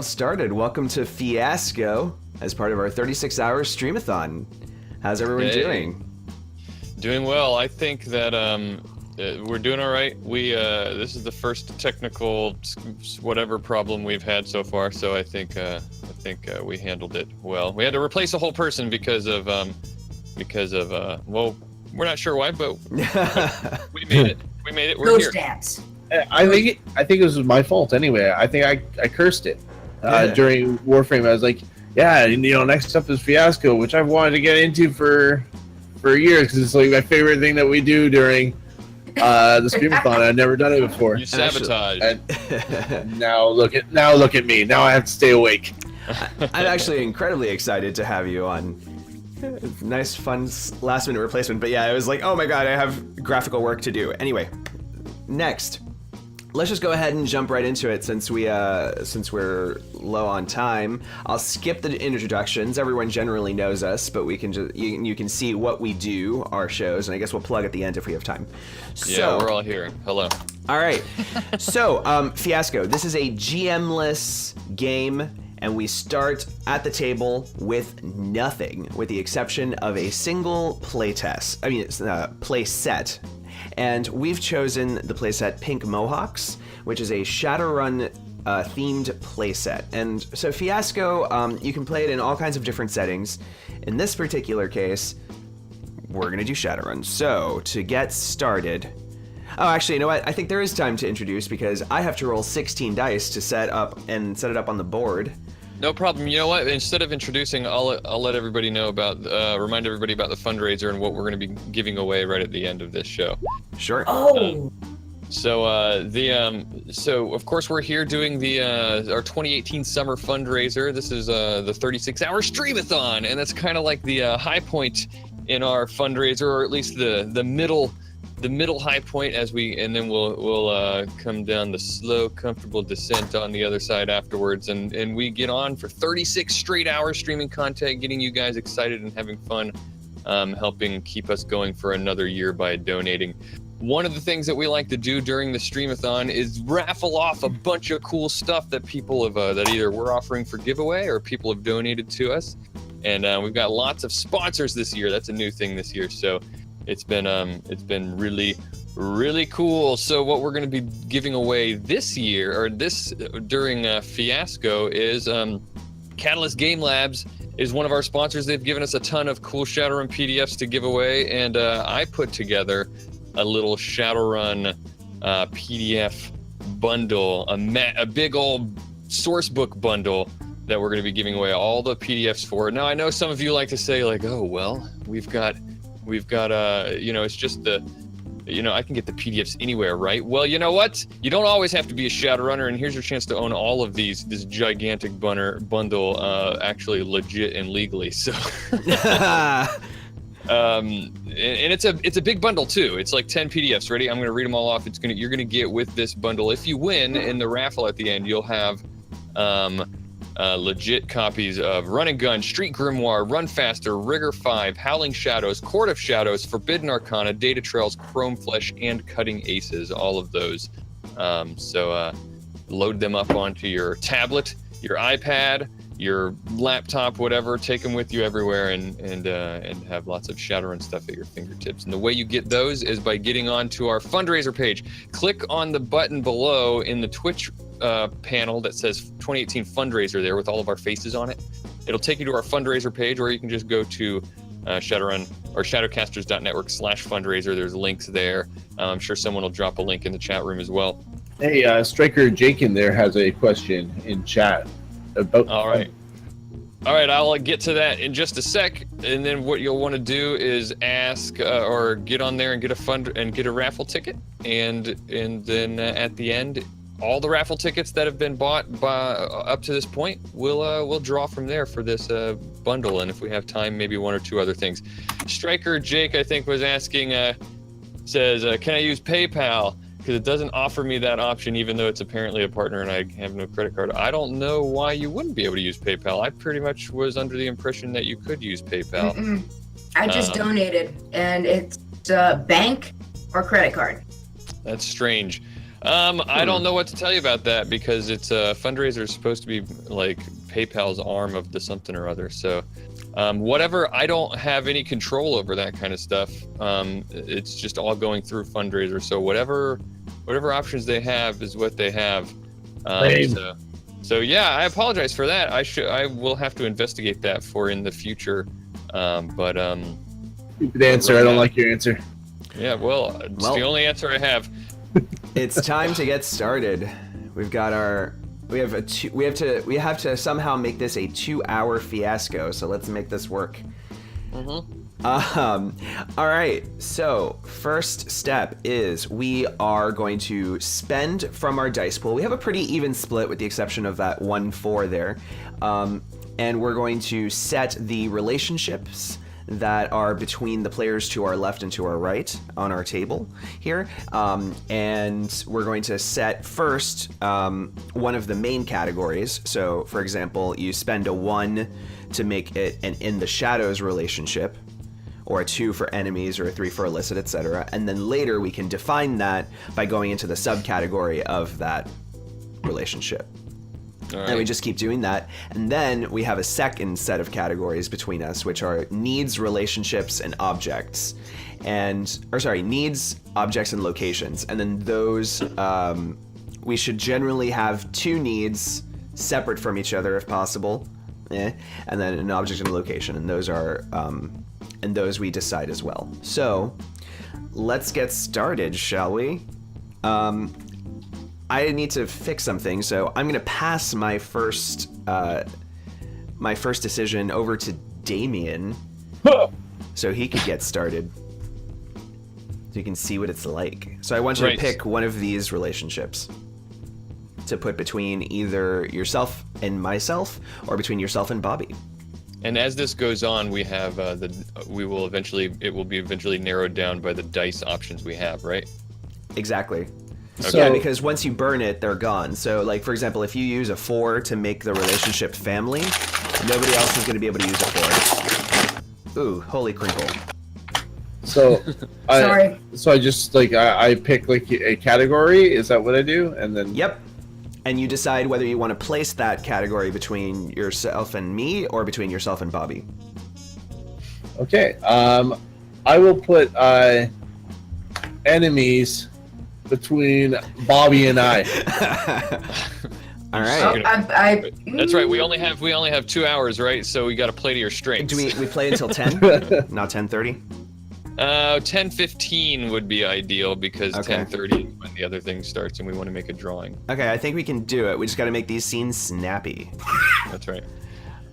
Started. Welcome to Fiasco as part of our 36-hour Stream-a-Thon. How's everyone doing? Doing well. I think that we're doing all right. This is the first technical whatever problem we've had so far, so I think we handled it well. We had to replace a whole person because of well, we're not sure why, but we made it. We made it. We're Ghost here. dance. I think it was my fault anyway. I think I cursed it during Warframe. I was like, yeah, next up is Fiasco, which I've wanted to get into for years because it's like my favorite thing that we do during the Stream-a-Thon. I've never done it before. You sabotage. And now look at me. Now I have to stay awake. I'm actually incredibly excited to have you on. Nice, fun, last-minute replacement. But yeah, I was like, oh my god, I have graphical work to do. Anyway, next. Let's just go ahead and jump right into it since we're low on time. I'll skip the introductions. Everyone generally knows us, but we can just you can see what we do, our shows, and I guess we'll plug at the end if we have time. Yeah, we're all here. Hello. All right. So, Fiasco. This is a GM-less game, and we start at the table with nothing, with the exception of a single play test. I mean, it's play set. And we've chosen the playset Pink Mohawks, which is a Shadowrun themed playset. And so Fiasco, you can play it in all kinds of different settings. In this particular case, we're going to do Shadowrun. So to get started... Oh, actually, you know what? I think there is time to introduce because I have to roll 16 dice to set it up on the board. No problem. You know what? Instead of introducing, I'll let everybody know about, remind everybody about the fundraiser and what we're going to be giving away right at the end of this show. Sure. Oh. So of course we're here doing our 2018 summer fundraiser. This is the 36-hour Stream-a-Thon, and that's kind of like the high point in our fundraiser, or at least the middle high point and then we'll come down the slow, comfortable descent on the other side afterwards, and we get on for 36 straight hours streaming content, getting you guys excited and having fun, helping keep us going for another year by donating. One of the things that we like to do during the Stream-a-Thon is raffle off a bunch of cool stuff that people have that either we're offering for giveaway or people have donated to us, and we've got lots of sponsors this year. That's a new thing this year, so it's been really, really cool. So what we're going to be giving away this year, or during Fiasco, is Catalyst Game Labs is one of our sponsors. They've given us a ton of cool Shadowrun PDFs to give away, and I put together a little Shadowrun PDF bundle, a big old source book bundle that we're going to be giving away all the PDFs for. Now, I know some of you like to say, like, oh, well, we've got it's just I can get the PDFs anywhere, right? Well, you know what? You don't always have to be a Shadowrunner, and here's your chance to own all of this gigantic bundle, actually legit and legally. So, and it's a big bundle too. It's like 10 PDFs. Ready? I'm going to read them all off. You're going to get with this bundle. If you win in the raffle at the end, you'll have legit copies of Run and Gun, Street Grimoire, Run Faster, Rigor 5, Howling Shadows, Court of Shadows, Forbidden Arcana, Data Trails, Chrome Flesh, and Cutting Aces, all of those. So load them up onto your tablet, your iPad, your laptop, whatever, take them with you everywhere and have lots of Shadowrun stuff at your fingertips. And the way you get those is by getting onto our fundraiser page. Click on the button below in the Twitch panel that says 2018 fundraiser there with all of our faces on it. It'll take you to our fundraiser page, or you can just go to Shadowrun or shadowcasters.network/fundraiser. There's links there. I'm sure someone will drop a link in the chat room as well. Hey, Striker Jake in there has a question in chat about. All right, I'll get to that in just a sec. And then what you'll want to do is ask or get on there and get a raffle ticket, and then at the end, all the raffle tickets that have been bought up to this point, we'll draw from there for this bundle, and if we have time, maybe one or two other things. Striker Jake, I think, was asking, says, can I use PayPal? Because it doesn't offer me that option, even though it's apparently a partner and I have no credit card. I don't know why you wouldn't be able to use PayPal. I pretty much was under the impression that you could use PayPal. I just donated, and it's bank or credit card. That's strange. I don't know what to tell you about that because it's a fundraiser is supposed to be like PayPal's arm of the something or other. So, whatever, I don't have any control over that kind of stuff. It's just all going through fundraiser. So whatever options they have is what they have. So yeah, I apologize for that. I will have to investigate that for in the future. Stupid answer. I don't like your answer. Yeah, well, it's the only answer I have. It's time to get started. We've got we have to somehow make this a 2-hour fiasco. So let's make this work. All right. So first step is we are going to spend from our dice pool. We have a pretty even split with the exception of that 1-4 there. And we're going to set the relationships that are between the players to our left and to our right on our table here. And we're going to set first one of the main categories. So for example, you spend a 1 to make it an in the shadows relationship, or a 2 for enemies, or a 3 for illicit, etc. And then later we can define that by going into the subcategory of that relationship. All right. And we just keep doing that. And then we have a second set of categories between us, which are needs, relationships, and objects. Needs, objects, and locations. And then those, we should generally have 2 needs separate from each other if possible. And then an object and a location. And those are, and those we decide as well. So let's get started, shall we? I need to fix something, so I'm gonna pass my first decision over to Damien, so he could get started. So you can see what it's like. So I want you to pick one of these relationships to put between either yourself and myself, or between yourself and Bobby. And as this goes on, we have it will be eventually narrowed down by the dice options we have, right? Exactly. Okay. Yeah, because once you burn it, they're gone. So, like, for example, if you use a 4 to make the relationship family, nobody else is going to be able to use a 4. Ooh, holy crinkle. So, Sorry. I just, I pick, a category? Is that what I do? And then... Yep. And you decide whether you want to place that category between yourself and me, or between yourself and Bobby. Okay. I will put, enemies between Bobby and I. All right. That's right. We only have 2 hours, right? So we got to play to your strengths. We play until 10? Not 10:30? 10:15 would be ideal because 10:30 is when the other thing starts, and we want to make a drawing. Okay, I think we can do it. We just got to make these scenes snappy. That's right.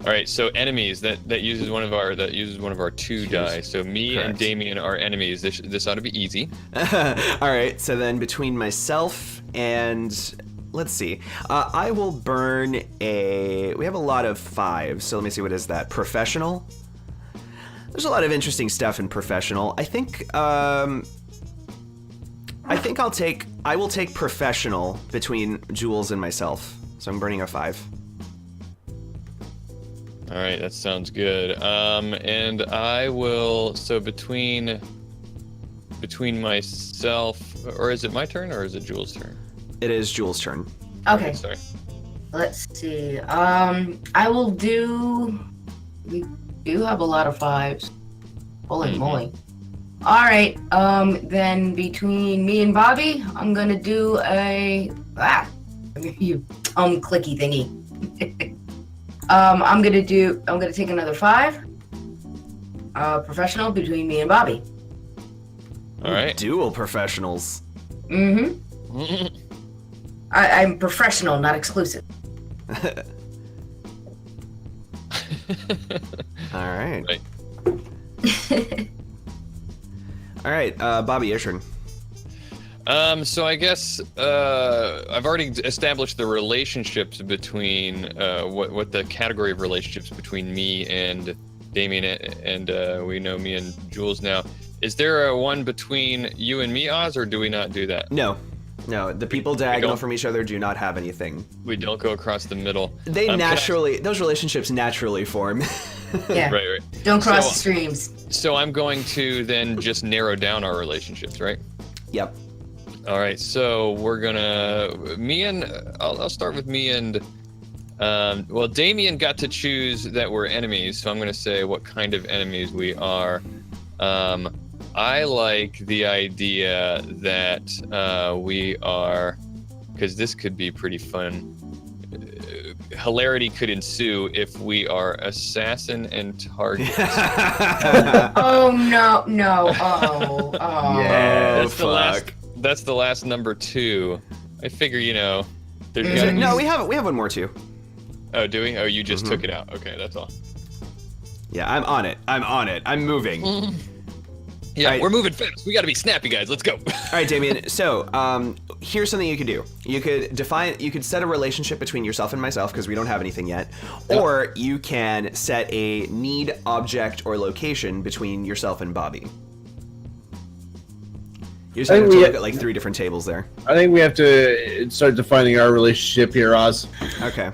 All right, so enemies that uses one of our 2 die. So me and Damien are enemies. This ought to be easy. All right, so then between myself and let's see, I will burn a. We have a lot of 5, so let me see, what is that? Professional. There's a lot of interesting stuff in professional. I think I will take professional between Jules and myself. So I'm burning a 5. All right, that sounds good. And I will. So between myself, or is it my turn, or is it Jules' turn? It is Jules' turn. Okay. Sorry. Let's see. I will do. We do have a lot of 5s. Holy moly! All right. Then between me and Bobby, I'm gonna do a you clicky thingy. I'm gonna take another 5. Professional between me and Bobby. All right. Dual professionals. Mm-hmm. I'm professional, not exclusive. All right. Right. All right, Bobby, your turn. So I guess I've already established the relationships between what the category of relationships between me and Damien, and we know me and Jules now. Is there a one between you and me, Oz, or do we not do that? No, the people diagonal from each other do not have anything. We don't go across the middle. They those relationships naturally form. Yeah. Right. Don't cross the streams. So I'm going to then just narrow down our relationships, right? Yep. All right, so we're gonna I'll start with me and well, Damien got to choose that we're enemies, so I'm gonna say what kind of enemies we are. I like the idea that we are, because this could be pretty fun. Hilarity could ensue if we are assassin and target. Oh no! Oh. Yeah, That's the last number 2. I figure, there's gotta be... No, we have one more too. Oh, do we? Oh, you just took it out. Okay, that's all. Yeah, I'm on it. I'm moving. Yeah, right. We're moving fast. We gotta be snappy, guys. Let's go. All right, Damien. So, here's something you could do. You could set a relationship between yourself and myself, because we don't have anything yet. Or you can set a need, object, or location between yourself and Bobby. You're just going to look at like 3 different tables there. I think we have to start defining our relationship here, Oz. Okay.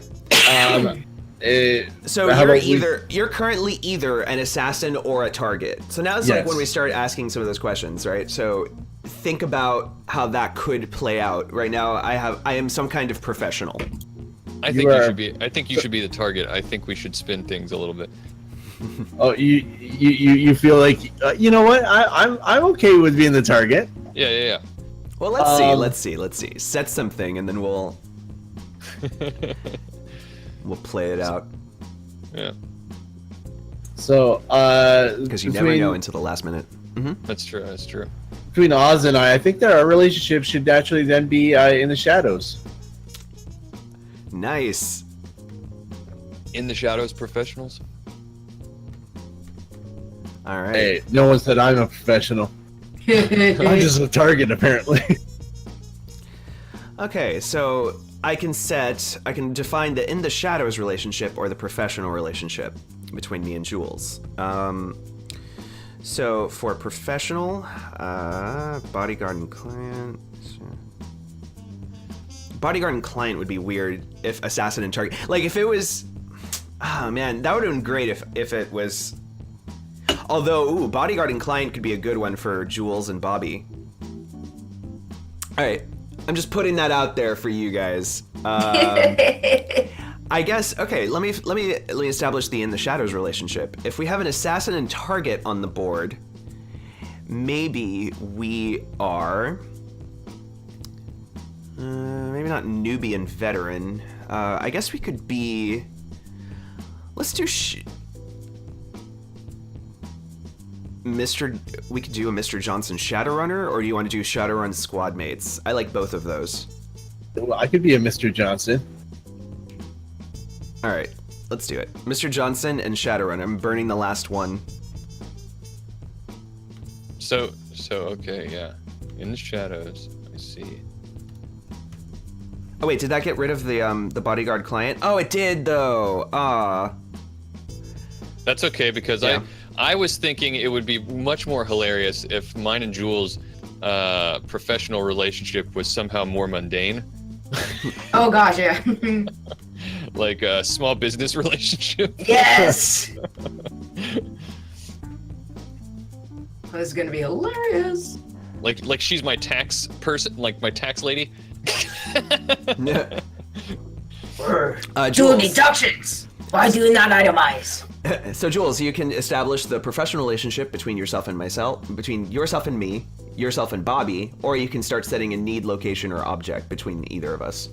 So you're currently either an assassin or a target. So now it's like when we start asking some of those questions, right? So think about how that could play out. Right now, I am some kind of professional. I think you should be the target. I think we should spin things a little bit. Oh, you feel like you know what? I'm okay with being the target. Yeah. Well, let's see. Set something, and then we'll play it out. Yeah. So, because you never know until the last minute. Mm-hmm. That's true. Between Oz and I think that our relationship should naturally then be in the shadows. Nice. In the shadows, professionals. All right. Hey, no one said I'm a professional. I'm just a target, apparently. Okay, so I can define the in the shadows relationship or the professional relationship between me and Jules. So for professional, bodyguard and client. Bodyguard and client would be weird if assassin and target. Like if it was, oh man, that would have been great if it was. Although, bodyguard and client could be a good one for Jules and Bobby. All right, I'm just putting that out there for you guys. I guess. Okay, let me establish the in the shadows relationship. If we have an assassin and target on the board, maybe we are. Maybe not newbie and veteran. I guess we could be. Let's do. We could do a Mr. Johnson Shadowrunner, or do you want to do Shadowrun squad mates? I like both of those. Well, I could be a Mr. Johnson. All right, let's do it. Mr. Johnson and Shadowrun. I'm burning the last one. So okay, yeah. In the shadows, I see. Oh wait, did that get rid of the bodyguard client? Oh, it did though. That's okay because yeah. I was thinking it would be much more hilarious if mine and Jules' professional relationship was somehow more mundane. Oh gosh, yeah. Like a small business relationship. Yes. This is gonna be hilarious. Like she's my tax person, like my tax lady. Do deductions. Why do you not itemize? So Jules, you can establish the professional relationship between yourself and myself, between yourself and me, yourself and Bobby, or you can start setting a need, location, or object between either of us.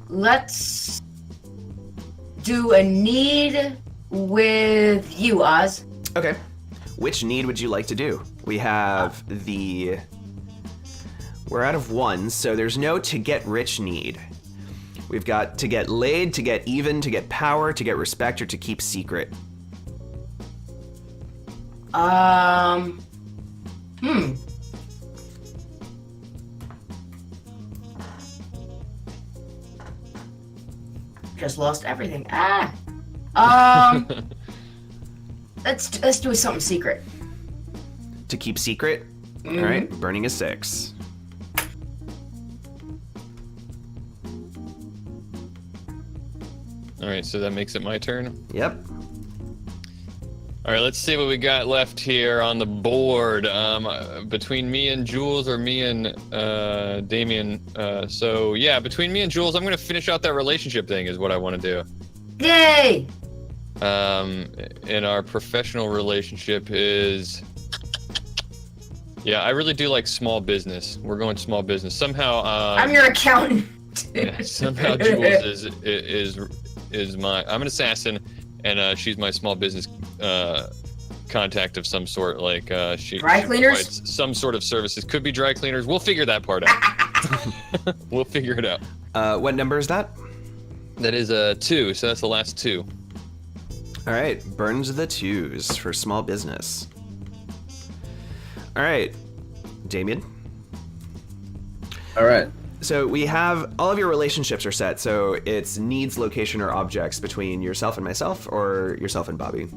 Let's do a need with you, Oz. Okay. Which need would you like to do? We have we're out of one, so there's no to get rich need. We've got to get laid, to get even, to get power, to get respect, or to keep secret. Just lost everything. Let's do something secret. To keep secret? Mm-hmm. All right, burning a 6. All right, so that makes it my turn. Yep. All right, let's see what we got left here on the board. Between me and Jules, or me and Damien. So yeah, between me and Jules, I'm gonna finish out that relationship thing. Is what I want to do. Yay! In our professional relationship is. Yeah, I really do like small business. We're going small business. Somehow. I'm your accountant. Yeah, somehow Jules is my. I'm an assassin, and she's my small business contact of some sort. Like she dry cleaners. Provides some sort of services. Could be dry cleaners. We'll figure that part out. We'll figure it out. What number is that? That is 2. So that's the last 2. All right, burns the 2s for small business. All right, Damien. All right. So we have all of your relationships are set. So it's needs, location, or objects between yourself and myself, or yourself and Bobby.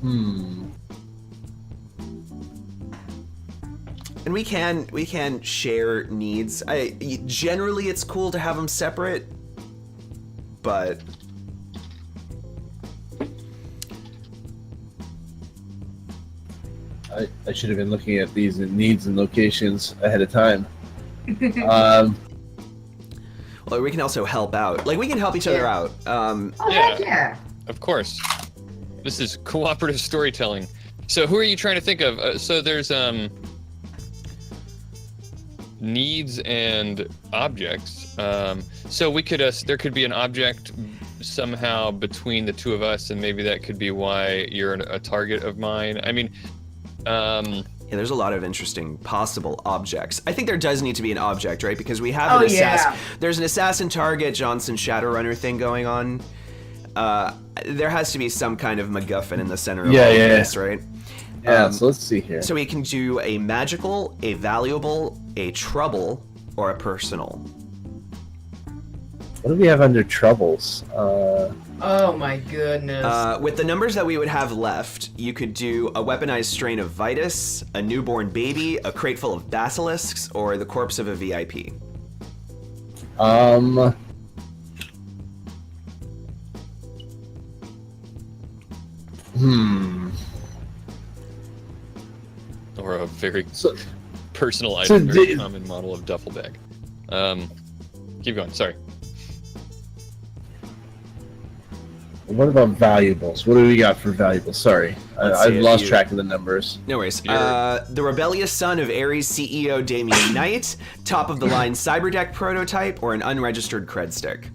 And we can share needs. Generally it's cool to have them separate, but I should have been looking at these needs and locations ahead of time. Well, we can also help out. Like, we can help each other out. Yeah. Of course. This is cooperative storytelling. So who are you trying to think of? So there's needs and objects. So we could there could be an object somehow between the two of us, and maybe that could be why you're a target of mine. I mean, yeah, there's a lot of interesting possible objects. I think there does need to be an object, right? Because we have an assassin. There's an assassin target Johnson Shadowrunner thing going on. There has to be some kind of MacGuffin in the center of all of this, right? Yeah, so let's see here. So we can do a magical, a valuable, a trouble, or a personal. What do we have under troubles? Oh my goodness. With the numbers that we would have left, you could do a weaponized strain of Vitus, a newborn baby, a crate full of basilisks, or the corpse of a VIP. Or a very personal item, very common model of duffel bag. Keep going, sorry. What about valuables? What do we got for valuables? Sorry, I've lost track of the numbers. No worries. The rebellious son of Ares CEO Damien Knight, top of the line cyberdeck prototype, or an unregistered cred stick.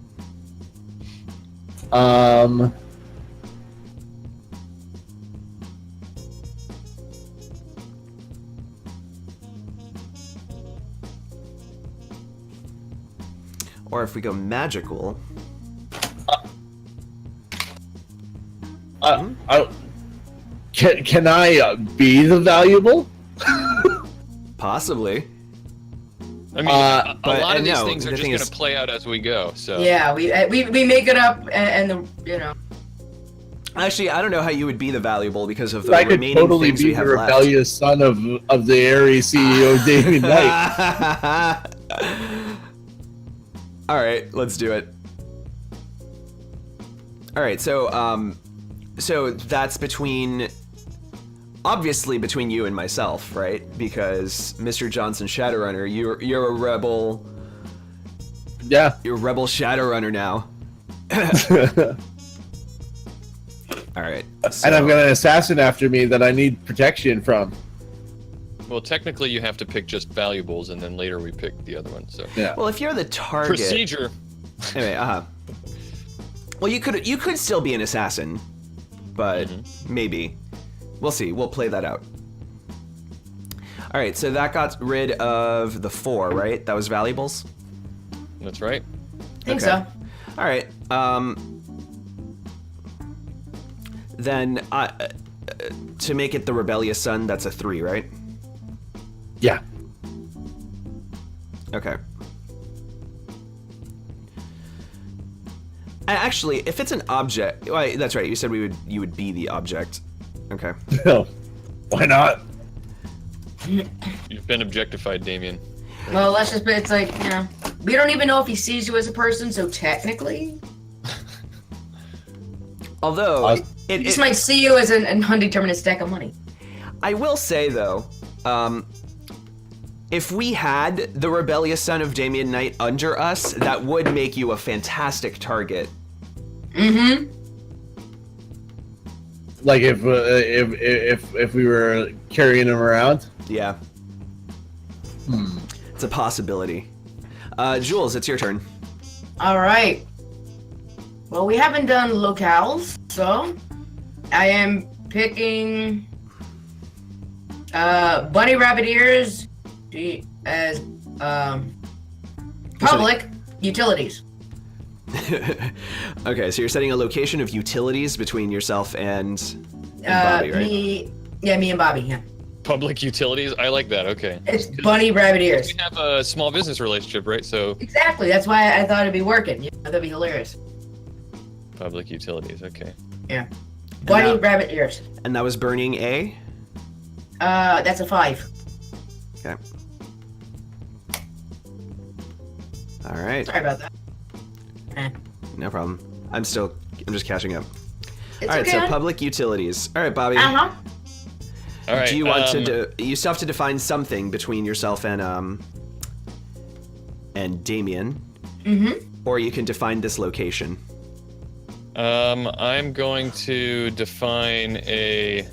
Or if we go magical. Can I be the valuable? Possibly. I mean, a lot of these things are just going to play out as we go. So yeah, we make it up, and you know. Actually, I don't know how you would be the valuable because of the I could remaining totally things be we the have rebellious son of the Ares CEO Damien Knight. All right, let's do it. All right, so that's obviously between you and myself, right? Because Mr. Johnson Shadowrunner, you're a rebel. Yeah, you're a rebel Shadowrunner now. All right, and I've got an assassin after me that I need protection from. Well, technically, you have to pick just valuables, and then later we pick the other one. So yeah. Well, if you're the target. Procedure. Anyway, Well, you could still be an assassin, but maybe. We'll see. We'll play that out. All right, so that got rid of the 4, right? That was valuables? That's right. I think so. All right. Then to make it the rebellious son, that's a 3, right? Yeah. Okay. Actually, if it's an object, well, that's right. You said you would be the object. Okay. No. Why not? You've been objectified, Damien. Well, let's just. It's like, you know, we don't even know if he sees you as a person, so technically. Although He just might see you as an undeterminate stack of money. I will say though, if we had the rebellious son of Damien Knight under us, that would make you a fantastic target. Mm-hmm. Like if we were carrying him around. Yeah. It's a possibility. Jules, it's your turn. All right. Well, we haven't done locales, so I am picking Bunny Rabbit Ears as public utilities. Okay, so you're setting a location of utilities between yourself and Bobby, right? Me and Bobby, yeah. Public utilities. I like that. Okay. It's Bunny Rabbit Ears. We have a small business relationship, right? So Exactly. That's why I thought it'd be working. You know, that'd be hilarious. public utilities. Okay. Yeah. Bunny Rabbit Ears. And that was burning a? That's a 5. Okay. All right. Sorry about that. No problem. I'm just catching up. It's All right, okay. so public utilities. All right, Bobby. Uh-huh. All right. Do you want you still have to define something between yourself and Damien. Mm-hmm. Or you can define this location. I'm going to define a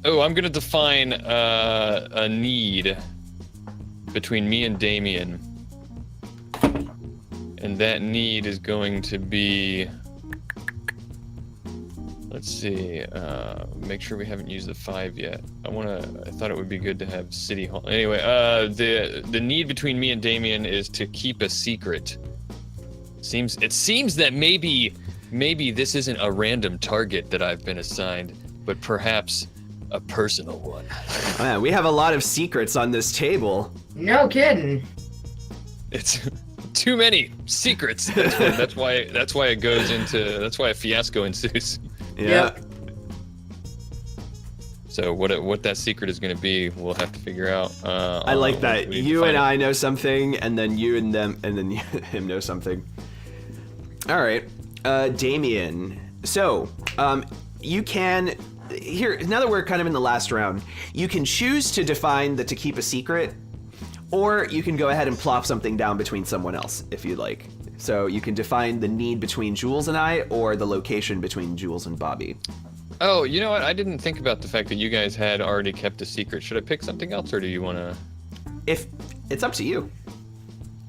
I'm going to define a need between me and Damien. And that need is going to be, let's see, make sure we haven't used the 5 yet. I thought it would be good to have City Hall. Anyway, the need between me and Damien is to keep a secret. It seems that maybe this isn't a random target that I've been assigned, but perhaps a personal one. Oh, man, we have a lot of secrets on this table. No kidding. It's too many secrets. That's why it goes into. That's why a fiasco ensues. Yeah. Yep. So what that secret is going to be, we'll have to figure out. I like that. You and I know something, and then you and them, and then him know something. All right, Damien. So, you can. Here, now that we're kind of in the last round, you can choose to define to keep a secret, or you can go ahead and plop something down between someone else if you'd like. So you can define the need between Jules and I, or the location between Jules and Bobby. Oh, you know what? I didn't think about the fact that you guys had already kept a secret. Should I pick something else, or do you want to? If it's up to you.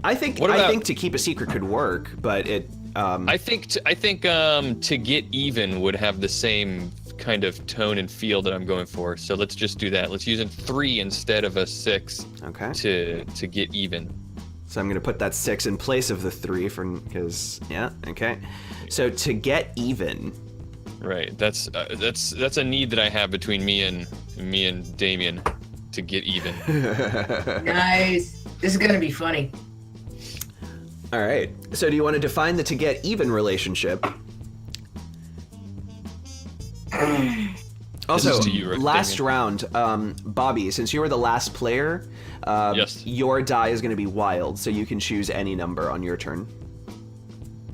I think to keep a secret could work, but it. I think to get even would have the same kind of tone and feel that I'm going for. So let's just do that. Let's use a 3 instead of a 6. Okay. To get even. So I'm gonna put that 6 in place of the 3 because yeah. Okay. So to get even. Right. That's a need that I have between me and Damien to get even. Nice. This is gonna be funny. All right. So do you want to define the to get even relationship? Also, to you, last Damien. round, Bobby, since you were the last player, Yes. your die is going to be wild, so you can choose any number on your turn.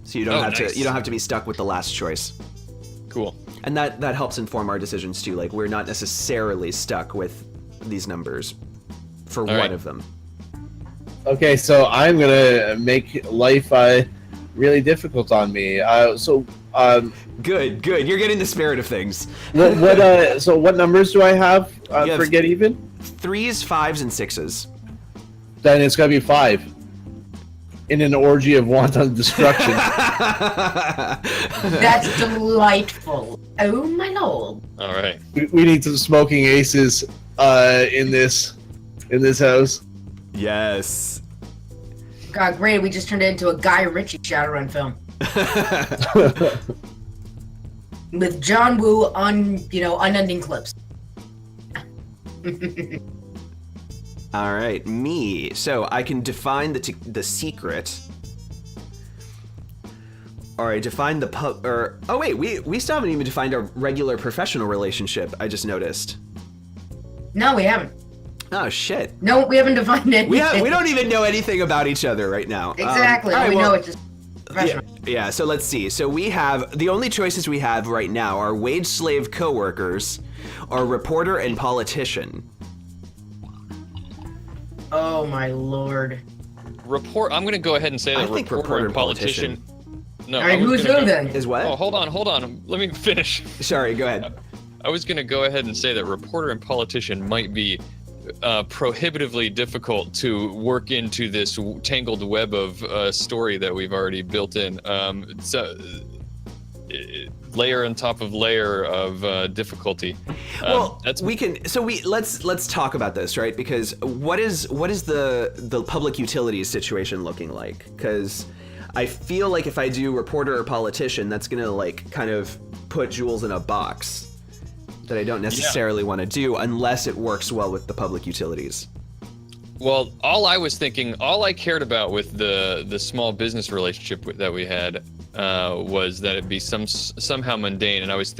So you don't have to be stuck with the last choice. Cool. And that helps inform our decisions too. Like we're not necessarily stuck with these numbers for All one right. of them. Okay, so I'm gonna make life really difficult on me. Good. You're getting the spirit of things. What numbers do I have have- for get even? 3s, 5s, and 6s. Then it's gotta be 5. In an orgy of wanton destruction. That's delightful. Oh my lord. All right. we need some smoking aces in this house. Yes. God, great. We just turned it into a Guy Ritchie Shadowrun film. With John Woo on, unending clips. All right, me. So I can define the secret. Or I define the oh wait, we still haven't even defined our regular professional relationship. I just noticed. No, we haven't. Oh shit. No, we haven't defined anything. We don't even know anything about each other right now. Exactly. All right, we well, know it's just professional. Yeah, so let's see. So we have, the only choices we have right now are wage slave coworkers or reporter and politician. Oh my lord. I'm going to go ahead and say that I think reporter and politician. No, All right, who's who then? Is what? Oh, hold on. Let me finish. Sorry, go ahead. I was going to go ahead and say that reporter and politician might be prohibitively difficult to work into this tangled web of story that we've already built in. Layer on top of layer of difficulty. Well, let's talk about this, right? Because what is the public utilities situation looking like? Because I feel like if I do reporter or politician, that's gonna like kind of put Jules in a box that I don't necessarily want to do unless it works well with the public utilities. Well, all I cared about with the small business relationship that we had was that it'd be somehow mundane, and I was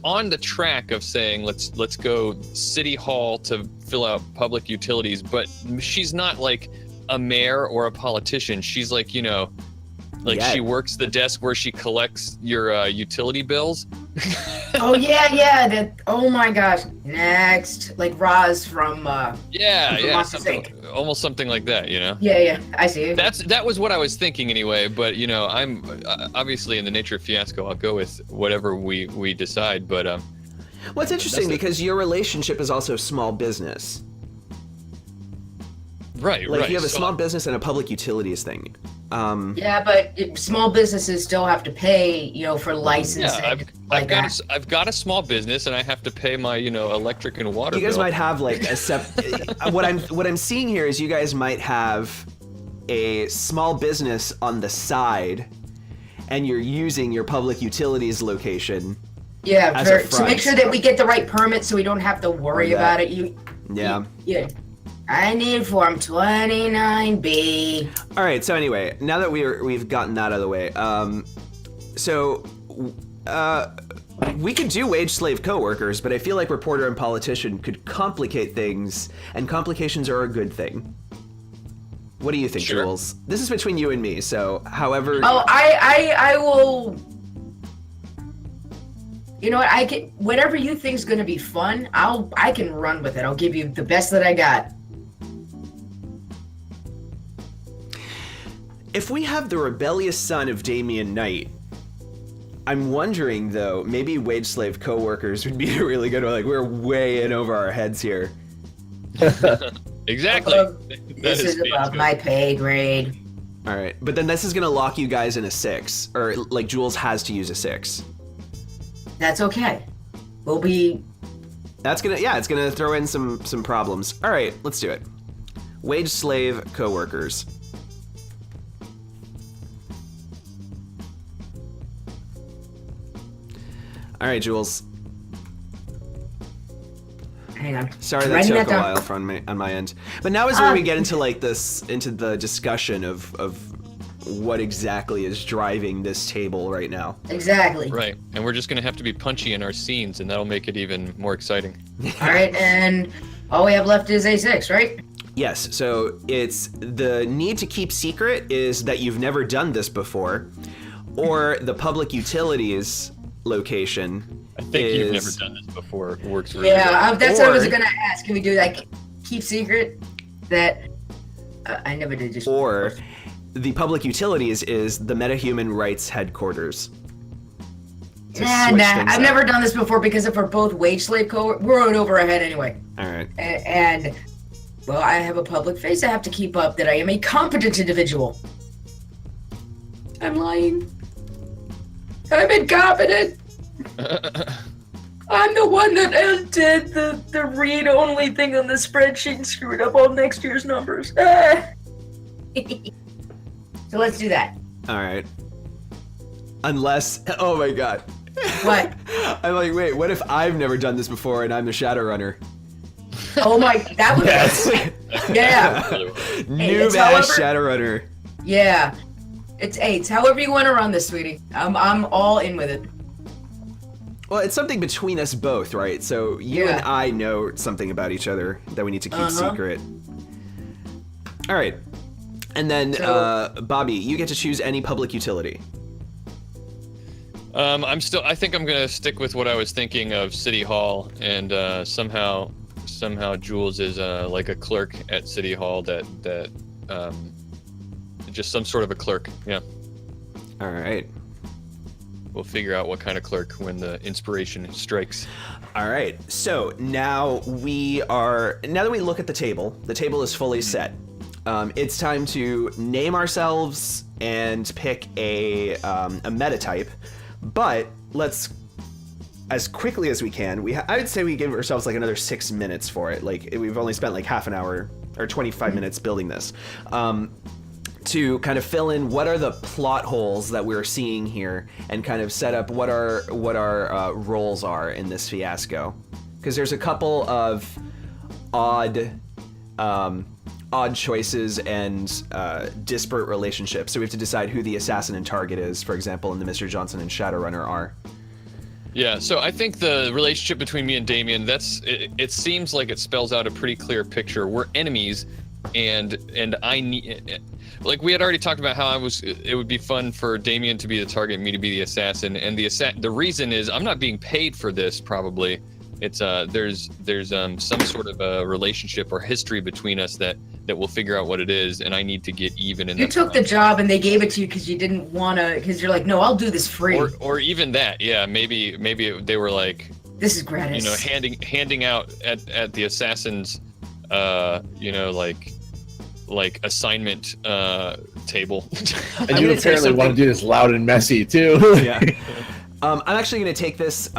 on the track of saying let's go city hall to fill out public utilities, but she's not like a mayor or a politician. She's like, she works the desk where she collects your utility bills. Oh yeah. Oh my gosh. Next, like Roz from almost something like that, Yeah, I see. That was what I was thinking anyway. But I'm obviously in the nature of Fiasco, I'll go with whatever we decide. But well, it's interesting because your relationship is also small business. Right. Like you have a small business and a public utilities thing. Yeah, but small businesses still have to pay, for licensing. Yeah, I've got a small business and I have to pay my, electric and water. You guys bill. might have like what I'm seeing here is you guys might have a small business on the side, and you're using your public utilities location. Yeah, to make sure that we get the right permit, so we don't have to worry about it. Yeah. I need Form 29B. All right. So anyway, now that we've gotten that out of the way, we could do wage slave coworkers, but I feel like reporter and politician could complicate things, and complications are a good thing. What do you think, Sure. Jules? This is between you and me, so however. Oh, I will. You know what? Whatever you think's gonna be fun, I can run with it. I'll give you the best that I got. If we have the rebellious son of Damian Knight, I'm wondering though, maybe wage slave coworkers would be a really good one. Like, we're way in over our heads here. Exactly. This is above my pay grade. All right, but then this is gonna lock you guys in a 6, or like Jules has to use a 6. That's okay. We'll be. It's gonna throw in some problems. All right, let's do it. Wage slave coworkers. All right, Jules. Hang on. Sorry that took a while on my end. But now is where we get into the discussion of what exactly is driving this table right now. Exactly. Right, and we're just gonna have to be punchy in our scenes, and that'll make it even more exciting. All right, and all we have left is A6, right? Yes, so it's the need to keep secret is that you've never done this before, or the public utilities location. I think you've never done this before. Works really Yeah, well. that's what I was gonna ask. Can we do like keep secret? That I never did just. Or the public utilities is the MetaHuman Rights Headquarters. Nah. I've never done this before because if we're both wage slave we're on over our head anyway. All right. And well, I have a public face I have to keep up that I am a competent individual. I'm lying. I'm incompetent. I'm the one that did the read-only thing on the spreadsheet and screwed up all next year's numbers. So let's do that. All right. Unless, oh my god. What? I'm like, wait, what if I've never done this before and I'm the Shadowrunner? Oh my, that would be yeah. Noob ass Shadowrunner. Yeah. It's however you want to run this, sweetie. I'm all in with it. Well, it's something between us both, right? So you and I know something about each other that we need to keep secret. All right. And then, Bobby, you get to choose any public utility. I think I'm gonna stick with what I was thinking of City Hall, and somehow Jules is like a clerk at City Hall that just some sort of a clerk. Yeah. All right. We'll figure out what kind of clerk when the inspiration strikes. All right. So now that we look at the table is fully set. It's time to name ourselves and pick a meta type. But let's, as quickly as we can, I would say we give ourselves like another 6 minutes for it. Like we've only spent like half an hour or 25 minutes building this, to kind of fill in what are the plot holes that we're seeing here and kind of set up what our roles are in this fiasco. Because there's a couple of odd choices and disparate relationships. So we have to decide who the assassin and target is, for example, in the Mr. Johnson and Shadowrunner are. Yeah, so I think the relationship between me and Damien, it seems like it spells out a pretty clear picture. We're enemies, and I need, like we had already talked about how it would be fun for Damien to be the target and me to be the assassin, and the reason is I'm not being paid for this probably. It's there's some sort of a relationship or history between us that we'll figure out what it is, and I need to get even in. You took the job and they gave it to you because you didn't want to, because you're like, no, I'll do this free. Or even that, yeah, maybe they were like, this is gratis. You know, handing out at the assassins, you know, like assignment table. And you apparently want to do this loud and messy too. Yeah. I'm actually going to take this.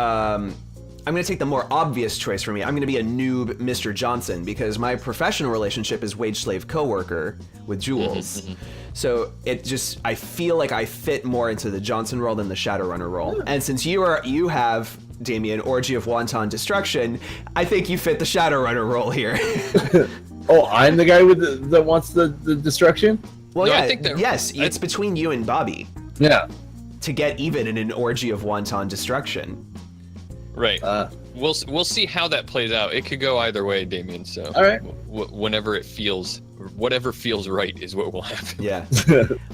I'm going to take the more obvious choice for me. I'm going to be a noob Mr. Johnson because my professional relationship is wage-slave coworker with Jules. So I feel like I fit more into the Johnson role than the Shadowrunner role. And since you have, Damien, Orgy of Wanton Destruction, I think you fit the Shadowrunner role here. Oh, I'm the guy that wants the destruction? Well, No, yeah, I think it's between you and Bobby. Yeah. To get even in an Orgy of Wanton Destruction. Right. We'll see how that plays out. It could go either way, Damien. So all right. Whatever feels right is what will happen. Yeah.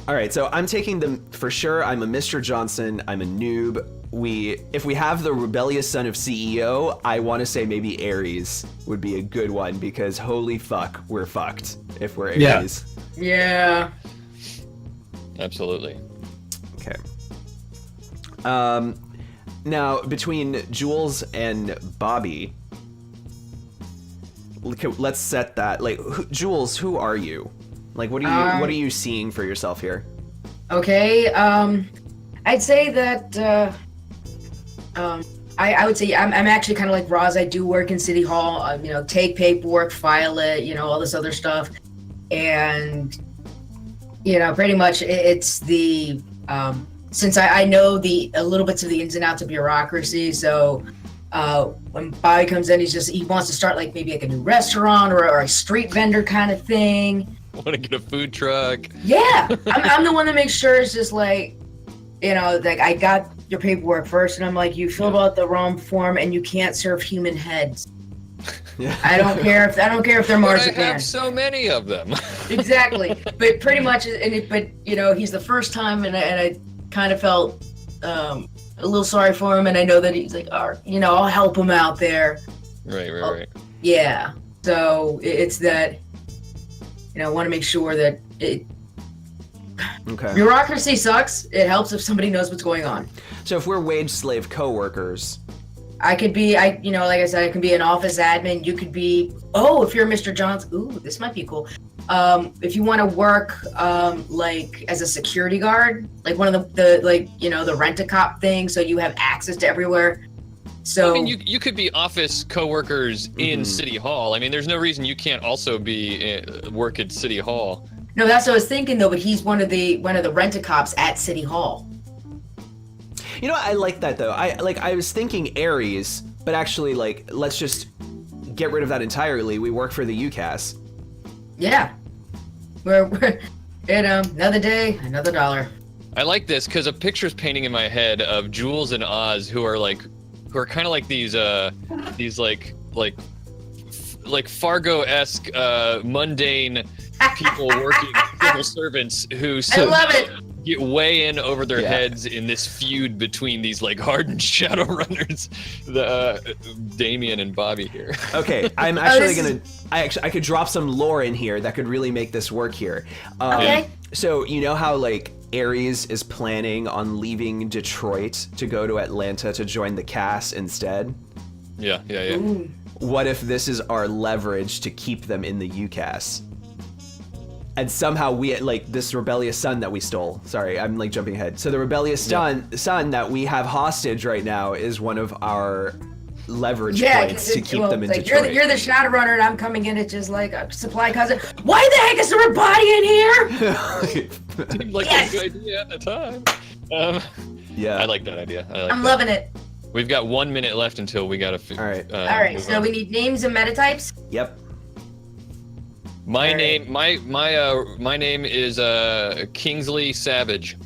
All right. So I'm taking them for sure. I'm a Mr. Johnson. I'm a noob. If we have the rebellious son of CEO, I want to say maybe Ares would be a good one because holy fuck, we're fucked if we're Ares. Yeah. Absolutely. Okay. Now, between Jules and Bobby, let's set that. Like, Jules, who are you? Like, what are you seeing for yourself here? Okay. I'd say that. I would say I'm actually kind of like Roz. I do work in City Hall. You know, take paperwork, file it. You know, all this other stuff, and you know, pretty much it's the. Since I know a little bits of the ins and outs of bureaucracy, so when Bobby comes in, he wants to start like maybe like a new restaurant or a street vendor kind of thing. Want to get a food truck? Yeah, I'm the one that makes sure it's just like, you know, like I got your paperwork first, and I'm like, you filled out the wrong form, and you can't serve human heads. Yeah. I don't care if they're marzipan. I have so many of them. Exactly, but pretty much, but you know, he's the first time, and I kind of felt a little sorry for him, and I know that he's like, you know, I'll help him out there. Right. Yeah. So it's that, you know, I want to make sure that Okay. bureaucracy sucks. It helps if somebody knows what's going on. So if we're wage slave co-workers, I could be, you know, like I said, I can be an office admin. You could be, if you're Mr. Johnson, ooh, this might be cool. If you want to work, like as a security guard, like one of the like, you know, the rent-a-cop thing, so you have access to everywhere. So I mean, you could be office coworkers in City Hall. I mean, there's no reason you can't also be work at City Hall. No, that's what I was thinking though. But he's one of the rent-a-cops at City Hall. You know, I like that though. I was thinking Ares, but actually, like, let's just get rid of that entirely. We work for the UCAS. Yeah, we're you know, another day, another dollar. I like this because a picture's painting in my head of Jules and Oz who are like who are kind of like these like Fargo-esque mundane people working civil servants who I love it. get way in over their heads in this feud between these like hardened Shadowrunners, Damien and Bobby here. Okay, I'm actually I could drop some lore in here that could really make this work here. Okay. So you know how like Ares is planning on leaving Detroit to go to Atlanta to join the CAS instead? Yeah. Ooh. What if this is our leverage to keep them in the UCAS? And somehow we, like, this rebellious son that we stole. Sorry, I'm, like, jumping ahead. So the rebellious son that we have hostage right now is one of our leverage points to keep them in like, Detroit. You're the Shadowrunner, and I'm coming in at just, like, a supply cousin. Why the heck is there a body in here? Seemed like a good idea at the time. Yeah. I like that idea. I'm loving it. We've got 1 minute left until we gotta. All right. All right, so we need names and metatypes. Yep. My name is Kingsley Savage.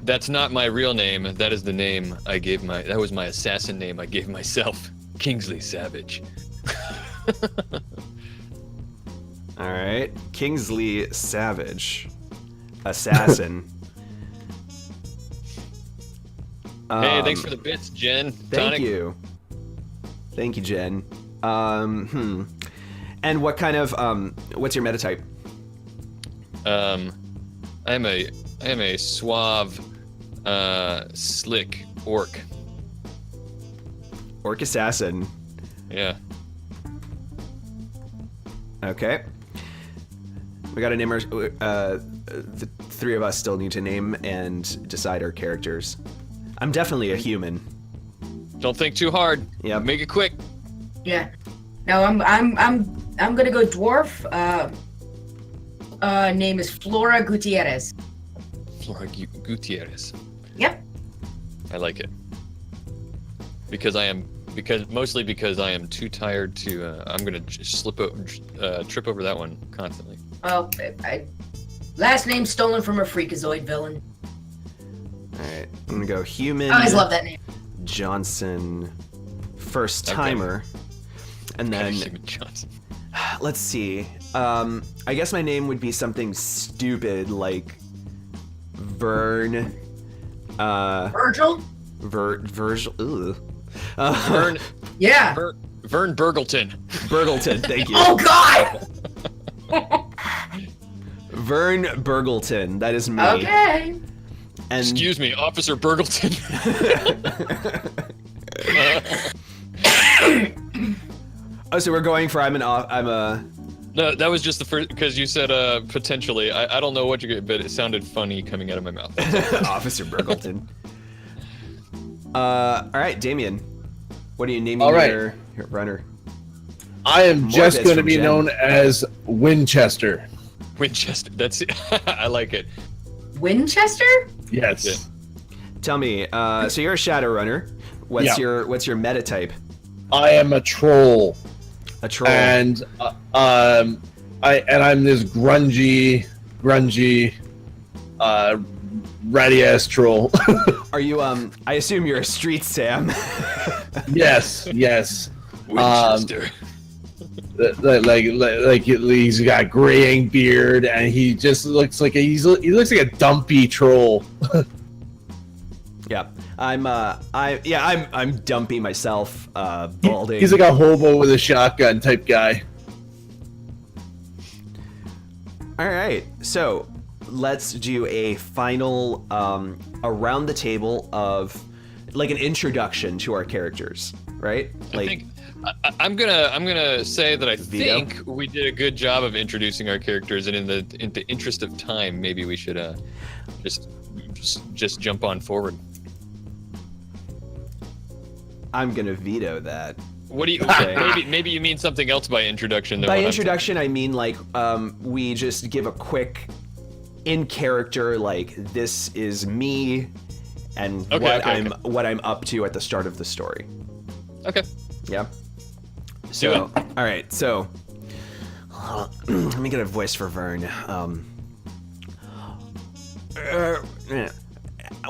That's not my real name. That is the name I gave that was my assassin name I gave myself. Kingsley Savage. All right. Kingsley Savage. Assassin. Hey, thanks for the bits, Jen. Thank you. Thank you, Jen. And what kind of what's your metatype? I am a suave, slick orc. Orc assassin. Yeah. Okay. We got to name our. The three of us still need to name and decide our characters. I'm definitely a human. Don't think too hard. Yeah. Make it quick. Yeah. No, I'm gonna go dwarf. Name is Flora Gutierrez. Flora Gutierrez. Yep. I like it. Mostly because I am too tired to. I'm gonna just trip over that one constantly. Well, last name stolen from a freakazoid villain. All right. I'm gonna go human. I always love that name. Johnson, first timer, and then Human Johnson. let's see. I guess my name would be something stupid like Vern. Virgil. Virgil. Ugh. Vern. Yeah. Vern Burgleton. Burgleton. Thank you. Oh God. Vern Burgleton. That is me. Okay. And Excuse me, Officer Burgleton. oh, so we're going for I'm a. No, that was just the first because you said potentially. I don't know what you get, but it sounded funny coming out of my mouth. Officer Burgleton. All right, Damien. What are you naming your runner? I am More just bits going to from be Jen. known as Winchester. Winchester. That's it. I like it. Winchester? Yes. Yeah. Tell me. So you're a Shadowrunner. What's Yeah. your metatype? I am a troll, A troll. and I'm this grungy, ratty ass troll. Are you I assume you're a street Sam. Yes. Winchester. Like he's got a graying beard, and he just looks like he looks like a dumpy troll. Yeah. I'm dumpy myself, balding. He's like a hobo with a shotgun type guy. All right. So, let's do a final around the table of like an introduction to our characters, right? Like I'm gonna say that I Vito? think we did a good job of introducing our characters, and in the interest of time, maybe we should just jump on forward. I'm going to veto that. What do you? Okay. Maybe you mean something else by introduction. Than By what I'm introduction, I mean like we just give a quick in character, like this is me and what I'm up to at the start of the story. Okay. Yeah. So, all right. So, let me get a voice for Vern.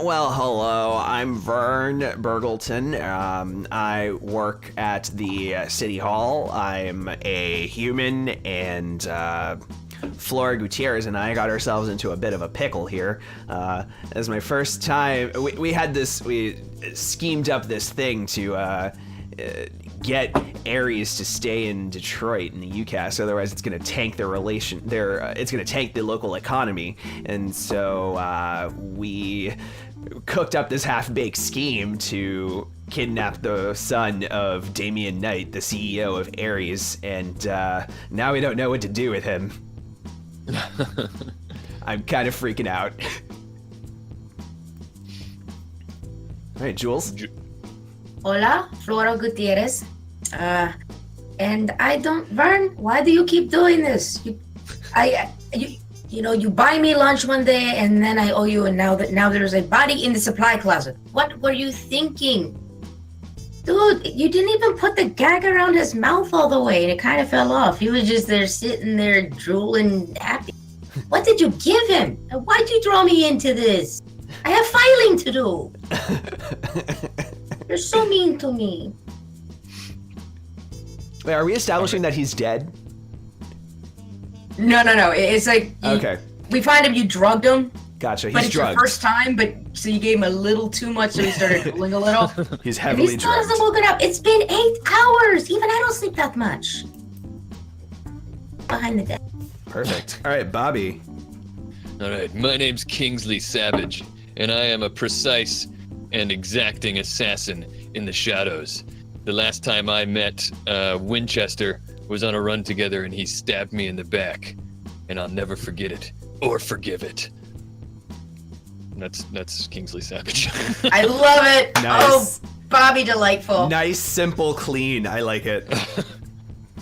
Well, hello, I'm Vern Burgleton. I work at the City Hall. I'm a human, and Flora Gutierrez and I got ourselves into a bit of a pickle here. As my first time, we schemed up this thing to get Ares to stay in Detroit in the UCAS, otherwise it's going to tank it's going to tank the local economy. And so we cooked up this half-baked scheme to kidnap the son of Damian Knight, the CEO of Ares, and now we don't know what to do with him. I'm kind of freaking out. All right, Jules. Hola, Flora Gutierrez. And I don't, Vern, why do you keep doing this? You buy me lunch one day and then I owe you, and now there's a body in the supply closet. What were you thinking? Dude, you didn't even put the gag around his mouth all the way and it kind of fell off. He was just there sitting there drooling happy. What did you give him? Why'd you throw me into this? I have filing to do. You're so mean to me. Wait, are we establishing that he's dead? No. It's like Okay. We find him. You drugged him. Gotcha. But He's it's drugged. your first time. But so you gave him a little too much, so he started drooling a little. He's And heavily he still drugged. hasn't woken up. It's been 8 hours. Even I don't sleep that much. Behind the desk. Perfect. All right, Bobby. All right, my name's Kingsley Savage, and I am a precise and exacting assassin in the shadows. The last time I met Winchester was on a run together, and he stabbed me in the back, and I'll never forget it or forgive it. And that's Kingsley Savage. I love it. Nice. Oh, Bobby, delightful. Nice, simple, clean. I like it.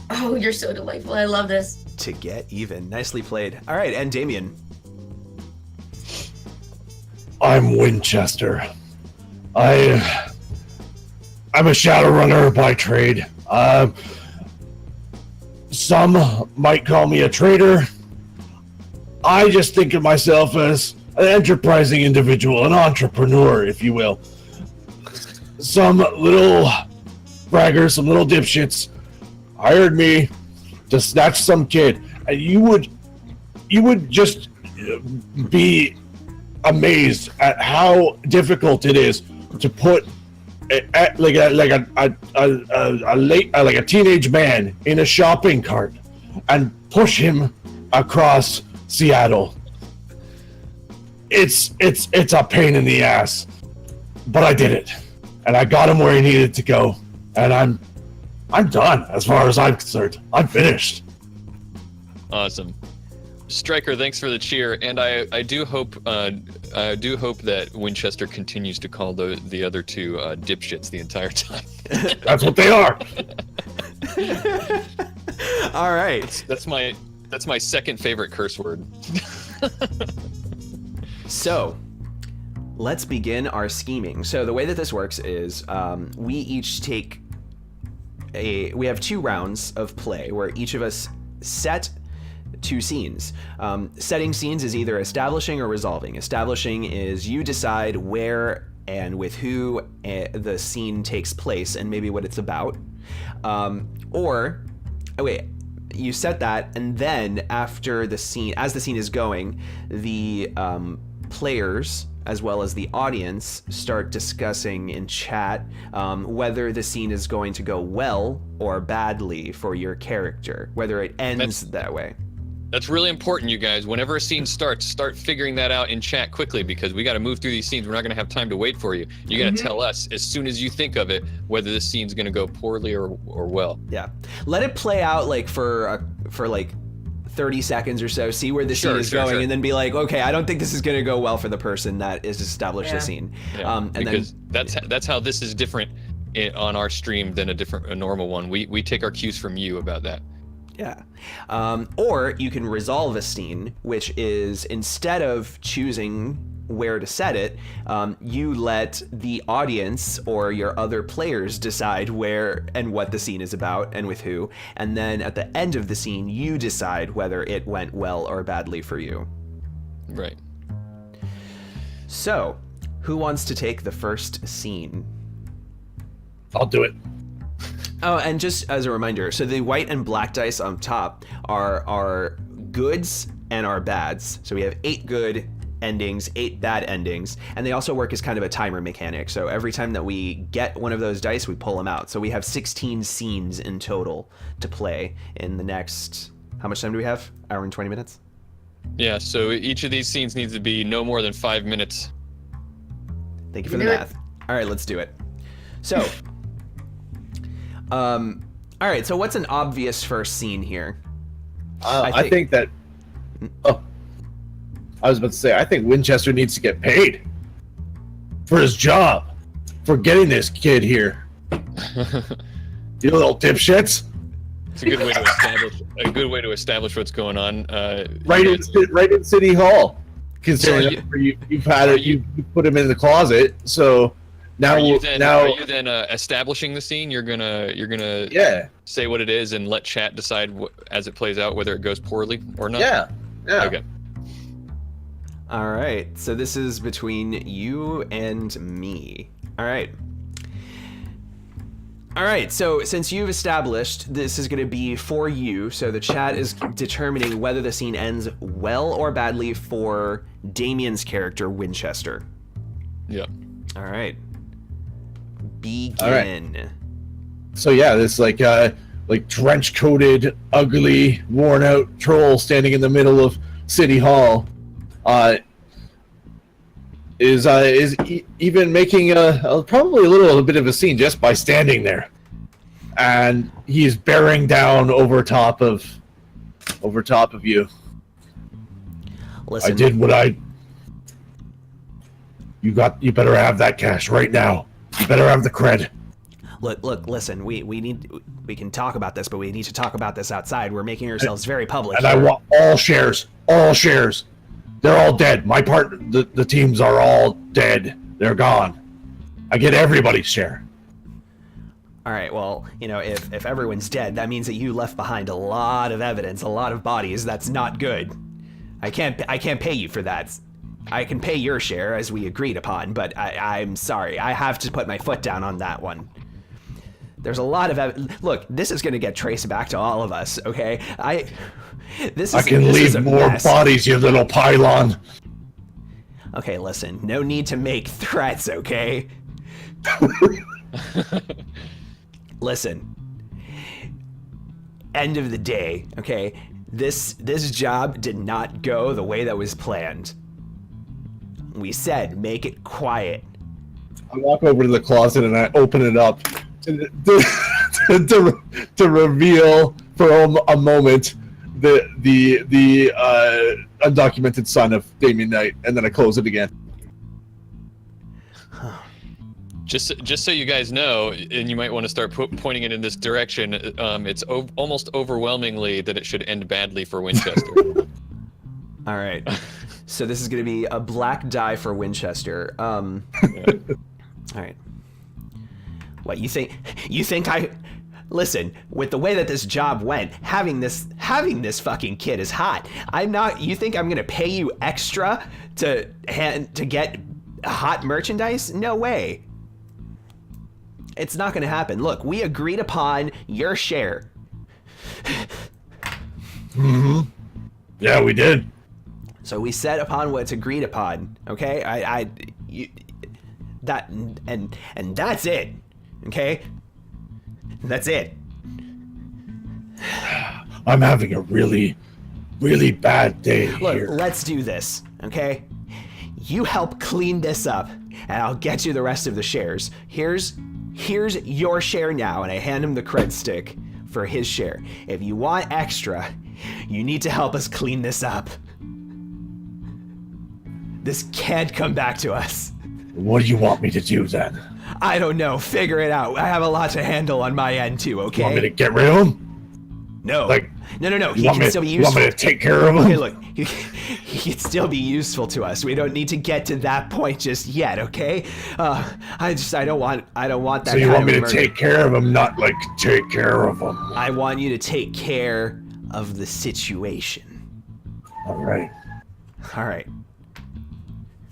Oh, you're so delightful. I love this. To get even. Nicely played. All right, and Damien. I'm Winchester. I'm a Shadowrunner by trade. Some might call me a traitor. I just think of myself as an enterprising individual, an entrepreneur, if you will. Some little braggers, some little dipshits hired me to snatch some kid, and you would just be amazed at how difficult it is to put a teenage man in a shopping cart and push him across Seattle. It's a pain in the ass, but I did it, and I got him where he needed to go, and I'm done as far as I'm concerned. I'm finished. Awesome. Stryker, thanks for the cheer, and I do hope that Winchester continues to call the other two dipshits the entire time. That's what they are. All right. That's my second favorite curse word. So, let's begin our scheming. So the way that this works is we each take we have 2 rounds of play where each of us set 2 scenes. Setting scenes is either establishing or resolving. Establishing is you decide where and with who the scene takes place and maybe what it's about. You set that, and then after the scene, as the scene is going, the players as well as the audience start discussing in chat whether the scene is going to go well or badly for your character, whether it ends that way. That's really important, you guys. Whenever a scene starts, start figuring that out in chat quickly, because we got to move through these scenes. We're not going to have time to wait for you. You got to tell us as soon as you think of it whether this scene's going to go poorly or well. Yeah, let it play out like for 30 seconds or so. See where the scene is going, and then be like, okay, I don't think this is going to go well for the person that is established the scene. Yeah, and because then, that's how this is different on our stream than a normal one. We take our cues from you about that. Yeah. Or you can resolve a scene, which is instead of choosing where to set it, you let the audience or your other players decide where and what the scene is about and with who. And then at the end of the scene, you decide whether it went well or badly for you. Right. So, who wants to take the first scene? I'll do it. Oh, and just as a reminder, so the white and black dice on top are our goods and our bads. So we have 8 good endings, 8 bad endings, and they also work as kind of a timer mechanic. So every time that we get one of those dice, we pull them out. So we have 16 scenes in total to play in the next, how much time do we have? Hour and 20 minutes? Yeah, so each of these scenes needs to be no more than 5 minutes. Thank you for the math. All right, let's do it. So, all right, so what's an obvious first scene here? I think that... Oh. I was about to say, I think Winchester needs to get paid for his job, for getting this kid here. You little dipshits. It's a good way to establish what's going on. Right in City Hall. Considering you put him in the closet, so now are you then establishing the scene? You're gonna say what it is and let chat decide as it plays out whether it goes poorly or not. Yeah. Okay. All right, so this is between you and me. All right. All right, so since you've established this is going to be for you, so the chat is determining whether the scene ends well or badly for Damien's character, Winchester. Yeah. All right. Begin. All right. So yeah, this like trench-coated, ugly, worn-out troll standing in the middle of City Hall. Is even making probably a little bit of a scene just by standing there, and he's bearing down over top of you. Listen, I did what I. You better have that cash right now. You better have the cred. Look, listen, we can talk about this, but we need to talk about this outside. We're making ourselves very public. And here. I want all shares. They're all dead. My part, the teams are all dead. They're gone. I get everybody's share. All right, well, if everyone's dead, that means that you left behind a lot of evidence, a lot of bodies. That's not good. I can't pay you for that. I can pay your share as we agreed upon, but I'm sorry. I have to put my foot down on that one. There's a lot of look. This is going to get traced back to all of us. Okay, I can leave more bodies, you little pylon. Okay, listen. No need to make threats. Okay. Listen. End of the day. Okay. This job did not go the way that was planned. We said make it quiet. I walk over to the closet and I open it up to reveal for a moment the undocumented son of Damien Knight, and then I close it again. Just so you guys know, and you might want to start pointing it in this direction. It's almost overwhelmingly that it should end badly for Winchester. All right. So this is going to be a black die for Winchester. All right. What you think I listen, with the way that this job went, having this fucking kid is hot. You think I'm going to pay you extra to get hot merchandise? No way. It's not going to happen. Look, we agreed upon your share. Mm-hmm. Yeah, we did. So we set upon what's agreed upon, okay? And that's it, okay? That's it. I'm having a really, really bad day Look, here. let's do this, okay? You help clean this up, and I'll get you the rest of the shares. Here's your share now, and I hand him the cred stick for his share. If you want extra, you need to help us clean this up. This can't come back to us. What do you want me to do then? I don't know. Figure it out. I have a lot to handle on my end too, okay? You want me to get rid of him? No. No. He can still be useful. You want me to take care of him? Okay, look. He can still be useful to us. We don't need to get to that point just yet, okay? I don't want that. So you want me to take care of him, not like take care of him? I want you to take care of the situation. All right.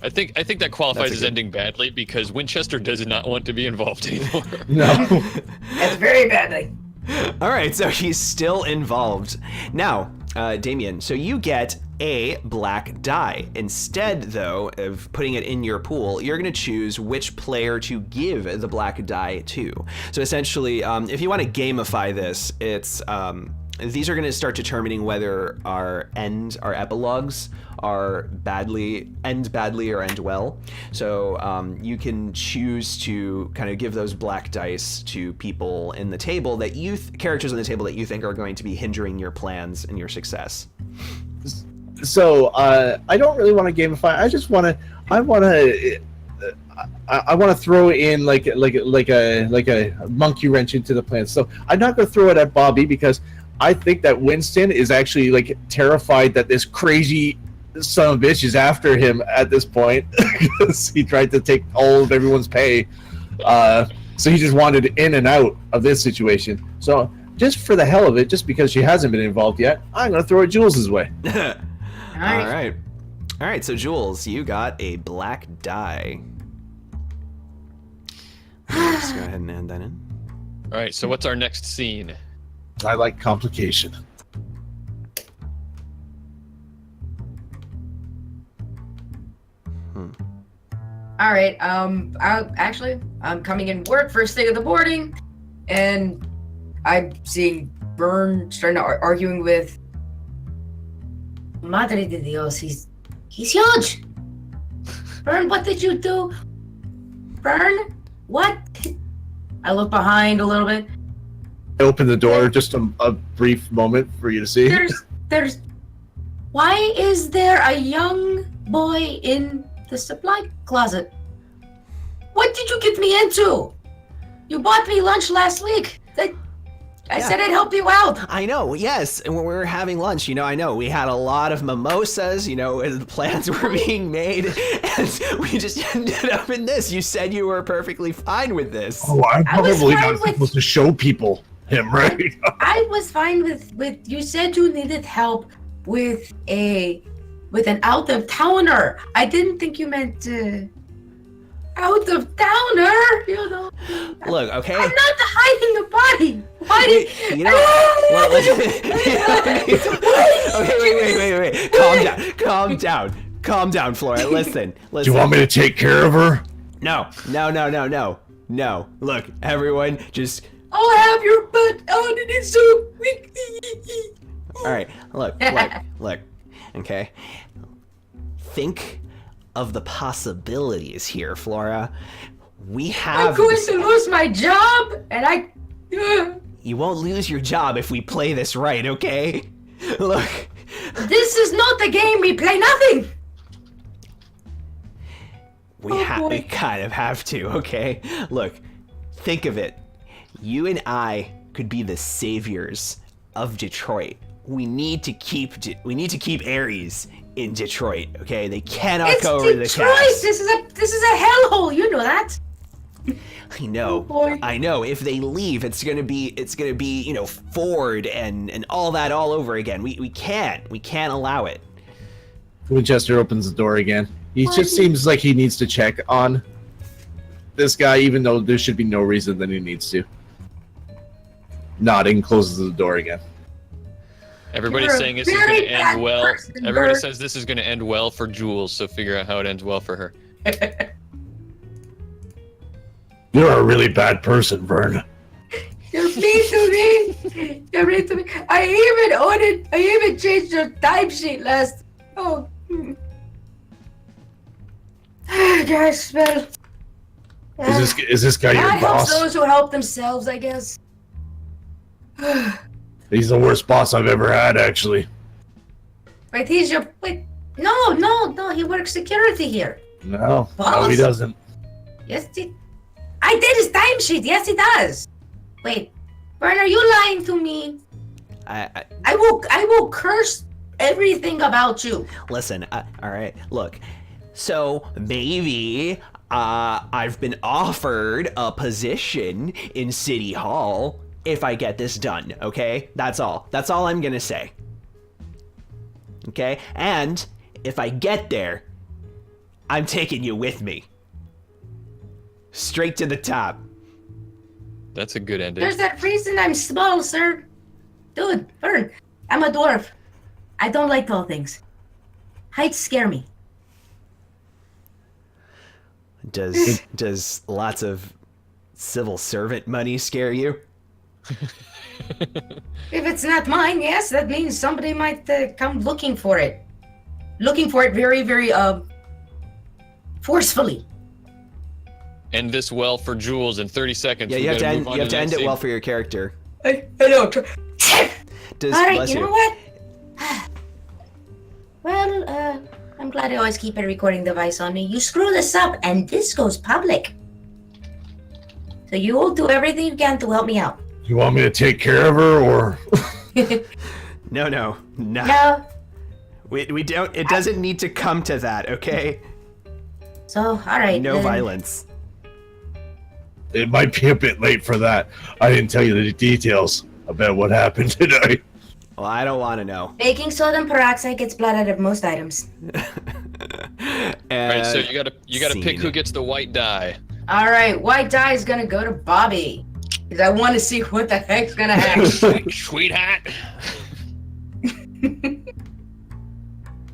I think that qualifies That's a as good- ending badly because Winchester does not want to be involved anymore. No. That's very badly. All right, so he's still involved. Now, Damien, so you get a black die. Instead, though, of putting it in your pool, you're going to choose which player to give the black die to. So essentially, if you want to gamify this, it's these are going to start determining whether our epilogues are end badly or end well. So you can choose to kind of give those black dice to people in the table that characters in the table that you think are going to be hindering your plans and your success. So I don't really want to gamify. I want to throw in like a monkey wrench into the plan. So I'm not going to throw it at Bobby because I think that Winston is actually like terrified that this crazy son of a bitch is after him at this point because he tried to take all of everyone's pay. So he just wanted in and out of this situation. So just for the hell of it, just because she hasn't been involved yet, I'm going to throw it Jules' way. All right. So Jules, you got a black die. Let's go ahead and add that in. All right, so what's our next scene? I like complication. All right. I'm coming in work first thing of the morning, and I'm seeing Vern starting to arguing with. Madre de Dios, he's huge. Vern, what did you do? Vern, what? I look behind a little bit. I open the door, just a brief moment for you to see. There's. Why is there a young boy in the supply closet? What did you get me into? You bought me lunch last week. I said I'd help you out. I know, yes. And when we were having lunch, I know we had a lot of mimosas, as the plans were being made, and we just ended up in this. You said you were perfectly fine with this. Oh, I'm probably fine not supposed to show people him, right? I was fine with you said you needed help with an out of towner. I didn't think you meant out of towner. Look, okay. I'm not hiding the body. Why did Okay, wait. Calm down, Flora. Listen. Do you want me to take care of her? No. Look, everyone, just. I'll have your butt out in it so quickly. All right, look. Okay. Think of the possibilities here, Flora. We have. I'm going to lose my job, and You won't lose your job if we play this right, okay? Look. This is not a game we play nothing. We kind of have to, okay? Look, think of it. You and I could be the saviors of Detroit. We need to keep Ares in Detroit, okay? They cannot go over the Detroit. cast. This is a hellhole. You know that. I know. Oh, boy. I know. If they leave, it's gonna be Ford and all that all over again. We can't allow it. Winchester opens the door again. He just seems like he needs to check on this guy, even though there should be no reason that he needs to. Nodding, closes the door again. Everybody's You're a saying this is going very to end bad well. person, Everybody Bert. says this is going to end well for Jules, so figure out how it ends well for her. You're a really bad person, Vern. You're mean to me. You're mean to me. I even changed your timesheet last. Oh. Guys, well. Is this guy your God helps boss? those who help themselves, I guess. He's the worst boss I've ever had, actually. Wait, he's your. Wait. No. He works security here. No, Boss? he doesn't. Yes, I did his timesheet. Yes, he does. Wait, Vern, are you lying to me? I will curse everything about you. Listen, all right, look. So maybe I've been offered a position in City Hall if I get this done, okay? That's all I'm gonna say. Okay? And if I get there, I'm taking you with me. Straight to the top. That's a good ending. There's that reason I'm small, sir. Dude, Fern, I'm a dwarf. I don't like tall things. Heights scare me. Does lots of civil servant money scare you? If it's not mine, yes, that means somebody might come looking for it. Looking for it very, very, forcefully. End this well for Jules in 30 seconds. Yeah, We you have to gotta end, move on you have to the end next it well scene. for your character. I know. Does, All right, bless you know what? Well, I'm glad I always keep a recording device on me. You screw this up, and this goes public. So you will do everything you can to help me out. You want me to take care of her, or? No. No. We don't. It doesn't need to come to that, okay? So, all right. No then. violence. It might be a bit late for that. I didn't tell you the details about what happened today. Well, I don't want to know. Baking soda and peroxide gets blood out of most items. Alright, so you gotta pick scene. who gets the white die. All right, white die is gonna go to Bobby. Because I want to see what the heck's gonna happen. Sweetheart.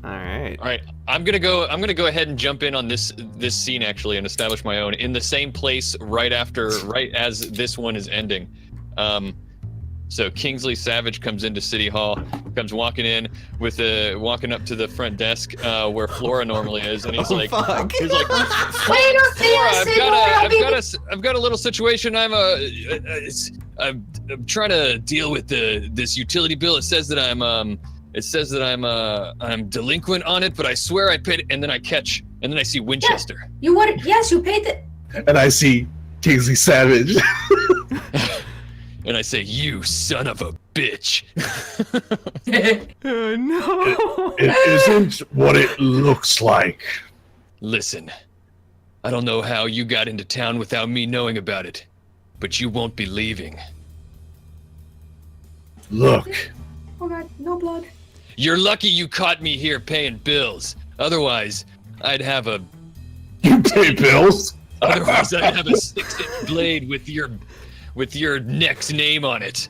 Alright. I'm gonna go ahead and jump in on this scene actually and establish my own in the same place right as this one is ending. So Kingsley Savage comes into City Hall, comes walking in walking up to the front desk where Flora normally is, and he's like, fuck. he's like, Wait a Flora, I've got a little situation. I'm trying to deal with this utility bill. It says that I'm delinquent on it, but I swear I paid it. And then I see Winchester. You paid the. And I see Kingsley Savage. And I say, you son of a bitch. Oh, no. It isn't what it looks like. Listen, I don't know how you got into town without me knowing about it, but you won't be leaving. Look. Oh God, no blood. You're lucky you caught me here paying bills. Otherwise, I'd have a You pay bills? 6-inch blade with your neck's name on it.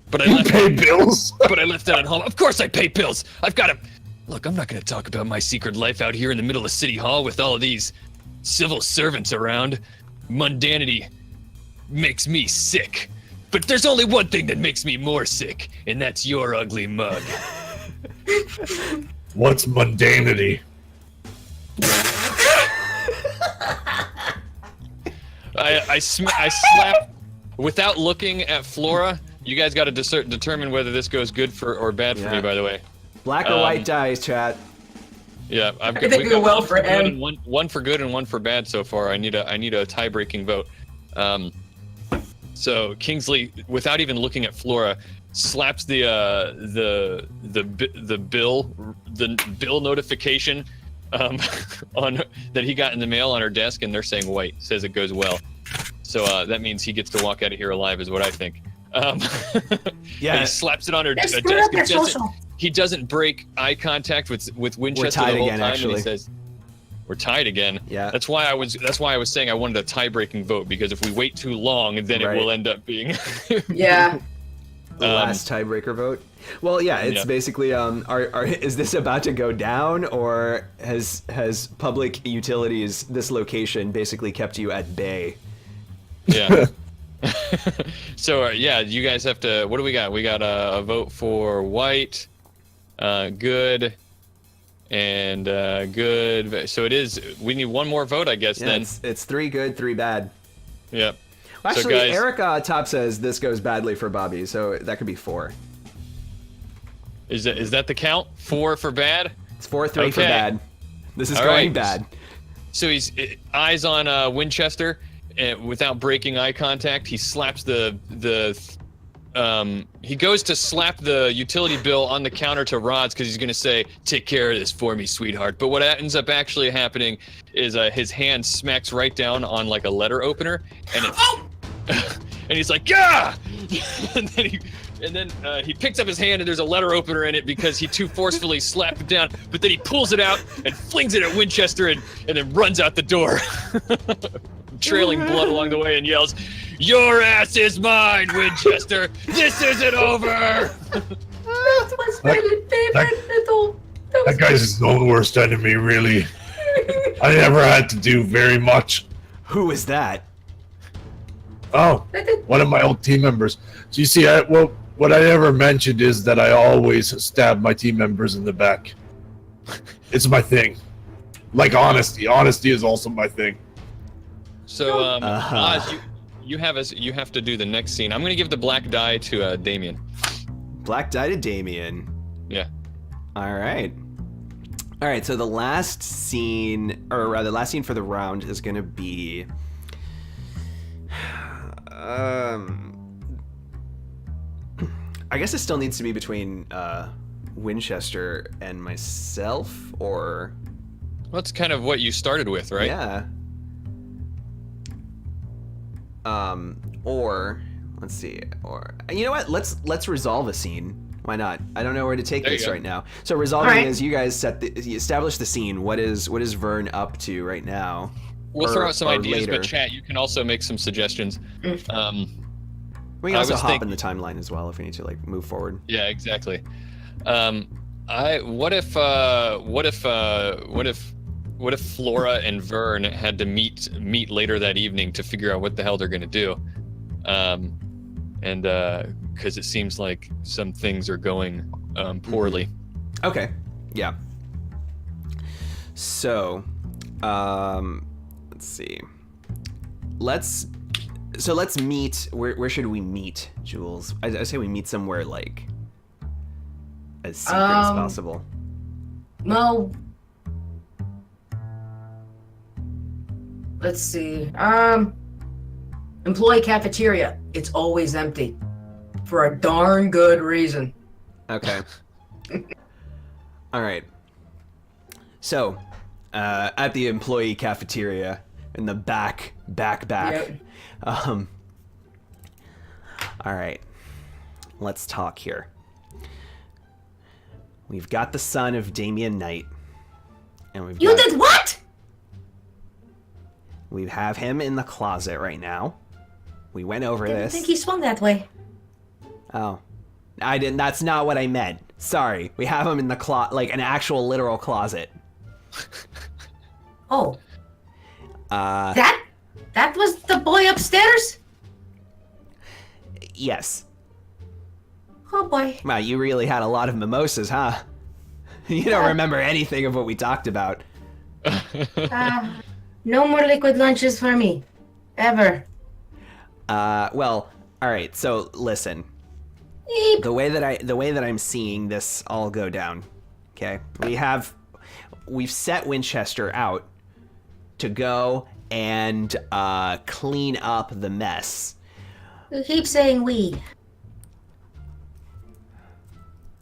But I You left pay bills? But I left that at home. Of course I pay bills. I've got to... Look, I'm not going to talk about my secret life out here in the middle of City Hall with all of these civil servants around. Mundanity makes me sick. But there's only one thing that makes me more sick, and that's your ugly mug. What's mundanity? I slap... Without looking at Flora, you guys got to determine whether this goes good or bad for me, by the way. Black or white dice, chat. Yeah, think we go well for him. One for good and one for bad so far. I need a tie-breaking vote. So Kingsley, without even looking at Flora, slaps the bill notification on that he got in the mail on her desk, and they're saying white. Says it goes well. So that means he gets to walk out of here alive, is what I think. Yeah. He slaps it on her desk. He doesn't break eye contact with Winchester the whole time, and he says, "We're tied again." Yeah. That's why I was saying I wanted a tie-breaking vote, because if we wait too long, then it will end up being Yeah. The last tiebreaker vote. Well, yeah, it's basically is this about to go down, or has public utilities, this location, basically kept you at bay? Yeah. So you guys have to. What do we got? We got a vote for white, good, and good. So it is. We need one more vote, I guess. Yeah, then it's 3 good, 3 bad. Yep. Well, So, actually, guys- Eric top says this goes badly for Bobby, so that could be 4. Is that the count? 4 for bad. It's 4-3 for Okay. bad. This is All going right. bad. So he's eyes on Winchester, and without breaking eye contact, he slaps he goes to slap the utility bill on the counter to Rods, because he's going to say, "Take care of this for me, sweetheart." But what ends up actually happening is his hand smacks right down on like a letter opener, and and he's like, "Yeah!" and and then he picks up his hand and there's a letter opener in it because he too forcefully slapped it down, but then he pulls it out and flings it at Winchester and then runs out the door, trailing blood along the way, and yells, "Your ass is mine, Winchester! This isn't over!" That was my favorite little... That guy's his own worst enemy, really. I never had to do very much. Who is that? Oh, one of my old team members. So you see, what I never mentioned is that I always stab my team members in the back. It's my thing. Like honesty. Honesty is also my thing. So, Oz, you have to do the next scene. I'm gonna give the black die to Damien. Black die to Damien. Yeah. All right. All right, so the last scene, or rather, the last scene for the round is going to be... I guess it still needs to be between Winchester and myself, or... Well, that's kind of what you started with, right? Yeah. Or, let's see, or... You know what? Let's resolve a scene. Why not? I don't know where to take this right now. So resolving is you guys you establish the scene. What is Vern up to right now? We'll throw out some ideas, later. but chat, you can also make some suggestions. We can also hop in the timeline as well if we need to like move forward. Yeah, exactly. What if Flora and Vern had to meet later that evening to figure out what the hell they're gonna do? Because it seems like some things are going poorly. Okay. Yeah. So, let's see. Let's meet. Where should we meet, Jules? I say we meet somewhere like as secret as possible. No. Let's see. Employee cafeteria. It's always empty. For a darn good reason. Okay. All right. So, at the employee cafeteria in the back. Yep. All right. Let's talk here. We've got the son of Damien Knight, and we've You did what? We have him in the closet right now. We went over Didn't this. think he swung that way. Oh, I didn't. That's not what I meant. Sorry. We have him in the like an actual literal closet. Oh. That was the boy upstairs? Yes. Oh boy. Wow, you really had a lot of mimosas, huh? You don't remember anything of what we talked about. No more liquid lunches for me. Ever. Well, all right. So listen. Eep. The way that I'm seeing this all go down, okay? We've set Winchester out to go and clean up the mess. You keep saying we.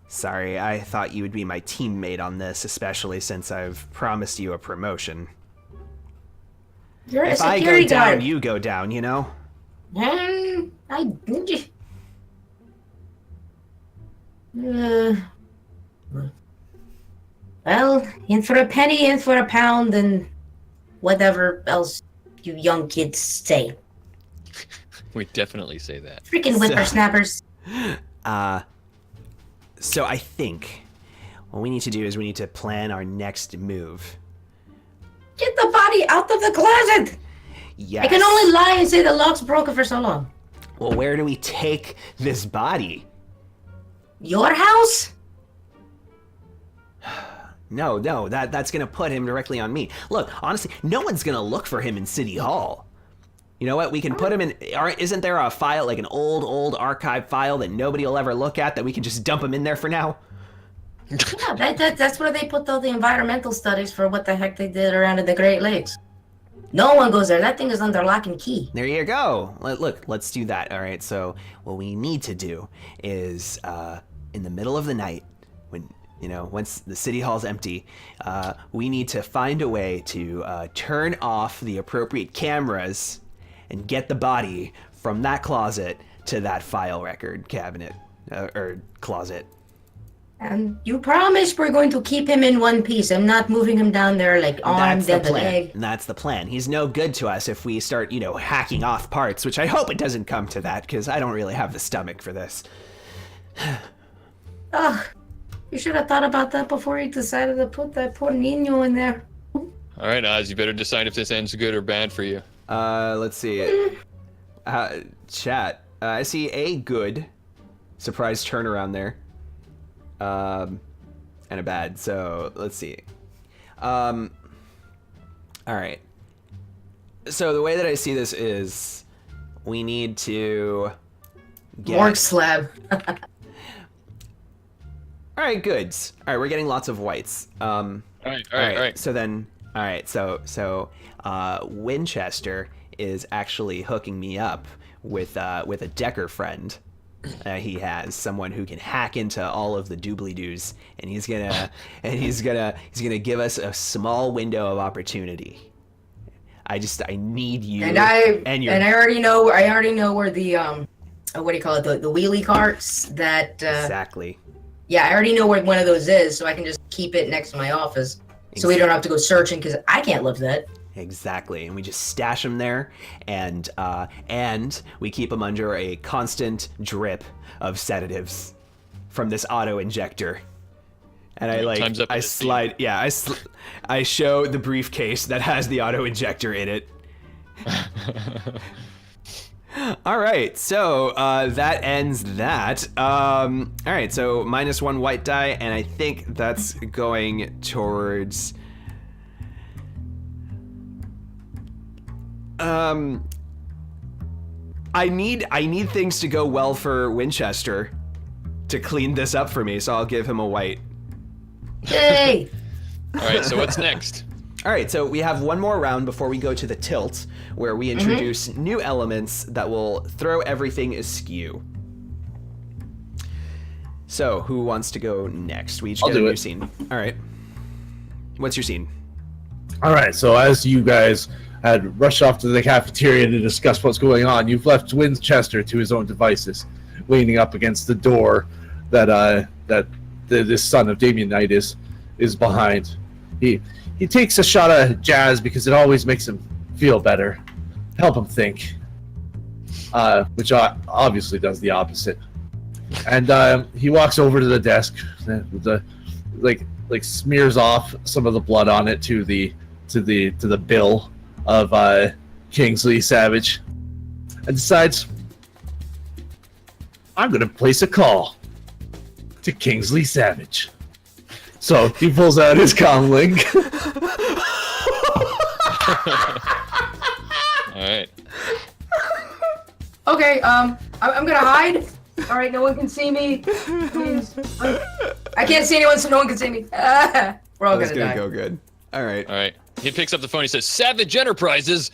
Sorry, I thought you would be my teammate on this, especially since I've promised you a promotion. You're a If I security go down, guard. you go down, you know? Well, in for a penny, in for a pound, and whatever else you young kids say. We definitely say that. Freaking whippersnappers. So I think what we need to do is we need to plan our next move. Get the body out of the closet! Yes. I can only lie and say the lock's broken for so long. Well, where do we take this body? Your house? No, that's gonna put him directly on me. Look, honestly, no one's gonna look for him in City Hall. You know what? We can put him in. Isn't there a file, like an old archive file that nobody will ever look at, that we can just dump him in there for now? Yeah, that's where they put all the environmental studies for what the heck they did around in the Great Lakes. No one goes there. That thing is under lock and key. There you go. Look, let's do that. All right. So what we need to do is, in the middle of the night, when once the city hall's empty, we need to find a way to turn off the appropriate cameras and get the body from that closet to that file record cabinet. or closet. And you promised we're going to keep him in one piece. I'm not moving him down there like arm, That's the dead plan. leg. That's the plan. He's no good to us if we start, hacking off parts, which I hope it doesn't come to that, because I don't really have the stomach for this. Ugh. You should have thought about that before you decided to put that poor Nino in there. All right, Oz, you better decide if this ends good or bad for you. Let's see. Chat. I see a good surprise turnaround there. And a bad. So let's see. All right. So the way that I see this is, we need to get Morgue slab. All right, goods. All right, we're getting lots of whites. All right. So then, all right. So Winchester is actually hooking me up with a Decker friend. He has someone who can hack into all of the doobly-doos, and he's gonna give us a small window of opportunity. I need you. And I already know where the what do you call it, the wheelie carts that exactly. Yeah, I already know where one of those is, so I can just keep it next to my office, so we don't have to go searching, because I can't lift that. Exactly, and we just stash them there, and we keep them under a constant drip of sedatives from this auto injector. And I show the briefcase that has the auto injector in it. All right, so that ends that. All right, so -1 white die, and I think that's going towards. I need things to go well for Winchester to clean this up for me, so I'll give him a white. Yay! All right, so what's next? All right, so we have one more round before we go to the tilt, where we introduce new elements that will throw everything askew. So, who wants to go next? We each get a new scene. All right. What's your scene? All right, so as you guys had rushed off to the cafeteria to discuss what's going on, you've left Winchester to his own devices, leaning up against the door that this son of Damien Knight is behind. He takes a shot of jazz because it always makes him feel better, help him think, which obviously does the opposite. And he walks over to the desk, smears off some of the blood on it to the bill of Kingsley Savage, and decides, I'm going to place a call to Kingsley Savage. So he pulls out his comm link. All right. Okay, I'm gonna hide. All right, no one can see me. Please. I can't see anyone, so no one can see me. We're all gonna die. Go good. All right. All right. He picks up the phone. He says, "Savage Enterprises."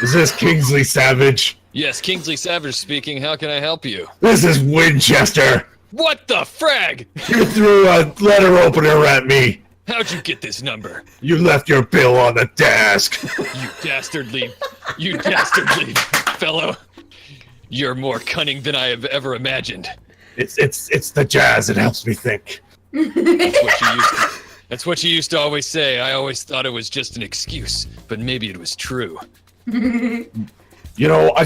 Is this Kingsley Savage? Yes, Kingsley Savage speaking. How can I help you? This is Winchester. What the frag? You threw a letter opener at me. How'd you get this number? You left your bill on the desk. You dastardly fellow. You're more cunning than I have ever imagined. It's the jazz. It helps me think. That's what you used to always say. I always thought it was just an excuse, but maybe it was true. I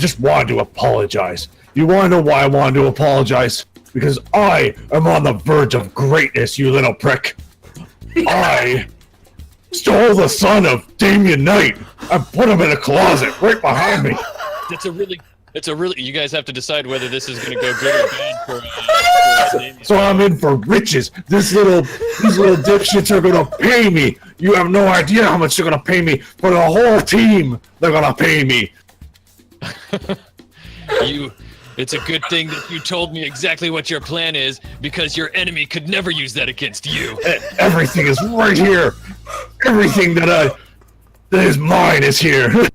just wanted to apologize. You want to know why I wanted to apologize? Because I am on the verge of greatness, you little prick. I stole the son of Damien Knight and put him in a closet right behind me. It's a really. You guys have to decide whether this is going to go good or bad for Damien. So I'm in for riches. These little dipshits are gonna pay me. You have no idea how much they're gonna pay me. For the whole team, they're gonna pay me. It's a good thing that you told me exactly what your plan is, because your enemy could never use that against you. Everything is right here. Everything that is mine is here.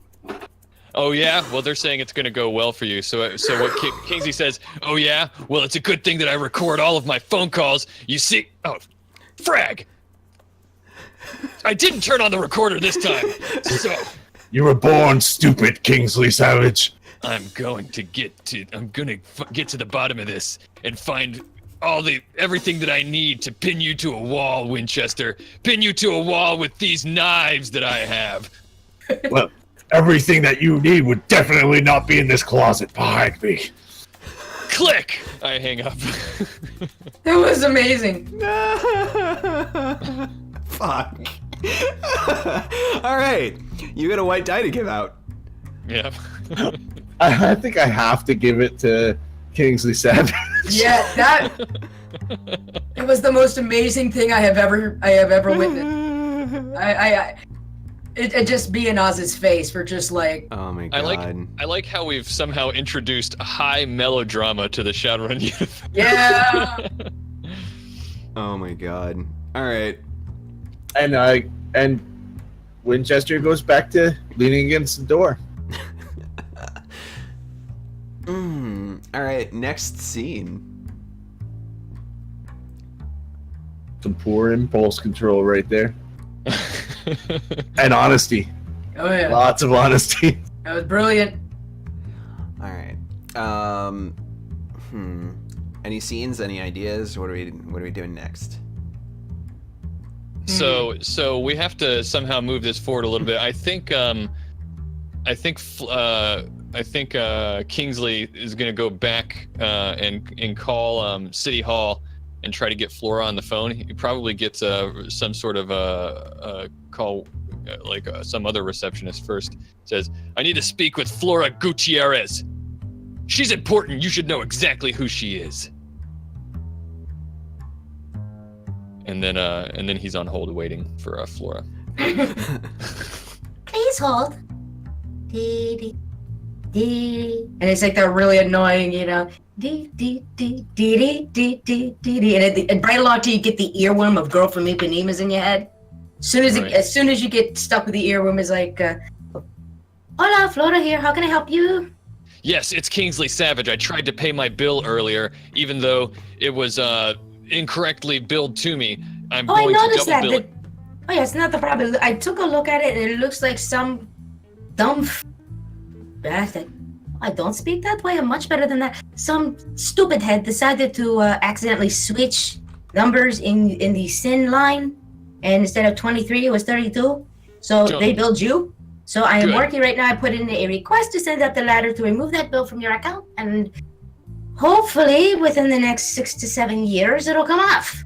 Oh yeah? Well, they're saying it's going to go well for you. So what Kingsley says, oh yeah? Well, it's a good thing that I record all of my phone calls. You see... Oh, frag! I didn't turn on the recorder this time. So, You were born stupid, Kingsley Savage. I'm gonna get to the bottom of this and find everything that I need to pin you to a wall, Winchester. Pin you to a wall with these knives that I have. Well, everything that you need would definitely not be in this closet behind me. Click! I hang up. That was amazing. Fuck. All right, you got a white die to give out. Yeah. I think I have to give it to Kingsley Savage. Yeah, it was the most amazing thing I have ever witnessed. It just be in Oz's face for just like. Oh my god. I like how we've somehow introduced high melodrama to the Shadowrun youth. Yeah. Oh my god. All right. And Winchester goes back to leaning against the door. All right. Next scene. Some poor impulse control right there. And honesty. Oh yeah. Lots of honesty. That was brilliant. All right. Any scenes? Any ideas? What are we doing next? So we have to somehow move this forward a little bit. I think Kingsley is going to go back and call City Hall and try to get Flora on the phone. He probably gets some sort of a call, some other receptionist first. Says, "I need to speak with Flora Gutierrez. She's important. You should know exactly who she is." And then he's on hold waiting for Flora. Please hold. Dee dee. And it's like that really annoying, dee dee dee dee dee dee dee. And right along till you get the earworm of "Girl from Ipanema's" in your head. As soon as you get stuck with the earworm, it's like, "Hola, Flora here. How can I help you?" Yes, it's Kingsley Savage. I tried to pay my bill earlier, even though it was incorrectly billed to me. I'm going to double bill it. Oh yeah, it's not the problem. I took a look at it and it looks like some dumb bastard. I don't speak that way. I'm much better than that. Some stupid head decided to accidentally switch numbers in the SIN line, and instead of 23, it was 32. So they billed you. So I am working right now. I put in a request to send up the ladder to remove that bill from your account, and hopefully within the next 6 to 7 years, it'll come off.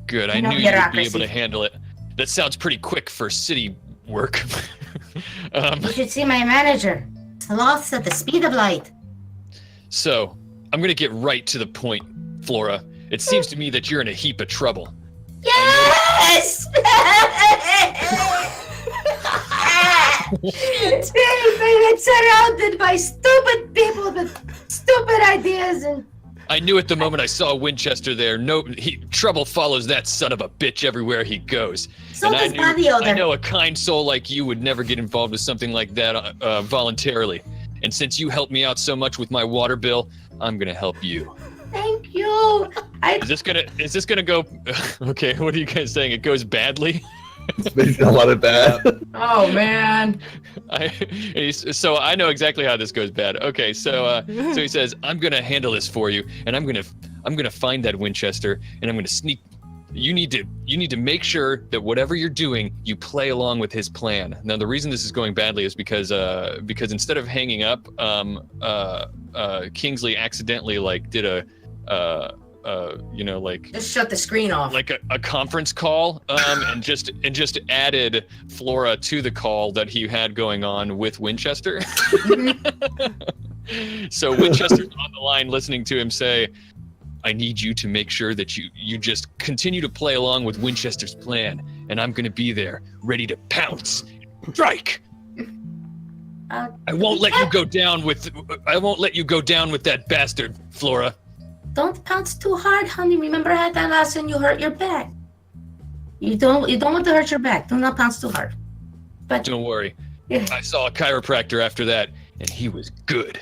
Good. I knew you'd be able to handle it. That sounds pretty quick for city work. You should see my manager. Sloths at the speed of light. So, I'm going to get right to the point, Flora. It seems to me that you're in a heap of trouble. Yes! I'm surrounded by stupid people with stupid ideas and... I knew at the moment I saw Winchester there. Trouble follows that son of a bitch everywhere he goes. So and does Bobby-Older. I know a kind soul like you would never get involved with something like that voluntarily. And since you helped me out so much with my water bill, I'm gonna help you. Thank you. Is this gonna go? Okay, what are you guys saying? It goes badly? It's been a lot of bad. Oh man. So I know exactly how this goes bad. Okay, so he says, "I'm gonna handle this for you, and I'm gonna find that Winchester, and I'm gonna sneak. You need to make sure that whatever you're doing, you play along with his plan." Now, the reason this is going badly is because instead of hanging up, Kingsley accidentally did a just shut the screen off, like a conference call, and just added Flora to the call that he had going on with Winchester. So Winchester's on the line listening to him say, "I need you to make sure that you just continue to play along with Winchester's plan, and I'm going to be there ready to pounce, strike. I won't let you go down with that bastard, Flora." Don't pounce too hard, honey. Remember I had that last time you hurt your back. You don't want to hurt your back. Do not pounce too hard. But don't worry. Yeah. I saw a chiropractor after that, and he was good.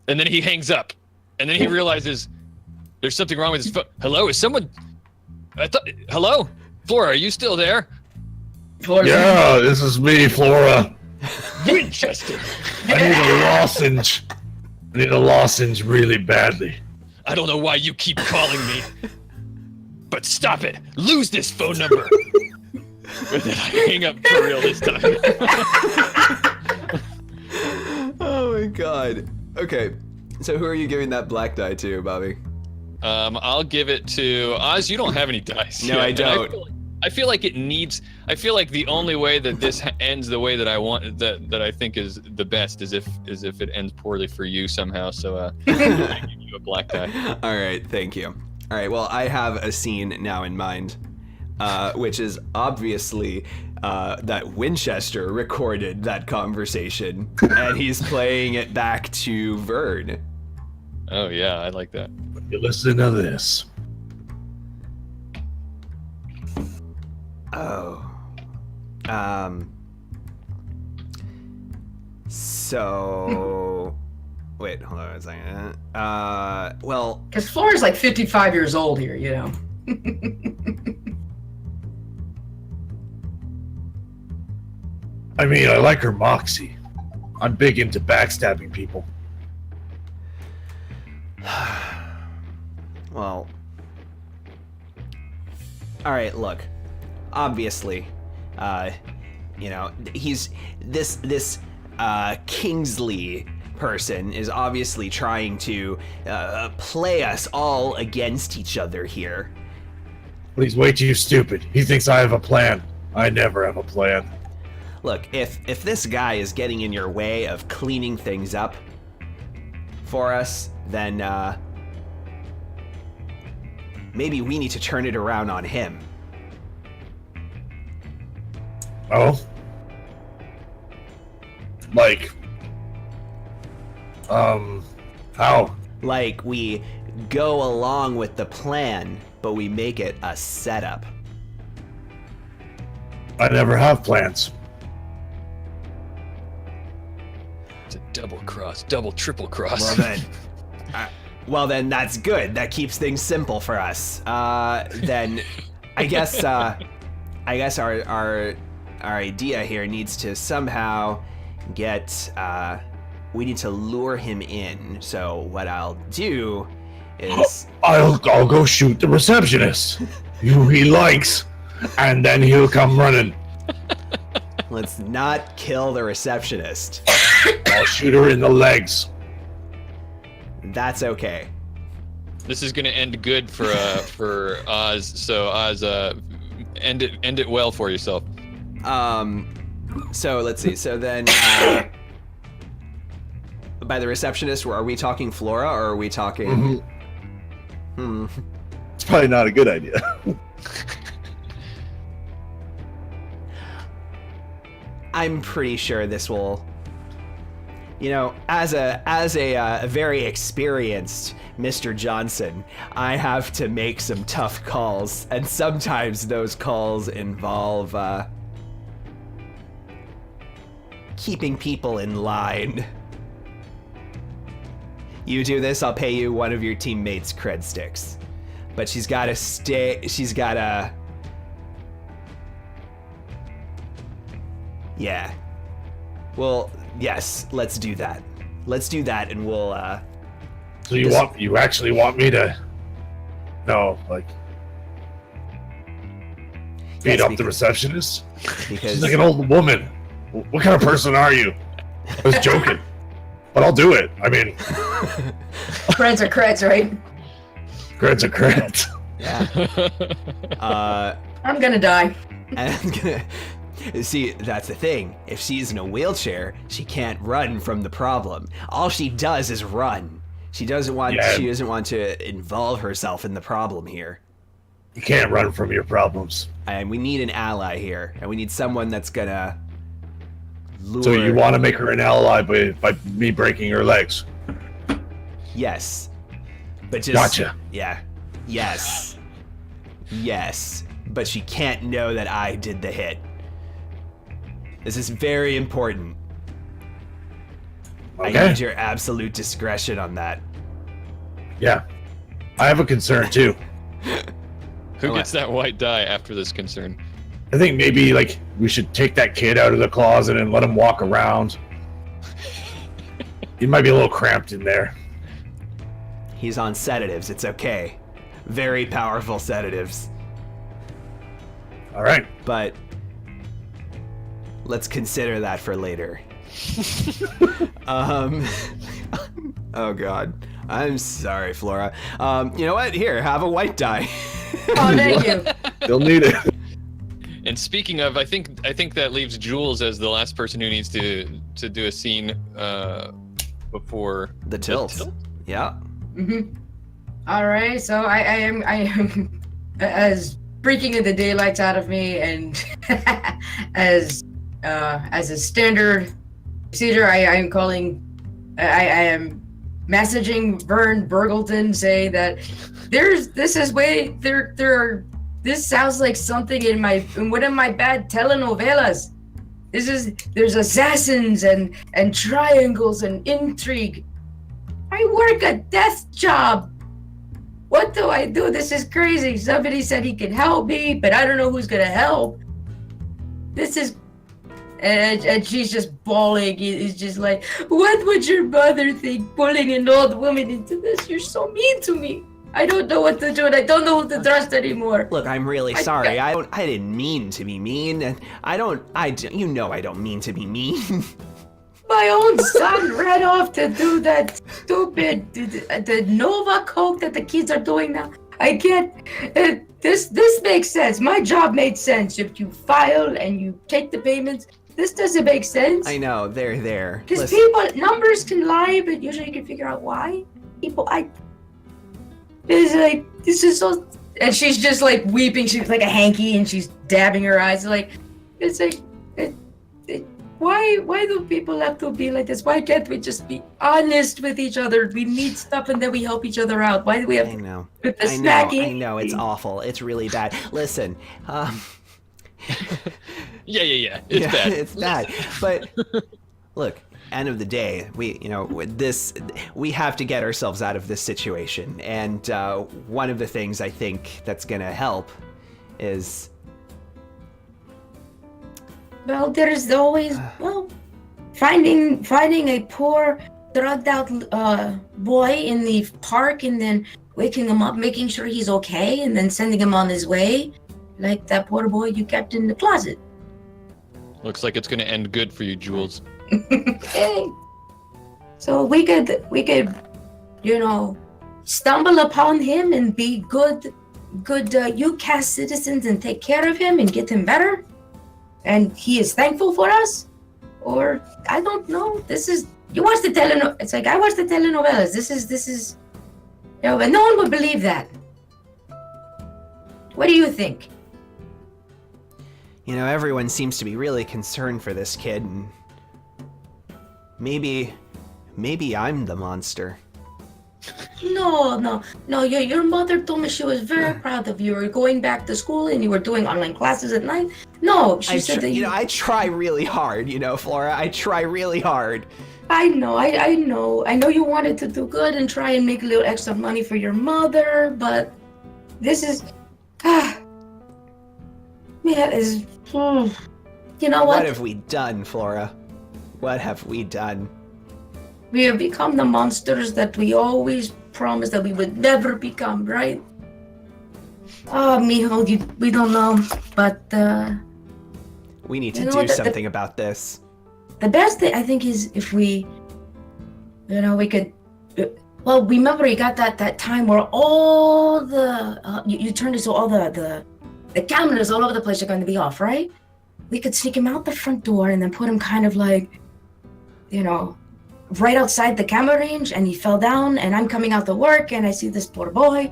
And then he hangs up, and then he realizes there's something wrong with his phone. Hello, is someone? Hello, Flora, are you still there? Flora's Yeah, this is me, Flora. Winchester! I need a lozenge. I need a lozenge really badly. I don't know why you keep calling me. But stop it! Lose this phone number! But then I hang up for real this time. Oh my god. Okay, so who are you giving that black die to, Bobby? I'll give it to Oz. You don't have any dice. No, yet, I don't. I feel like it needs. I feel like the only way that this ends the way that I want, that I think is the best, is if it ends poorly for you somehow. So I give you a black die. All right, thank you. All right, well, I have a scene now in mind, which is obviously that Winchester recorded that conversation, and he's playing it back to Vern. Oh yeah, I like that. You listen to this. Oh. So... Wait, hold on a second. Well... Because Flora's like 55 years old here, you know. I mean, I like her moxie. I'm big into backstabbing people. Well... Alright, look. Obviously, you know, he's... This Kingsley person is obviously trying to play us all against each other here. But he's way too stupid. He thinks I have a plan. I never have a plan. Look, if this guy is getting in your way of cleaning things up for us, then maybe we need to turn it around on him. Oh? Like... how? Like, we go along with the plan, but we make it a setup. I never have plans. It's a double cross, double triple cross. Well then, that's good. That keeps things simple for us. Then, I guess our idea here needs to somehow get. We need to lure him in. So what I'll do is I'll go shoot the receptionist. Who he likes, and then he'll come running. let's not kill the receptionist. I'll shoot her in the legs. That's okay. This is gonna end good for Oz. So Oz, end it well for yourself. So let's see. So then, by the receptionist, are we talking Flora or are we talking? It's probably not a good idea. I'm pretty sure this will. You know, as a very experienced Mr. Johnson, I have to make some tough calls, and sometimes those calls involve keeping people in line. You do this, I'll pay you one of your teammates' cred sticks. But she's gotta stay, yeah. Well, yes, let's do that. Let's do that and we'll, So you actually want me to, no, like, beat up the receptionist? Because She's like an old woman. What kind of person are you? I was joking. But I'll do it. I mean... Creds are creds, right? Creds are creds. yeah. I'm gonna die. I'm gonna... See, that's the thing. If she's in a wheelchair, she can't run from the problem. All she does is run. She doesn't want. Yeah. She doesn't want to involve herself in the problem here. You can't run from your problems. And we need an ally here, and we need someone that's gonna lure. So you want to make her an ally by me breaking her legs? Yes, but just Gotcha. Yeah, yes, yes. But she can't know that I did the hit. This is very important. Okay. I need your absolute discretion on that. Yeah. I have a concern too. Who gets that white die after this concern? I think maybe like we should take that kid out of the closet and let him walk around. He might be a little cramped in there. He's on sedatives. It's okay. Very powerful sedatives. All right. But let's consider that for later. Oh God. I'm sorry, Flora. You know what? Here, have a white die. Oh, thank you. They'll need it. And speaking of, I think that leaves Jules as the last person who needs to do a scene before The tilt. Yeah. Mm-hmm. All right, so I am as freaking the daylights out of me, and as a standard procedure, I am messaging Vern Burgleton, saying that this sounds like something in one of my bad telenovelas. There's assassins and triangles and intrigue. I work a desk job. What do I do? This is crazy. Somebody said he could help me, but I don't know who's gonna help. This is, and she's just bawling. It's just like, what would your mother think, pulling an old woman into this? You're so mean to me. I don't know what to do, and I don't know who to trust anymore. Look, I'm really sorry. I didn't mean to be mean, and I don't mean to be mean. My own son ran off to do that stupid, the Nova Coke that the kids are doing now. I can't, this makes sense. My job made sense. If you file and you take the payments, this doesn't make sense. I know, they're there. Because numbers can lie, but usually you can figure out why. It's like, this is so, and she's just like weeping. She's like a hanky, and she's dabbing her eyes. Why do people have to be like this? Why can't we just be honest with each other? We need stuff, and then we help each other out. Why do we have I know. with the I snacking? know, it's awful. It's really bad. Listen, Yeah. It's bad. It's bad. But look, end of the day, we have to get ourselves out of this situation. And one of the things I think that's gonna help is, well, there's always finding a poor, drugged out boy in the park, and then waking him up, making sure he's okay, and then sending him on his way, like that poor boy you kept in the closet. Looks like it's gonna end good for you, Jules. Okay. So we could, stumble upon him and be good UCAS citizens and take care of him and get him better, and he is thankful for us, or I don't know. You watch the telenovelas. It's like I watch the telenovelas. This is, but no one would believe that. What do you think? Everyone seems to be really concerned for this kid, and maybe I'm the monster. No. Your mother told me she was very proud of you. You were going back to school and you were doing online classes at night. No, she said that you. I try really hard, Flora. I try really hard. I know. I know you wanted to do good and try and make a little extra money for your mother, but this is, you know what? What have we done, Flora? What have we done? We have become the monsters that we always promised that we would never become, right? Oh, mijo, we don't know, but we need to do something about this. The best thing, I think, is if we could. Well, remember you got that time where all the you turned it so all the cameras all over the place are going to be off, right? We could sneak him out the front door and then put him kind of like, right outside the camera range, and he fell down, and I'm coming out to work, and I see this poor boy,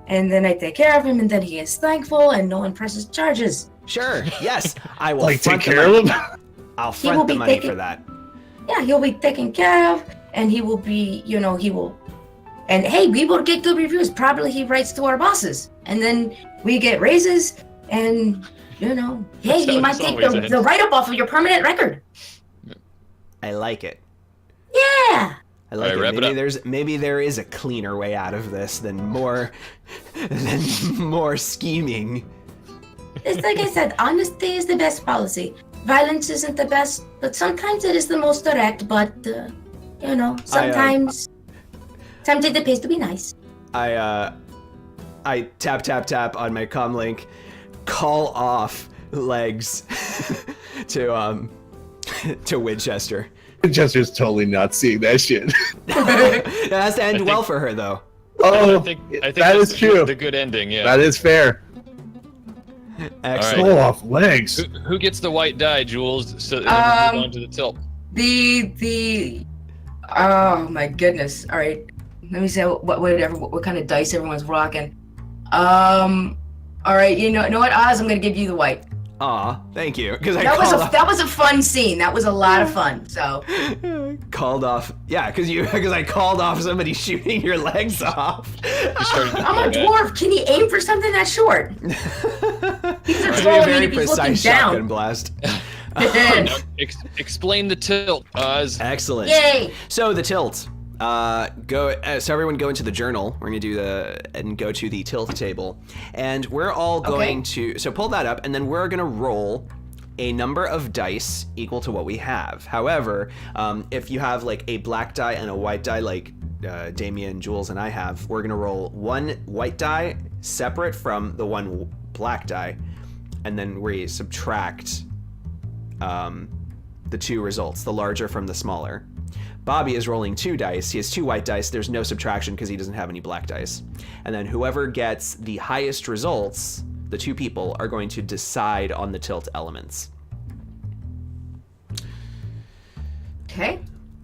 and then I take care of him, and then he is thankful, and no one presses charges. Sure, yes, I will take care of him. I'll front the money for that. Yeah, he'll be taken care of, and he will be, and hey, we will get good reviews. Probably he writes to our bosses, and then we get raises, and hey, he might take the write-up off of your permanent record. I like it. Yeah. I like it. Maybe there is a cleaner way out of this than more scheming. It's like I said, honesty is the best policy. Violence isn't the best, but sometimes it is the most direct. But you know, sometimes it pays to be nice. I tap on my comm link, call off legs to Winchester. Winchester's totally not seeing that shit. It has to end well for her, though. Oh, I think that that's is true. The good ending, yeah. That is fair. Excellent. Pull off legs. Who gets the white die, Jules? So and then we move on to the tilt. Oh my goodness! All right, let me see what kind of dice everyone's rocking. All right, you know what, Oz? I'm gonna give you the white. Aw, thank you. Because that was a fun scene. That was a lot of fun. So called off. Yeah, because I called off somebody shooting your legs off. I'm a dwarf. Can he aim for something that short? He's a troll. Very He's looking precise down. shotgun blast. Now, explain the tilt, Oz. Excellent. Yay! So the tilt. So everyone go into the journal. We're gonna go to the tilt table, and we're all going to pull that up, and then we're gonna roll a number of dice equal to what we have. However, if you have like a black die and a white die, like Damien, Jules, and I have, we're gonna roll one white die separate from the one black die, and then we subtract the two results, the larger from the smaller. Bobby is rolling 2 dice. He has 2 white dice. There's no subtraction because he doesn't have any black dice. And then whoever gets the highest results, the 2 people, are going to decide on the tilt elements. Okay.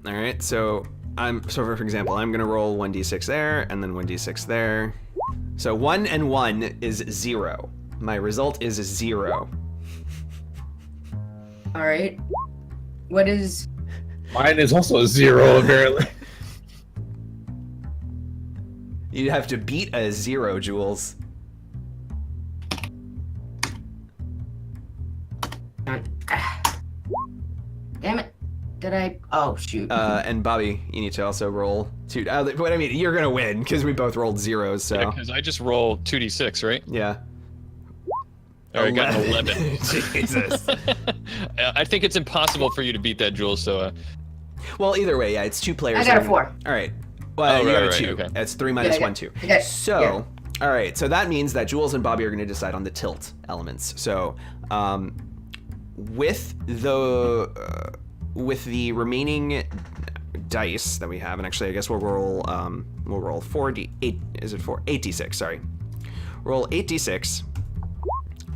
All right, so for example, I'm gonna roll 1d6 there, and then 1d6 there. So 1 and 1 is 0. My result is 0. All right. What is? Mine is also a 0, apparently. You'd have to beat a 0, Jules. Damn it. Did I? Oh, shoot. And Bobby, you need to also roll 2. But I mean, you're gonna win because we both rolled 0s. So Because I just rolled 2d6, right? yeah. I got an 11. Jesus. I think it's impossible for you to beat that, Jules. So. Well, either way, yeah, it's 2 players. I got a 4. All right. Well, you got a 2. Okay. That's 3 minus Yeah, 1, 2. Okay. So, all right. So that means that Jules and Bobby are going to decide on the tilt elements. So, with the remaining dice that we have, and actually, I guess we'll roll 4d8. Is it 4? 8d6. Sorry. Roll 8d6.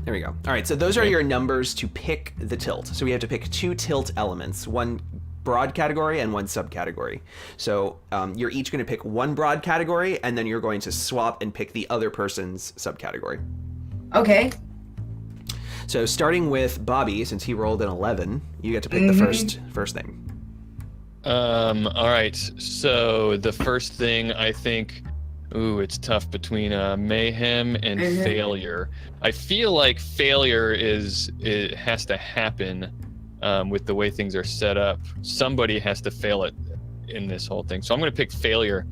There we go. All right. So those are your numbers to pick the tilt. So we have to pick 2 tilt elements. One broad category and one subcategory. So you're each going to pick one broad category, and then you're going to swap and pick the other person's subcategory. Okay. So starting with Bobby, since he rolled an 11, you get to pick the first thing. All right. So the first thing, I think, it's tough between mayhem and failure. I feel like failure it has to happen. With the way things are set up, somebody has to fail it in this whole thing. So I'm going to pick failure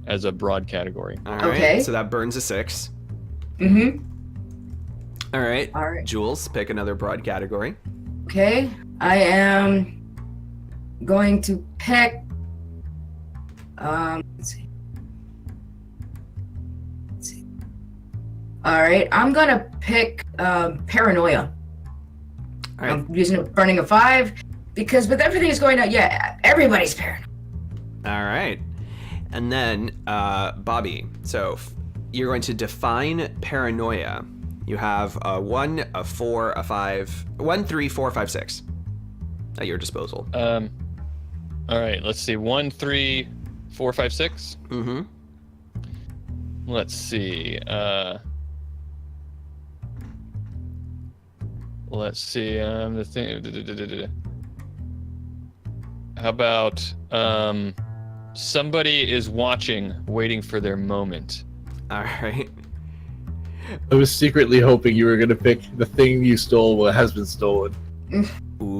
as a broad category. All right. Okay. So that burns a 6. All right. All right. Jules, pick another broad category. Okay. I am going to pick. Let's see. All right. I'm gonna pick paranoia. All right. I'm using burning a 5 because with everything that's going on, everybody's paranoid. All right. And then, Bobby, so you're going to define paranoia. You have a 1, a 4, a 5, 1, 3, 4, 5, 6 at your disposal. All right, let's see. 1, 3, 4, 5, 6. Mm-hmm. Let's see. Let's see. The thing. How about somebody is watching, waiting for their moment. All right. I was secretly hoping you were going to pick the thing you stole what has been stolen. Ooh.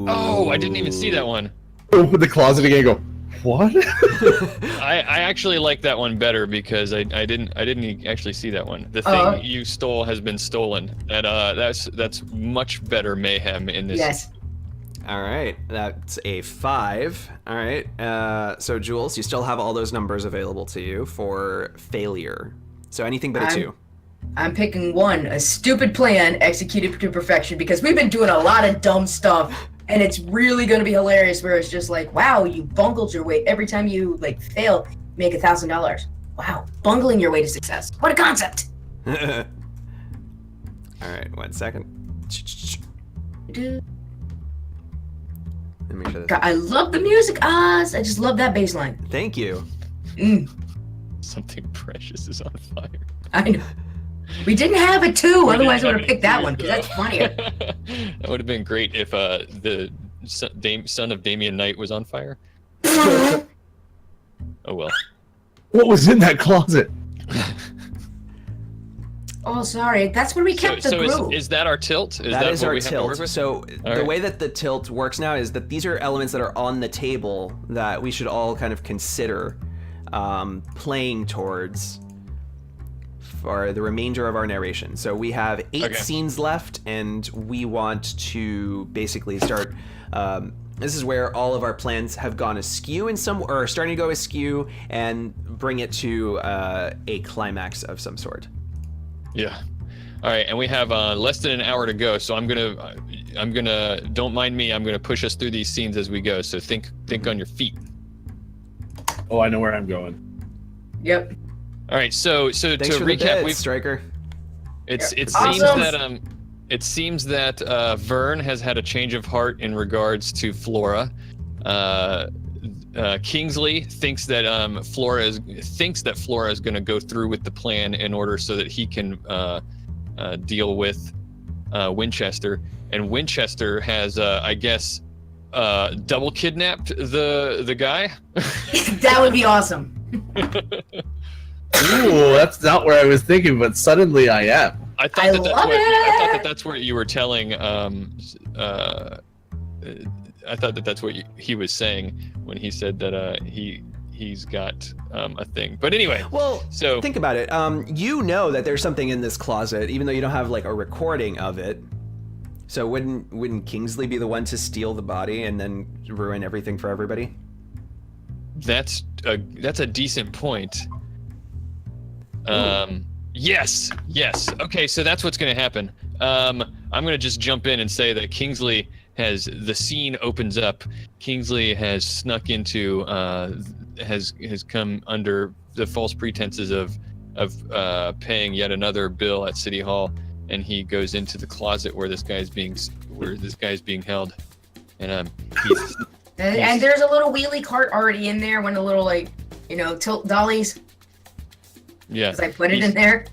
Oh, I didn't even see that one. Open the closet again and go, What? I actually like that one better because I didn't actually see that one. The thing you stole has been stolen. That's much better mayhem in this. Yes. All right, that's a 5. All right, so Jules, you still have all those numbers available to you for failure. So anything but a 2. I'm picking 1, a stupid plan executed to perfection, because we've been doing a lot of dumb stuff, and it's really going to be hilarious where it's just like, wow, you bungled your way. Every time you like fail, make $1,000. Wow, bungling your way to success. What a concept. All right, 1 second. Let me make sure God, I love the music, Oz. I just love that bass line. Thank you. Something precious is on fire. I know. We didn't have a 2, otherwise I would have picked that one, because that's funnier. That would have been great if the son of Damien Knight was on fire. Oh well. What was in that closet? Oh, sorry. That's where we kept the group. Is that our tilt? That is what our we have to work tilt. with? So All the right. way that the tilt works now is that these are elements that are on the table that we should all kind of consider playing towards for the remainder of our narration. So we have 8 scenes left, and we want to basically start. This is where all of our plans have gone askew in some, or are starting to go askew, and bring it to a climax of some sort. Yeah. All right, and we have less than an hour to go, so I'm gonna. Don't mind me. I'm gonna push us through these scenes as we go. So think on your feet. Oh, I know where I'm going. Yep. All right, so Thanks to for the recap, bid, we've Striker. it Awesome. seems that Vern has had a change of heart in regards to Flora. Kingsley thinks that Flora is going to go through with the plan in order so that he can deal with Winchester, and Winchester has I guess double kidnapped the guy. That would be awesome. Ooh, that's not where I was thinking, but suddenly I am. I thought that that's what you were telling. I thought that that's what he was saying when he said that he's got a thing. But anyway, Well, so think about it. You know that there's something in this closet, even though you don't have like a recording of it. So wouldn't Kingsley be the one to steal the body and then ruin everything for everybody? that's a decent point. Yes. Okay, so that's what's going to happen. I'm going to just jump in and say that Kingsley the scene opens up. Kingsley has snuck into, has come under the false pretenses of paying yet another bill at City Hall, and he goes into the closet where this guy's being held, and And there's a little wheelie cart already in there, one of the little tilt dollies. yeah, Because I put it in there.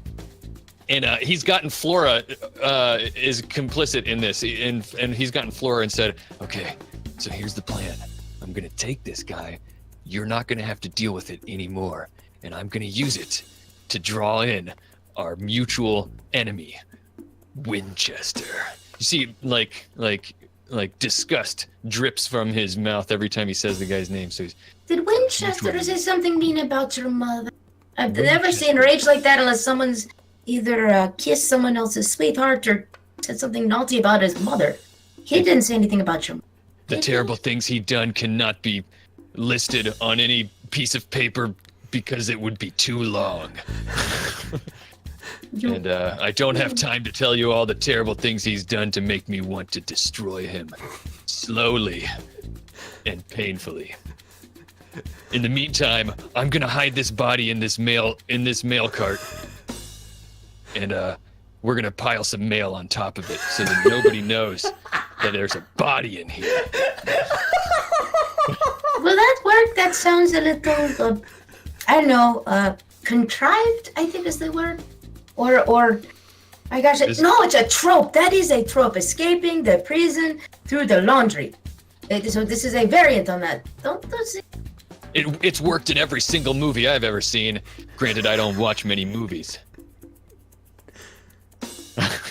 and he's gotten Flora is complicit in this, and he's gotten Flora and said, okay, so here's the plan. I'm gonna take this guy. You're not gonna have to deal with it anymore, and I'm gonna use it to draw in our mutual enemy, Winchester. You see, like disgust drips from his mouth every time he says the guy's name. So Did Winchester say something mean about your mother? I've never seen her age like that unless someone's either kissed someone else's sweetheart or said something naughty about his mother. He didn't say anything about your mother. the terrible things he done cannot be listed on any piece of paper because it would be too long. And I don't have time to tell you all the terrible things he's done to make me want to destroy him slowly and painfully. In the meantime, I'm gonna hide this body in this mail cart, and we're gonna pile some mail on top of it so that nobody knows that there's a body in here. Will that work? That sounds a little, I don't know, contrived, I think is the word. Or, my gosh, no, it's a trope. That is a trope. Escaping the prison through the laundry. So this is a variant on that. Don't say. It's worked in every single movie I've ever seen. Granted, I don't watch many movies.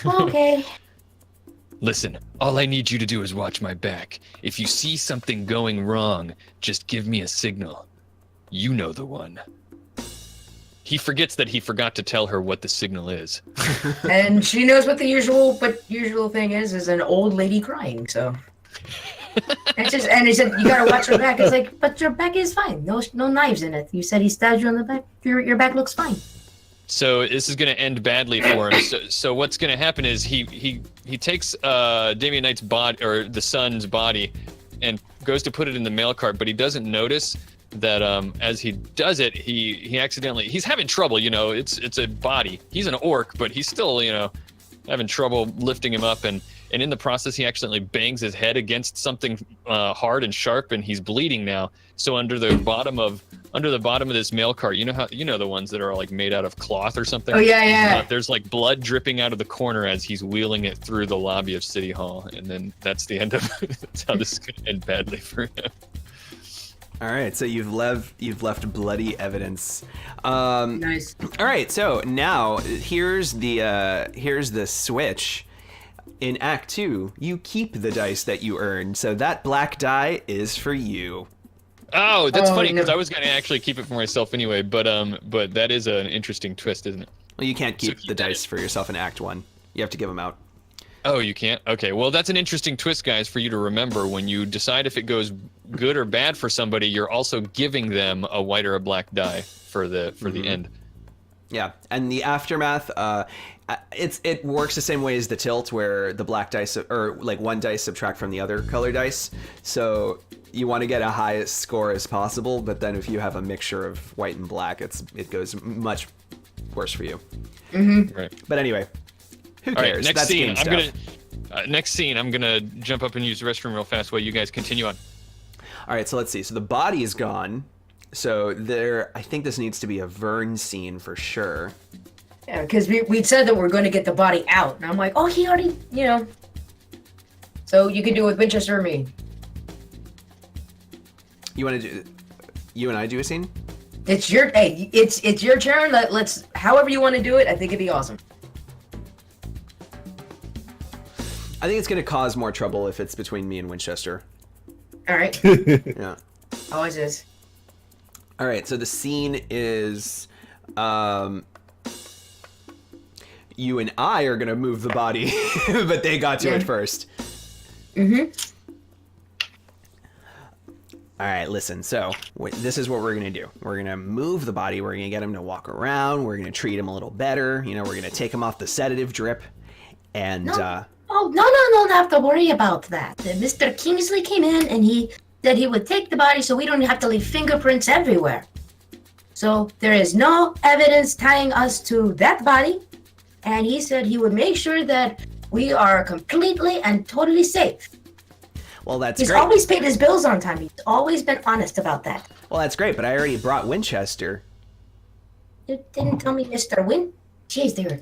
Okay. Listen, all I need you to do is watch my back. If you see something going wrong, just give me a signal. You know the one. He forgets that he forgot to tell her what the signal is. And she knows what the usual thing is an old lady crying, so. And he said, you gotta watch your back. It's like, but your back is fine. No knives in it. You said he stabbed you on the back. Your back looks fine. So this is going to end badly for him. So what's going to happen is he takes Damian Knight's body, or the son's body, and goes to put it in the mail cart, but he doesn't notice that as he does it, he's having trouble. It's a body. He's an orc, but he's still having trouble lifting him up, and in the process he accidentally bangs his head against something hard and sharp, and he's bleeding now. So under the bottom of this mail cart, the ones that are like made out of cloth or something. Oh yeah. There's like blood dripping out of the corner as he's wheeling it through the lobby of City Hall, and then that's the end of it. That's how this is gonna end badly for him. All right, so you've left bloody evidence. Nice. All right, so now here's the switch. In Act 2, you keep the dice that you earned, so that black die is for you. Oh, that's funny, because no. I was going to actually keep it for myself anyway, but that is an interesting twist, isn't it? Well, you can't keep the dice for yourself in Act 1. You have to give them out. Oh, you can't? Okay, well, that's an interesting twist, guys, for you to remember. When you decide if it goes good or bad for somebody, you're also giving them a white or a black die for the end. Yeah, and the aftermath, it works the same way as the tilt, where the black dice, or like one dice subtract from the other color dice. So you want to get a highest score as possible, but then if you have a mixture of white and black, it goes much worse for you. Mm-hmm. Right. But anyway, who All right, cares? next That's scene. game stuff. Next scene, I'm gonna jump up and use the restroom real fast while you guys continue on. All right, so let's see. So the body is gone. So I think this needs to be a Vern scene for sure. Yeah, because we said that we're going to get the body out, and I'm like, oh, he already, So you can do it with Winchester or me. You and I do a scene? It's your turn. Let's however you want to do it. I think it'd be awesome. I think it's going to cause more trouble if it's between me and Winchester. All right. Yeah. Always is. All right, so the scene is you and I are going to move the body, but they got to it first. Mm-hmm. All right, listen. So this is what we're going to do. We're going to move the body. We're going to get him to walk around. We're going to treat him a little better. We're going to take him off the sedative drip. And No, don't have to worry about that. Mr. Kingsley came in and he said he would take the body so we don't have to leave fingerprints everywhere. So there is no evidence tying us to that body. And he said he would make sure that we are completely and totally safe. well, that's He's great. always paid his bills on time. He's always been honest about that. Well, that's great, but I already brought Winchester. You didn't tell me Mr. Jeez, they were...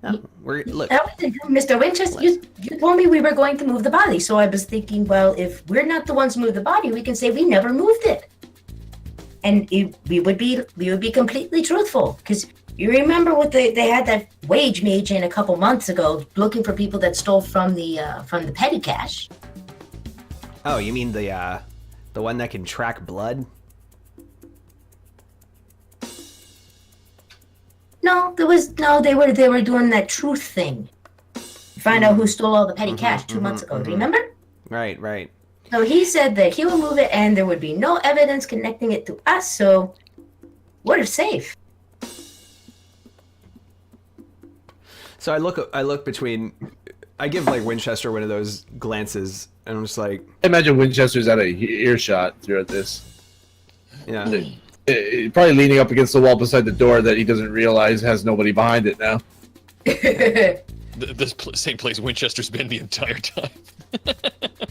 No, look. That wasn't true, Mr. Winchester. You told me we were going to move the body, so I was thinking, well, if we're not the ones who moved the body, we can say we never moved it, and we would be completely truthful. Because you remember what they had that wage mage in a couple months ago, looking for people that stole from the petty cash. Oh, you mean the one that can track blood? No, they were doing that truth thing. Find out who stole all the petty cash 2 months ago. Remember? Right. So he said that he will move it, and there would be no evidence connecting it to us. So we're safe. So I look between. I give like Winchester one of those glances, and I'm just like, I imagine Winchester's at a earshot throughout this. yeah. Probably leaning up against the wall beside the door that he doesn't realize has nobody behind it now. This same place Winchester's been the entire time.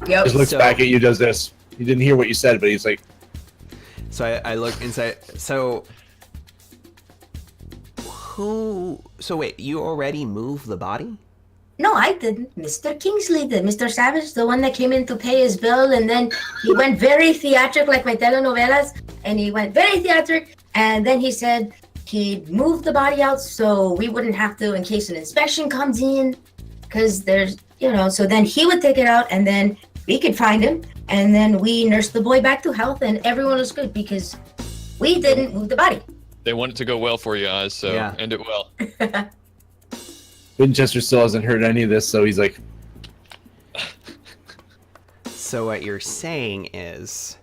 Yep. Just looks back at you, does this. He didn't hear what you said, but he's like... So I look inside. So wait, you already moved the body? No, I didn't. Mr. Kingsley did. Mr. Savage, the one that came in to pay his bill, and then he went very theatric, like my telenovelas, and he went very theatric, and then he said he'd move the body out so we wouldn't have to in case an inspection comes in, because there's, so then he would take it out, and then we could find him, and then we nursed the boy back to health, and everyone was good because we didn't move the body. They want it to go well for you, Oz, so Yeah. end it well. Winchester still hasn't heard any of this, so he's like, So what you're saying is...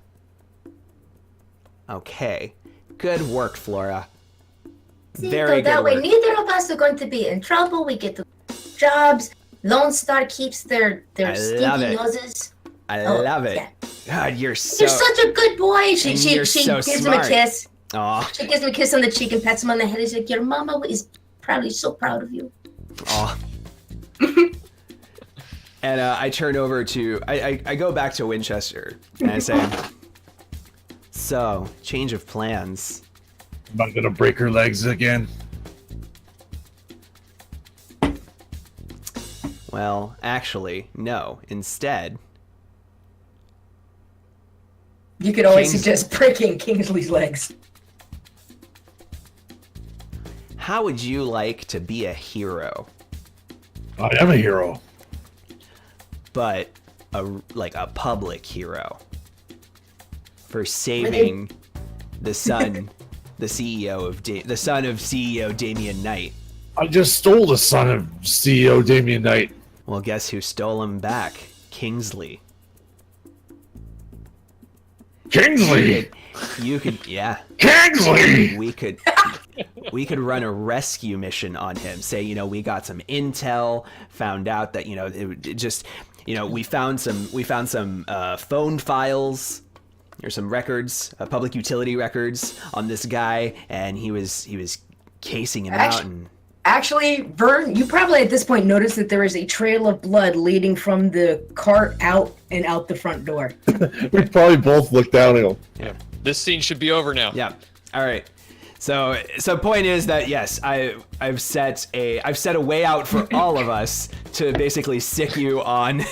Okay. Good work, Flora. Very good that way, work. neither of us are going to be in trouble. We get the jobs. Lone Star keeps their I love stinky it. noses. I Oh, love it. yeah. God, you're so... You're such a good boy. She And she you're she so gives smart. him a kiss. Aw. She gives him a kiss on the cheek and pats him on the head. He's like, "Your mama is probably so proud of you." Aw. And I turn over to... I go back to Winchester, and I say... So, change of plans. am I gonna break her legs again? Well, actually, no. Instead... You could always Kings- suggest breaking Kingsley's legs. How would you like to be a hero, I am a hero. but a public hero for saving the son, the CEO of the son of CEO Damian Knight? I just stole the son of CEO Damian Knight. Well, guess who stole him back? Kingsley. Kingsley! You could, yeah. Kingsley! We could run a rescue mission on him. Say, we got some intel, found out that it just, we found some phone files or some records, public utility records on this guy, and he was casing him out. And Actually, Vern, you probably at this point noticed that there is a trail of blood leading from the cart out and out the front door. We probably both looked down at him. Yeah. This scene should be over now. yeah, all right. So point is that yes, I've set a way out for all of us to basically sick you on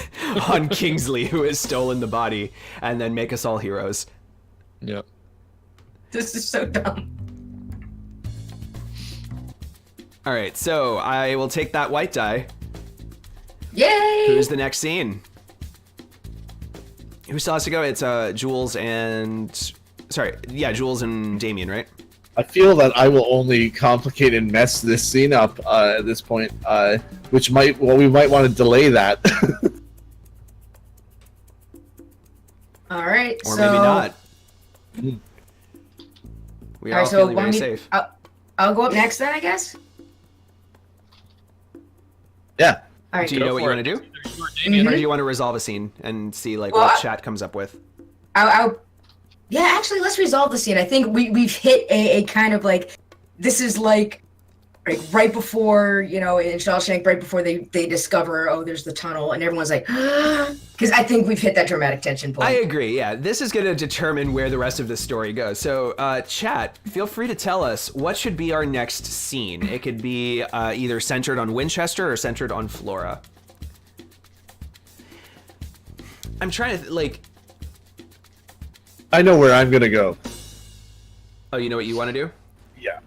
Kingsley, who has stolen the body, and then make us all heroes. Yep. This is so dumb. All right, so I will take that white die. Yay! Who's the next scene? Who still has to go? It's Jules and Jules and Damien, right? I feel that I will only complicate and mess this scene up at this point, we might want to delay that. All right, Or so maybe not. We are all feeling very safe. I'll go up next then, I guess. Yeah. All right. Do you know what you want to do? You or Damien, Or do you want to resolve a scene and see Well, what chat comes up with? Yeah, actually, let's resolve the scene. I think we've hit a kind of this is like right before, in Shawshank, right before they discover, there's the tunnel, and everyone's like, because I think we've hit that dramatic tension point. I agree, yeah. This is going to determine where the rest of the story goes. So, chat, feel free to tell us what should be our next scene. It could be either centered on Winchester or centered on Flora. I'm trying to, I know where I'm gonna go. Oh, you know what you want to do? Yeah.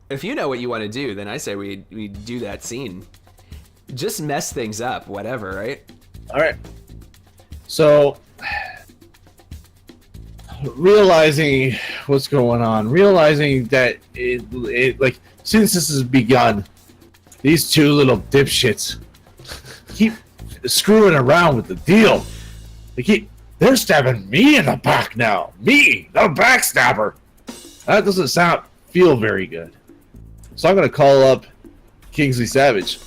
If you know what you want to do, then I say we do that scene. Just mess things up, whatever, right? Alright. So, realizing what's going on, realizing that since this has begun, these two little dipshits keep screwing around with the deal. They're stabbing me in the back now. Me, the backstabber. That doesn't feel very good. So I'm gonna call up Kingsley Savage.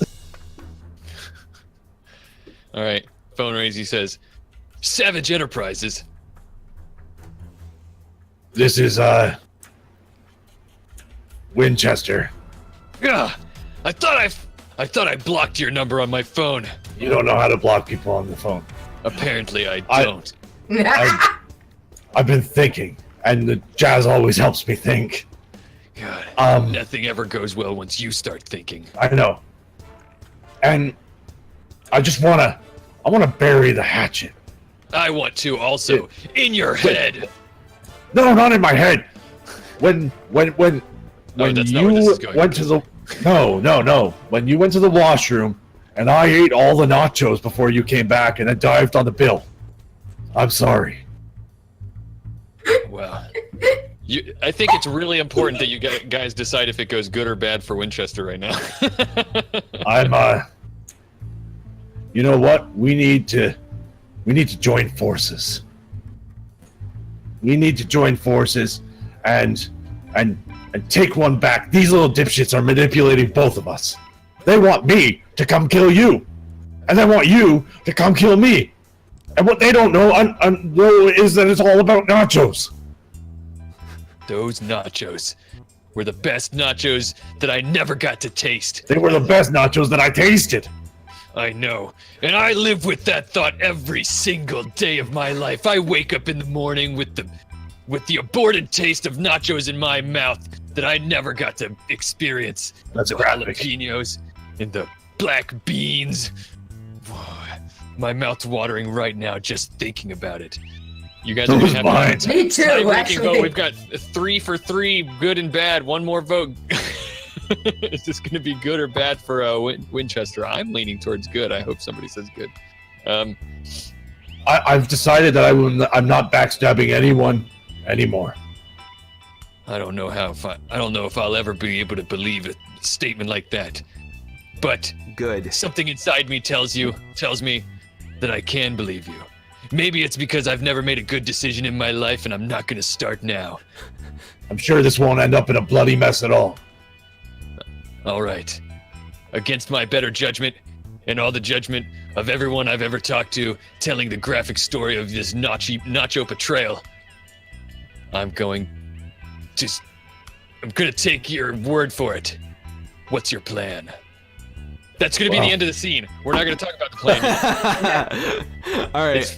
All right. Phone rings. He says, "Savage Enterprises." This is Winchester. Yeah. I thought I blocked your number on my phone. You don't know how to block people on the phone. Apparently, I don't. I've been thinking, and the jazz always helps me think. God, nothing ever goes well once you start thinking. I know. And I want to bury the hatchet. I want to also in your head. No, not in my head. When that's not where this you is going. went to the no. When you went to the washroom and I ate all the nachos before you came back and then dived on the bill. I'm sorry. Well, I think it's really important that you guys decide if it goes good or bad for Winchester right now. You know what? We need to join forces. We need to join forces and take one back. These little dipshits are manipulating both of us. They want me to come kill you, and they want you to come kill me. And what they don't know is that it's all about nachos. Those nachos were the best nachos that I never got to taste. They were the best nachos that I tasted. I know, and I live with that thought every single day of my life. I wake up in the morning with the aborted taste of nachos in my mouth that I never got to experience. That's the graphic. Jalapenos and the black beans. My mouth's watering right now just thinking about it. You guys are gonna have mine. Me too, tie-breaking actually. vote. We've got 3 for 3, good and bad. One more vote. Is this going to be good or bad for Winchester? I'm leaning towards good. I hope somebody says good. I've decided that I'm not backstabbing anyone anymore. I don't know if I'll ever be able to believe a statement like that. But Good. something inside me tells me that I can believe you. Maybe it's because I've never made a good decision in my life and I'm not going to start now. I'm sure this won't end up in a bloody mess at all. All right. Against my better judgment and all the judgment of everyone I've ever talked to telling the graphic story of this nacho betrayal, I'm going to take your word for it. What's your plan? That's going to be the end of the scene. We're not going to talk about the plan yet. All right.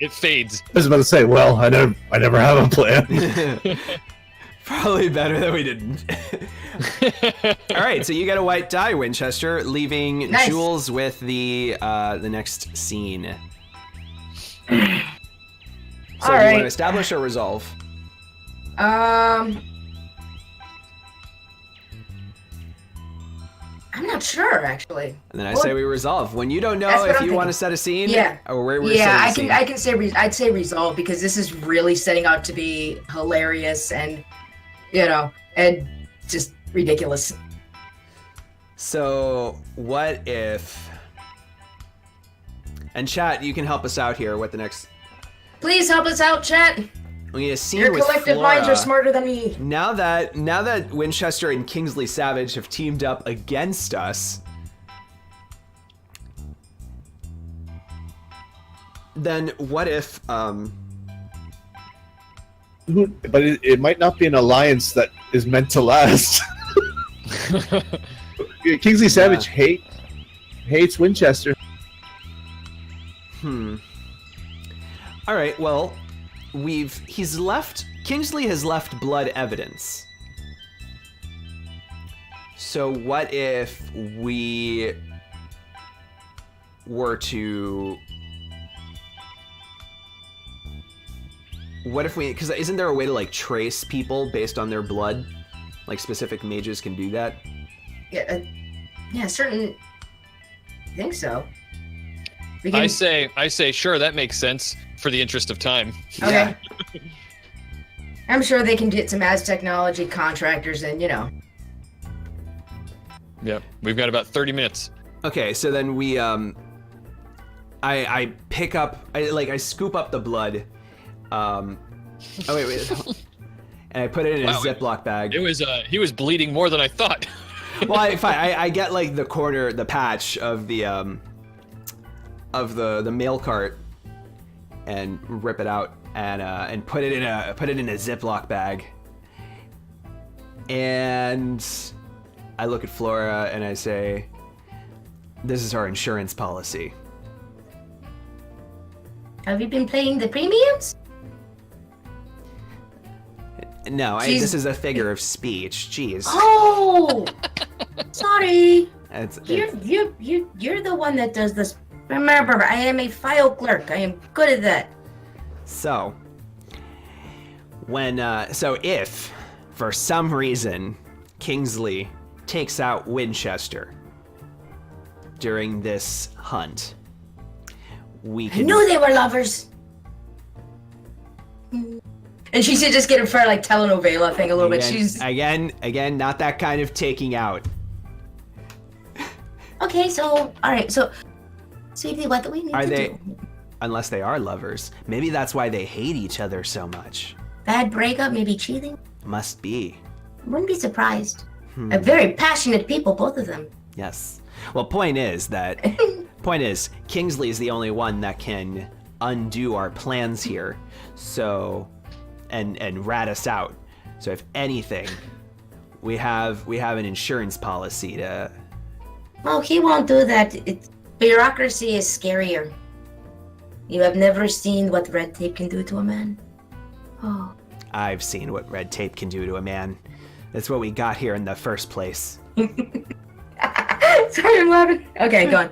It fades. I was about to say, well, I never have a plan. Probably better that we didn't. All right, so you get a white die, Winchester, leaving Nice. Jules with the next scene. So All do you want right. to establish or resolve? I'm not sure actually. And then I Well, say we resolve. When you don't that's know what if I'm you want to thinking. set a scene, Yeah. or where we're Yeah, setting I a can say I'd say resolve because this is really setting out to be hilarious and and just ridiculous. So what if? And chat, you can help us out here with the next. Please help us out, chat. We need a scene Your with collective Flora. minds are smarter than me. Now that Winchester and Kingsley Savage have teamed up against us, then what if But it might not be an alliance that is meant to last. Kingsley Savage hates Winchester. All right, well, Kingsley has left blood evidence. So what if we were to... because isn't there a way to, like, trace people based on their blood? Like, specific mages can do that? Yeah, certain. I think so. We I say, sure, that makes sense for the interest of time. Okay. I'm sure they can get some Az technology contractors and Yep, we've got about 30 minutes. Okay, so then we, I pick up, I scoop up the blood, oh wait, and I put it in a Ziploc bag. It was, he was bleeding more than I thought. Well, I get like the patch of the mail cart, and rip it out and put it in a Ziploc bag, and I look at Flora and I say, "This is our insurance policy." Have you been playing the premiums? No, this is a figure of speech. Jeez. Oh, sorry. It's You're the one that does this. Remember, I am a file clerk. I am good at that. So, if, for some reason, Kingsley takes out Winchester, during this hunt, we I can... knew they were lovers. And she should just get in for like telenovela thing a little bit. She's Again, not that kind of taking out. okay. So all right. So, sweetie, what do we need Are to they? do? Unless they are lovers, maybe that's why they hate each other so much. Bad breakup, maybe cheating. Must be. Wouldn't be surprised. Very passionate people, both of them. Yes. Well, point is, Kingsley is the only one that can undo our plans here. So, and rat us out. So if anything, we have an insurance policy to... Oh, he won't do that. Bureaucracy is scarier. You have never seen what red tape can do to a man? Oh. I've seen what red tape can do to a man. That's what we got here in the first place. Sorry, I'm laughing. Okay, go on.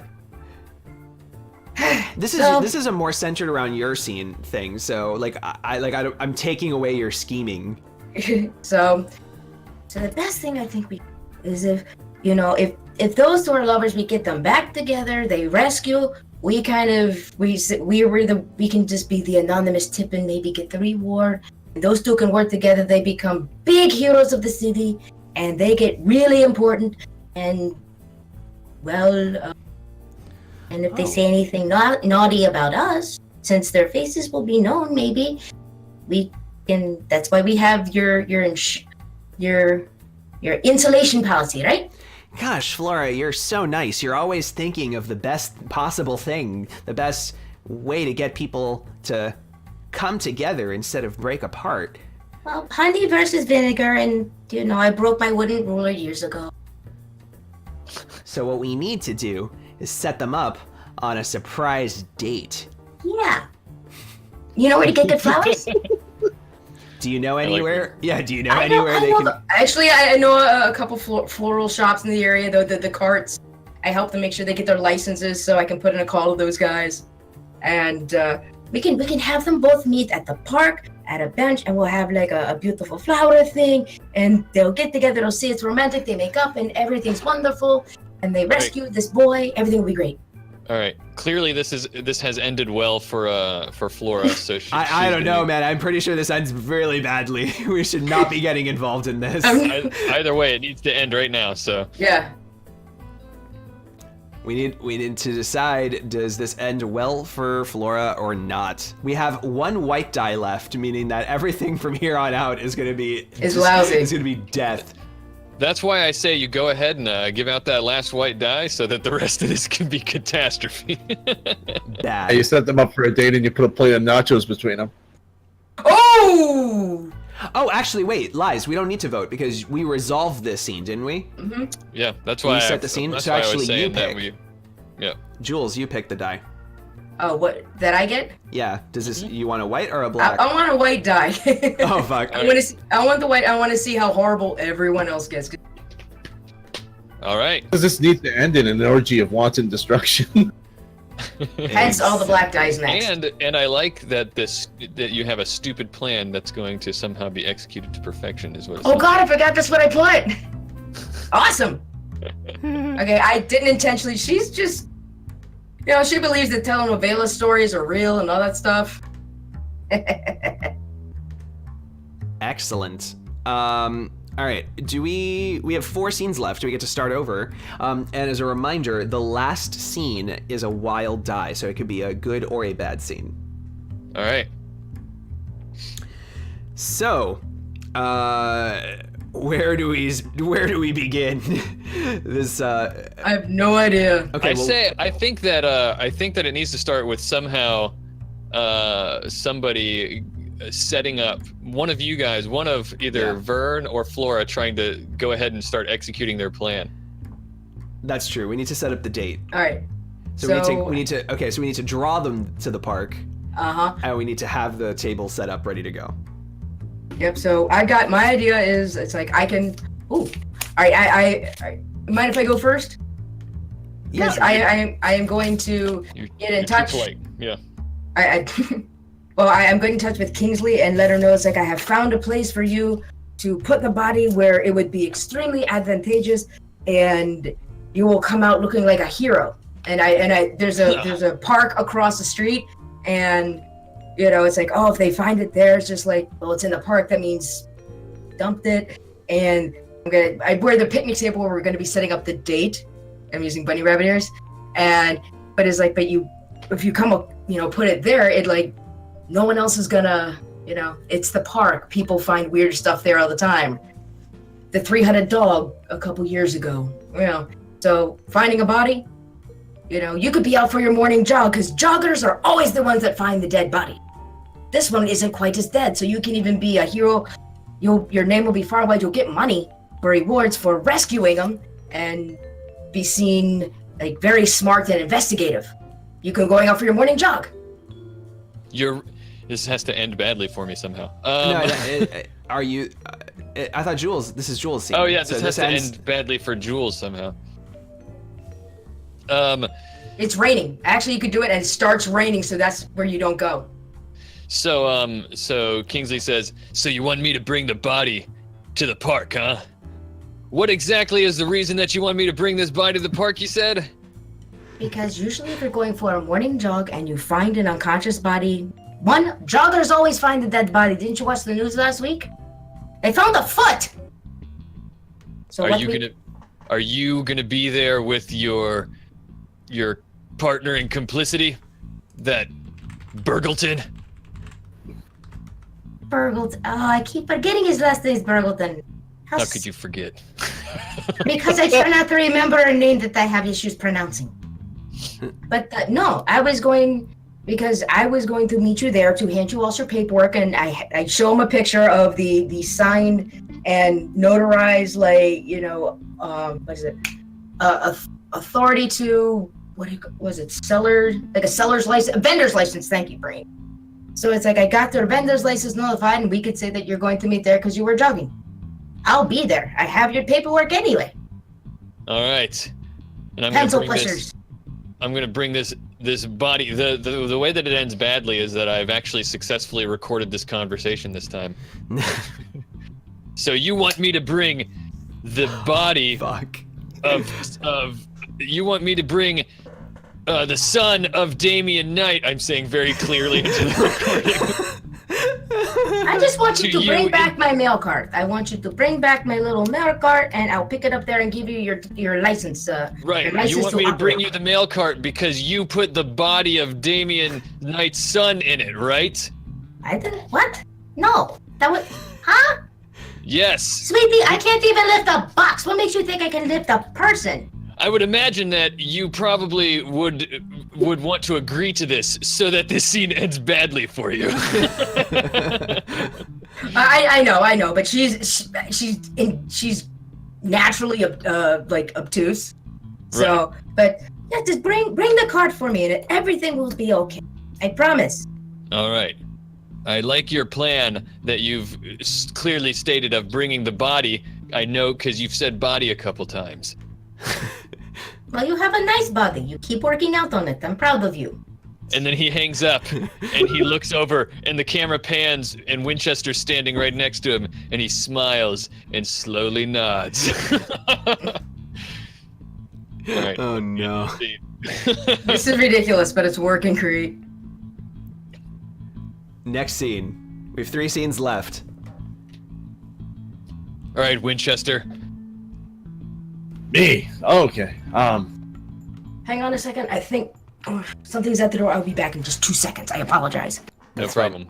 This is a more centered around your scene thing. So I'm taking away your scheming. So the best thing I think is if those two are lovers, we get them back together. They rescue. We can just be the anonymous tip and maybe get the reward. And those two can work together. They become big heroes of the city, and they get really important. And and if they say anything naughty about us, since their faces will be known, maybe we can. That's why we have your insulation policy, right? Gosh, Flora, you're so nice. You're always thinking of the best possible thing, the best way to get people to come together instead of break apart. Well, honey versus vinegar, and I broke my wooden ruler years ago. So what we need to do is set them up on a surprise date. Yeah. You know where to get good flowers? Do you know anywhere? Do you know I anywhere they can... Actually, I know a couple floral shops in the area, the carts. I help them make sure they get their licenses so I can put in a call to those guys. And we can have them both meet at the park, at a bench, and we'll have like a beautiful flower thing. And they'll get together, they'll see it's romantic, they make up, and everything's wonderful. And they rescue this boy, everything will be great. All right. Clearly, this has ended well for Flora. So I don't know, man. I'm pretty sure this ends really badly. We should not be getting involved in this. Either way, it needs to end right now. So yeah. We need to decide, does this end well for Flora or not? We have one white die left, meaning that everything from here on out is going to be... lousy. It's going to be death. that's why I say you go ahead and give out that last white die so that the rest of this can be catastrophe. Bad. You set them up for a date and you put a plate of nachos between them. Oh! Oh, actually, wait, lies. We don't need to vote because we resolved this scene, didn't we? Mm-hmm. Yeah, that's why we set the scene. That's so why actually, I was saying you pick. that we. Yeah. Jules, you pick the die. Oh, what? That I get? Yeah. Does this? You want a white or a black? I want a white die. Oh fuck. I want the white. I want to see how horrible everyone else gets. All right. Because this needs to end in an orgy of wanton destruction. Hence all the black dies next. And I like that that you have a stupid plan that's going to somehow be executed to perfection is what it Oh sounds god, I forgot that's what I put. Awesome. Okay, I didn't intentionally. She's just, she believes that telenovela stories are real and all that stuff. Excellent. All right. We have 4 scenes left. Do we get to start over? And as a reminder, the last scene is a wild die, so it could be a good or a bad scene. All right. So, where do we begin? This I have no idea. Okay. I think that it needs to start with somehow somebody setting up one of you guys, one of either Vern or Flora, trying to go ahead and start executing their plan. That's true. We need to set up the date. All right. So we need to draw them to the park. And we need to have the table set up ready to go. Yep. So I got my idea is it's like I can. Ooh. All right. I mind if I go first? Yes. I am going to get in touch. Yeah. Well, I am going in touch with Kingsley and let her know it's like I have found a place for you to put the body where it would be extremely advantageous and you will come out looking like a hero. and there's a park across the street, and it's like, oh, if they find it there, it's just like, well, it's in the park, that means dumped it. And I wear the picnic table where we're gonna be setting up the date. I'm using bunny rabbit ears, but it's like, if you come up, put it there, it like, no one else is gonna, it's the park. People find weird stuff there all the time. The three-headed dog a couple years ago, so finding a body, you could be out for your morning jog, because joggers are always the ones that find the dead body. This one isn't quite as dead, so you can even be a hero. Your name will be far away. You'll get money for rewards for rescuing them and be seen like very smart and investigative. You can going out for your morning jog. This has to end badly for me somehow. Are you? I thought Jules. This is Jules' scene. Oh yeah, this has to end badly for Jules somehow. It's raining. Actually, you could do it, and it starts raining, so that's where you don't go. So Kingsley says, so you want me to bring the body to the park, huh? What exactly is the reason that you want me to bring this body to the park, you said? Because usually if you're going for a morning jog and you find an unconscious body, joggers always find a dead body. Didn't you watch the news last week? They found a foot! So Are you gonna be there with your partner in complicity? That Burgleton? Burgleton. Oh, I keep forgetting his last name is Burgleton. How could you forget? Because I try not to remember a name that I have issues pronouncing. But no, I was going to meet you there to hand you all your paperwork, and I show him a picture of the signed and notarized, what is it? Authority to, what was it? Like a seller's license, a vendor's license. Thank you, Brain. So it's like I got their vendor's license notified, and we could say that you're going to meet there because you were jogging. I'll be there. I have your paperwork anyway. All right. And I'm gonna bring this body. The way that it ends badly is that I've actually successfully recorded this conversation this time. So you want me to bring the body of you want me to bring the son of Damian Knight, I'm saying very clearly into the recording. I just want you to bring back my mail cart. I want you to bring back my little mail cart, and I'll pick it up there and give you your license. Right. Your license you want me to operate. bring you the mail cart because you put the body of Damian Knight's son in it, right? I didn't. What? No. That was. Huh? Yes. Sweetie, I can't even lift a box. What makes you think I can lift a person? I would imagine that you probably would want to agree to this so that this scene ends badly for you. I know, but she's naturally obtuse. So, Right. But yeah, just bring the card for me, and everything will be okay. I promise. All right. I like your plan that you've clearly stated of bringing the body. I know because you've said body a couple times. Well, you have a nice body. You keep working out on it. I'm proud of you. And then he hangs up and he looks over and the camera pans and Winchester's standing right next to him and he smiles and slowly nods. All right. Oh no. This is ridiculous, but it's working, Creed. Next scene. We have 3 scenes left. All right, Winchester. Me? Okay. Hang on a second. I think something's at the door. I'll be back in just 2 seconds. I apologize. No problem.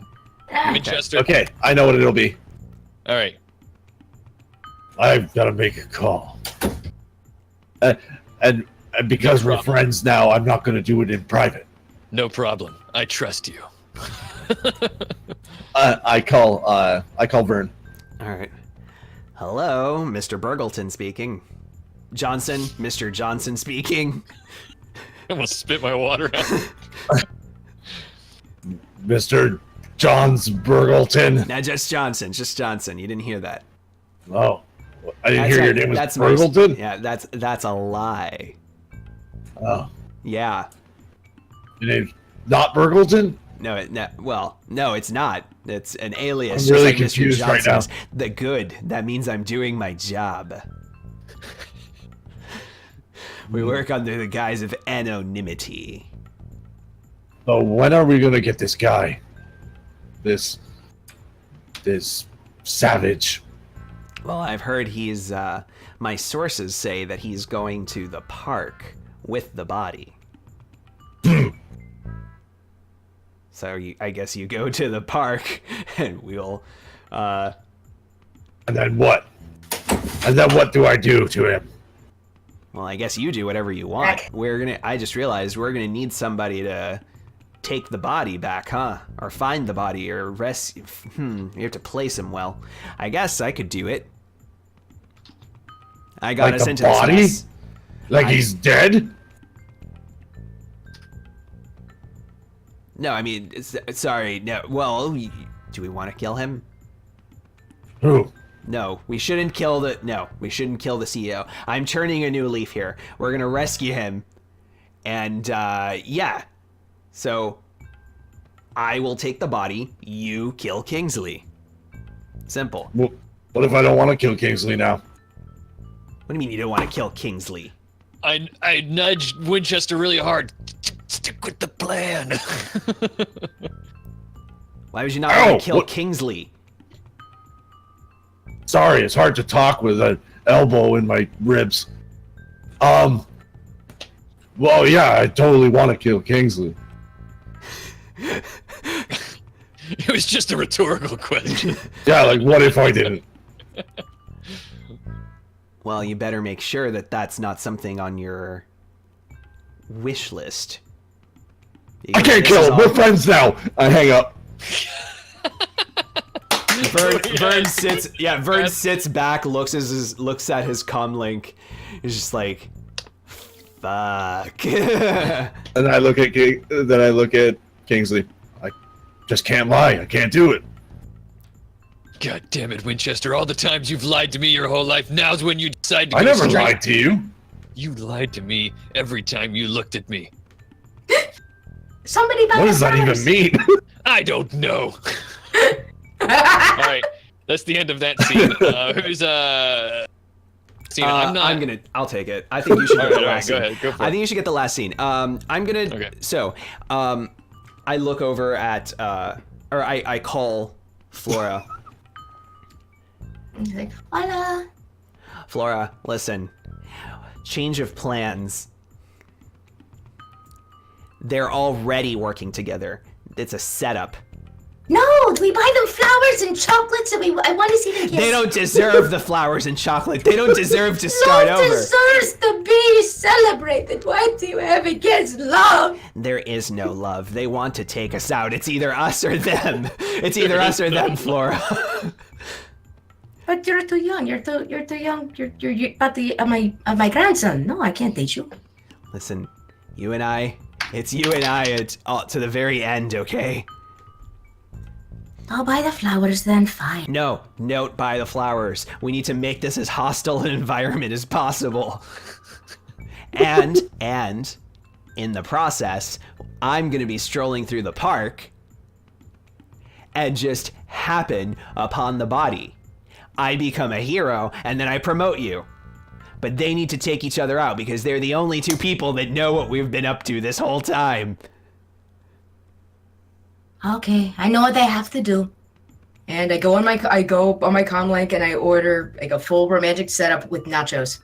Winchester. Okay, I know what it'll be. All right. I've got to make a call. And because we're friends now, I'm not going to do it in private. No problem. I trust you. I call Vern. All right. Hello, Mr. Burgleton speaking. Johnson, Mr. Johnson speaking. I almost spit my water out. Mr. Johns Burgleton. Now, just Johnson. You didn't hear that. Oh, I didn't hear your name was that's Burgleton? Yeah, that's a lie. Oh. Yeah. Your name's not Burgleton? No, no, it's not. It's an alias. I'm really just like Mr. confused right now. Johnson's. The good. That means I'm doing my job. We work under the guise of anonymity. So when are we gonna get this guy? This savage. Well, I've heard he's, my sources say that he's going to the park with the body. So I guess you go to the park and we'll, And then what? And then what do I do to him? well, I guess you do whatever you want. I just realized we're gonna need somebody to take the body back, huh? Or find the body, or rescue. You have to place him well. I guess I could do it. I got Like us the into body? this mess. Like he's dead? No, I mean, sorry. No, well, do we want to kill him? Who? No, we shouldn't kill the. No, we shouldn't kill the CEO. I'm turning a new leaf here. We're gonna rescue him, and yeah. So, I will take the body. You kill Kingsley. Simple. Well, what if I don't want to kill Kingsley now? What do you mean you don't want to kill Kingsley? I nudged Winchester really hard. Stick with the plan. Why would you not want to kill what? Kingsley? Sorry, it's hard to talk with an elbow in my ribs. Well, yeah, I totally want to kill Kingsley. It was just a rhetorical question. Yeah, like, what if I didn't? Well, you better make sure that that's not something on your wish list. I can't kill him. We're friends now. I hang up. Vern sits. Yeah, Vern sits back, looks at his comlink. He's just like, fuck. And I look at Kingsley. I just can't lie. I can't do it. God damn it, Winchester. All the times you've lied to me your whole life, now's when you decide to go I never straight. lied to you. You lied to me every time you looked at me. Somebody buy What the does that even flowers. mean? I don't know. Alright, that's the end of that scene. Who's, scene? I'll take it. I think you should get the last go scene. ahead, go for I it. think you should get the last scene. Okay. So, I look over at, or I call Flora. He's like, hola. Flora, listen. Change of plans. They're already working together. It's a setup. No, we buy them flowers and chocolates, and I want to see them kiss. They don't deserve the flowers and chocolate. They don't deserve to start Love over. deserves to be celebrated. Why do you have against love? There is no love. They want to take us out. It's either us or them. It's either us or them, Flora. But you're too young. You're too young. You're about the my grandson. No, I can't date you. Listen, you and I. It's you and I. It's to the very end, okay? I'll buy the flowers then. Fine. No, don't buy the flowers. We need to make this as hostile an environment as possible. And in the process, I'm gonna be strolling through the park and just happen upon the body. I become a hero, and then I promote you. But they need to take each other out because they're the only two people that know what we've been up to this whole time. Okay, I know what they have to do. And I go on my comlink and I order like a full romantic setup with nachos.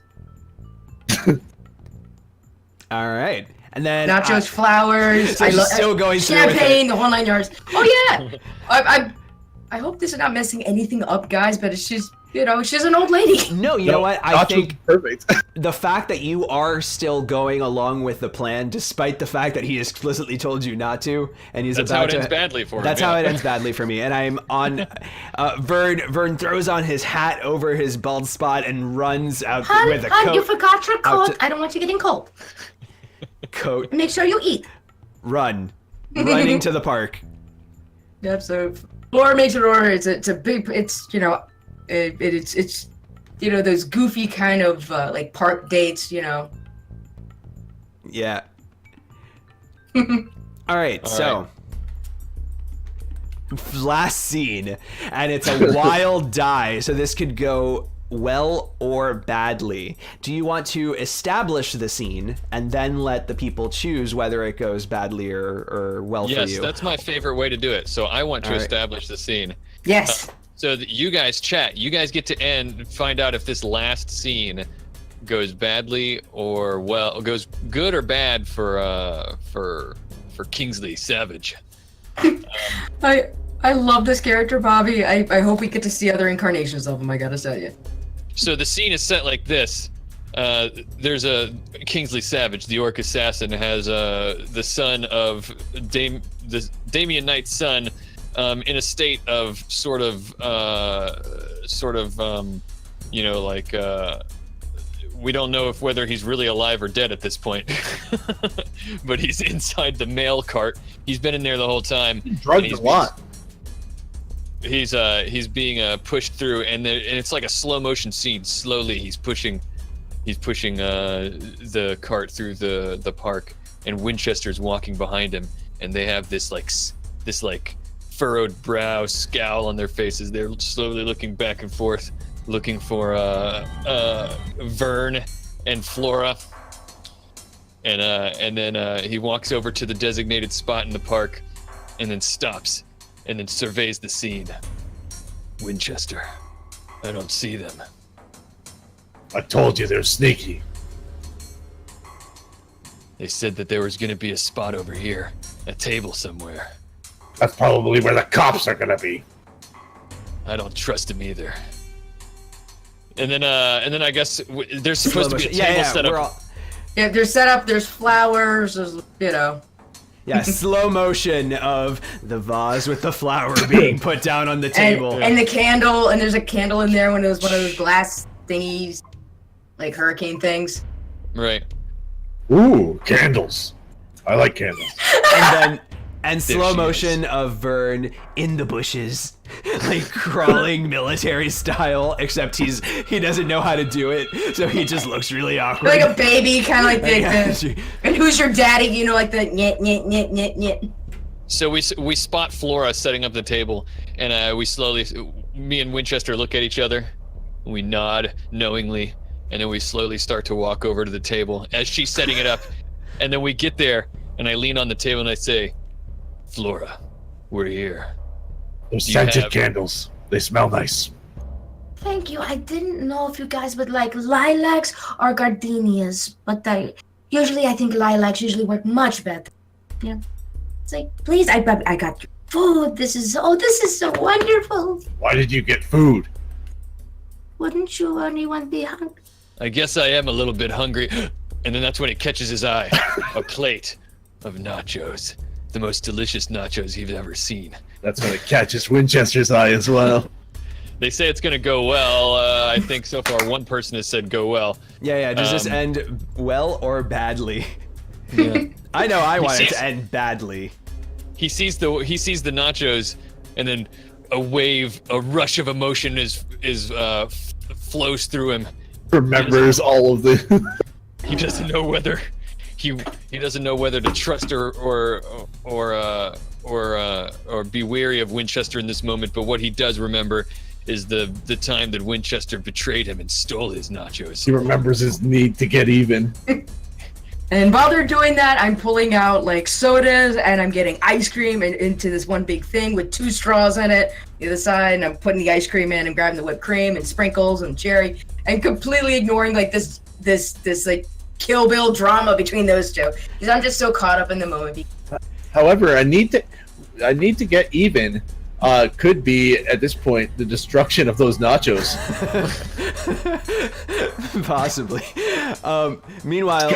All right. And then Nachos, flowers. So she's still going through with champagne, the whole 9 yards. Oh yeah. I hope this is not messing anything up, guys. But it's just, she's an old lady. No, you know what? I think perfect. the fact that you are still going along with the plan, despite the fact that he explicitly told you not to, and he's That's about how it to. ends badly for him. That's how it ends badly for me. And I'm on. Vern throws on his hat over his bald spot and runs out with a coat. You forgot your coat. to- I don't want you getting cold. Coat. Make sure you eat. Running to the park. Yep. So Laura makes an order. It's a big. It's it's those goofy kind of like park dates. Yeah. All right. So. Last scene, and it's a wild die, so this could go well or badly. Do you want to establish the scene and then let the people choose whether it goes badly or well for you? Yes, that's my favorite way to do it. So I want to establish the scene. Yes. So that you guys chat. You guys get to find out if this last scene goes badly or well, goes good or bad for Kingsley Savage. I love this character, Bobby. I hope we get to see other incarnations of him, I gotta tell you. So the scene is set like this. There's a Kingsley Savage, the orc assassin, has the son of Damian Knight's son, in a state of sort of we don't know whether he's really alive or dead at this point. But he's inside the mail cart. He's been in there the whole time. Drugged a lot. He's being pushed through, and it's like a slow motion scene. Slowly, he's pushing the cart through the park, and Winchester's walking behind him, and they have this furrowed brow scowl on their faces. They're slowly looking back and forth, looking for Vern and Flora, and then he walks over to the designated spot in the park, and then stops. And then surveys the scene. Winchester, I don't see them. I told you they're sneaky. They said that there was going to be a spot over here, a table somewhere. That's probably where the cops are gonna be. I don't trust them either. And then I guess there's supposed to be a table set up. Yeah, they're set up. There's flowers. There's, you know. Yeah, slow motion of the vase with the flower being put down on the table. And the candle, and there's a candle in there when it was one of those glass thingies, like hurricane things. Right. Ooh, candles. I like candles. And slow motion of Vern in the bushes, like crawling military style, except he doesn't know how to do it, so he just looks really awkward. Like a baby, kind of like the and who's your daddy? You know, like the nyet, nyet, nyet, nyet, nyet. So we spot Flora setting up the table, and me and Winchester look at each other, we nod knowingly, and then we slowly start to walk over to the table as she's setting it up, and then we get there, and I lean on the table and I say, Flora, we're here. They're scented candles. They smell nice. Thank you. I didn't know if you guys would like lilacs or gardenias, but I think lilacs usually work much better. Yeah. It's like, please, I got your food. This is so wonderful. Why did you get food? Wouldn't you anyone be hungry? I guess I am a little bit hungry. And then that's when it catches his eye. A plate of nachos. The most delicious nachos you've ever seen. That's when it catches Winchester's eye as well. They say it's going to go well. I think so far one person has said go well. Yeah. Does this end well or badly? Yeah. I know I want it to end badly. He sees the nachos, and then a rush of emotion flows through him. Remembers all of the. He doesn't know whether he doesn't know whether to trust or be wary of Winchester in this moment. But what he does remember is the time that Winchester betrayed him and stole his nachos. He remembers his need to get even. And while they're doing that, I'm pulling out like sodas and I'm getting ice cream into this one big thing with 2 straws in it, the other side, and I'm putting the ice cream in and grabbing the whipped cream and sprinkles and cherry, and completely ignoring like this like Kill Bill drama between those two, because I'm just so caught up in the moment. However, I need to get even. Could be at this point the destruction of those nachos. Possibly. Meanwhile,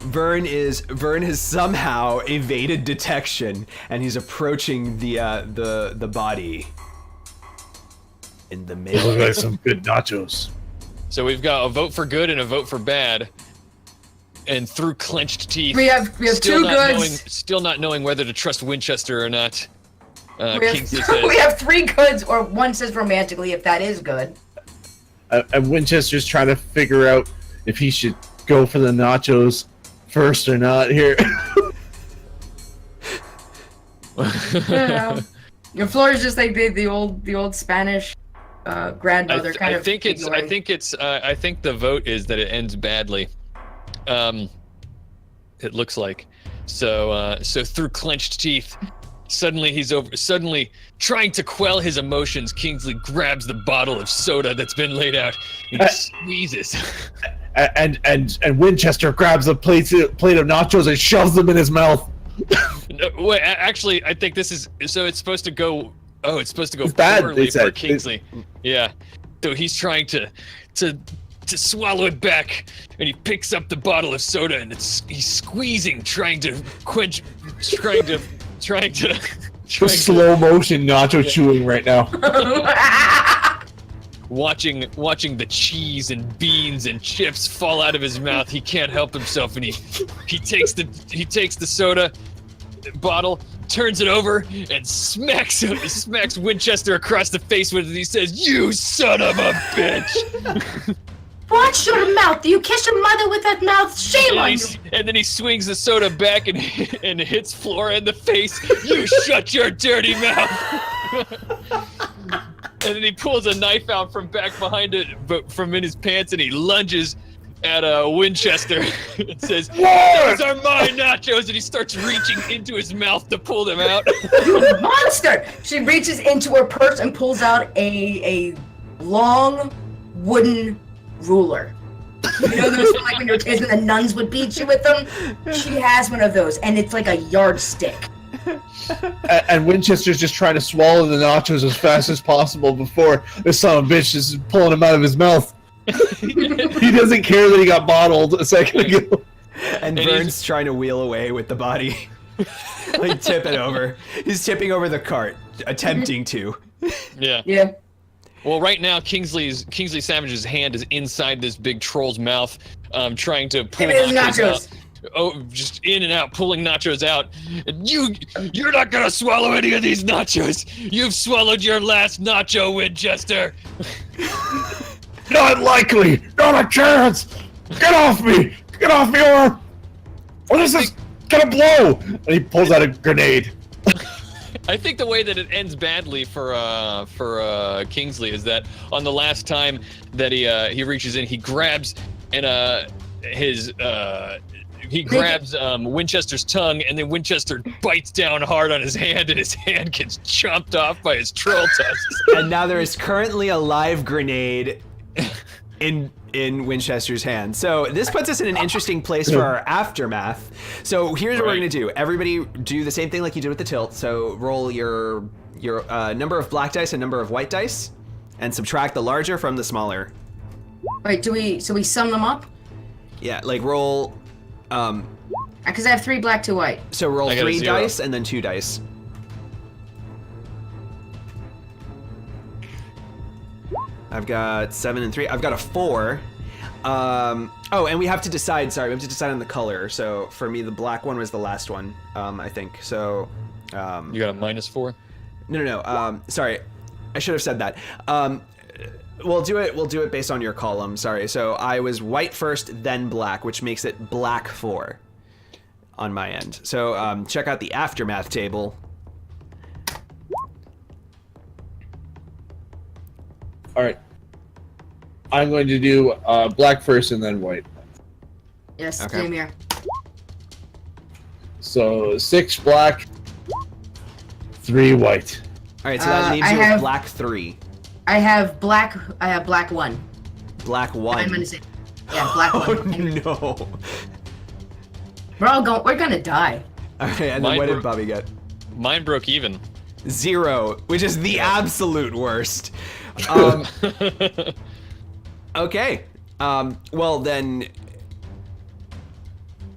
Vern has somehow evaded detection, and he's approaching the body in the Those middle. look like some good nachos. So we've got a vote for good and a vote for bad. And through clenched teeth, We have 2 goods. Still not knowing whether to trust Winchester or not. Kingsley says, We have 3 goods, or one says romantically if that is good. And Winchester's trying to figure out if he should go for the nachos first or not here. You know, your floor is just like the old Spanish grandmother I of. think the vote is that it ends badly. It looks like. So through clenched teeth, suddenly trying to quell his emotions, Kingsley grabs the bottle of soda that's been laid out and squeezes. And Winchester grabs a plate of nachos and shoves them in his mouth. No, wait, actually, I think this is so. It's supposed to go. Oh, it's supposed to go bad, poorly for Kingsley. Yeah, so he's trying to swallow it back, and he picks up the bottle of soda, and he's squeezing, trying to quench, trying to. Slow motion nacho chewing right now. Watching the cheese and beans and chips fall out of his mouth, he can't help himself, and he takes the soda bottle, turns it over, and smacks Winchester across the face with it. He says, "You son of a bitch!" Watch your mouth! You kiss your mother with that mouth? Shame on you! And then he swings the soda back and hits Flora in the face. "You shut your dirty mouth!" And then he pulls a knife out from back behind it, but from in his pants, and he lunges at Winchester and says, "Those are my nachos!" And he starts reaching into his mouth to pull them out. You monster! She reaches into her purse and pulls out a long wooden ruler. You know those like when you were kids and the nuns would beat you with them? She has one of those, and it's like a yardstick. And Winchester's just trying to swallow the nachos as fast as possible before this son of a bitch is pulling them out of his mouth. He doesn't care that he got bottled a second ago. And Vern's trying to wheel away with the body. Like tip it over. He's tipping over the cart, attempting to. Yeah. Well, right now Kingsley Savage's hand is inside this big troll's mouth, trying to pull nachos out. Oh, just in and out, pulling nachos out. And you're not gonna swallow any of these nachos. You've swallowed your last nacho, Winchester. Not likely. Not a chance. Get off me. Get off me, or this is gonna blow. And he pulls out a grenade. I think the way that it ends badly for Kingsley is that on the last time that he reaches in, he grabs Winchester's tongue, and then Winchester bites down hard on his hand, and his hand gets chomped off by his troll tusks. And now there is currently a live grenade in Winchester's hand. So this puts us in an interesting place for our aftermath. So here's what we're gonna do. Everybody do the same thing like you did with the tilt. So roll your number of black dice and number of white dice, and subtract the larger from the smaller. Wait, we sum them up? Yeah, like roll. Because I have 3 black, 2 white. So roll 3 dice and then 2 dice. I've got 7 and 3. I've got a 4. Oh, and we have to decide. Sorry, we have to decide on the color. So for me, the black one was the last one. I think so. You got a -4? No. Sorry, I should have said that. We'll do it based on your column. Sorry. So I was white first, then black, which makes it black 4 on my end. So check out the aftermath table. All right. I'm going to do black first and then white. Yes, Okay. same here. So 6 black, 3 white. All right. So that leaves you with black 3. I have black 1. Black 1. I'm gonna say, yeah, black 1. Oh no. We're gonna die. Okay, and then what did Bobby get? Mine broke even. 0, which is the absolute worst. Okay. Well then,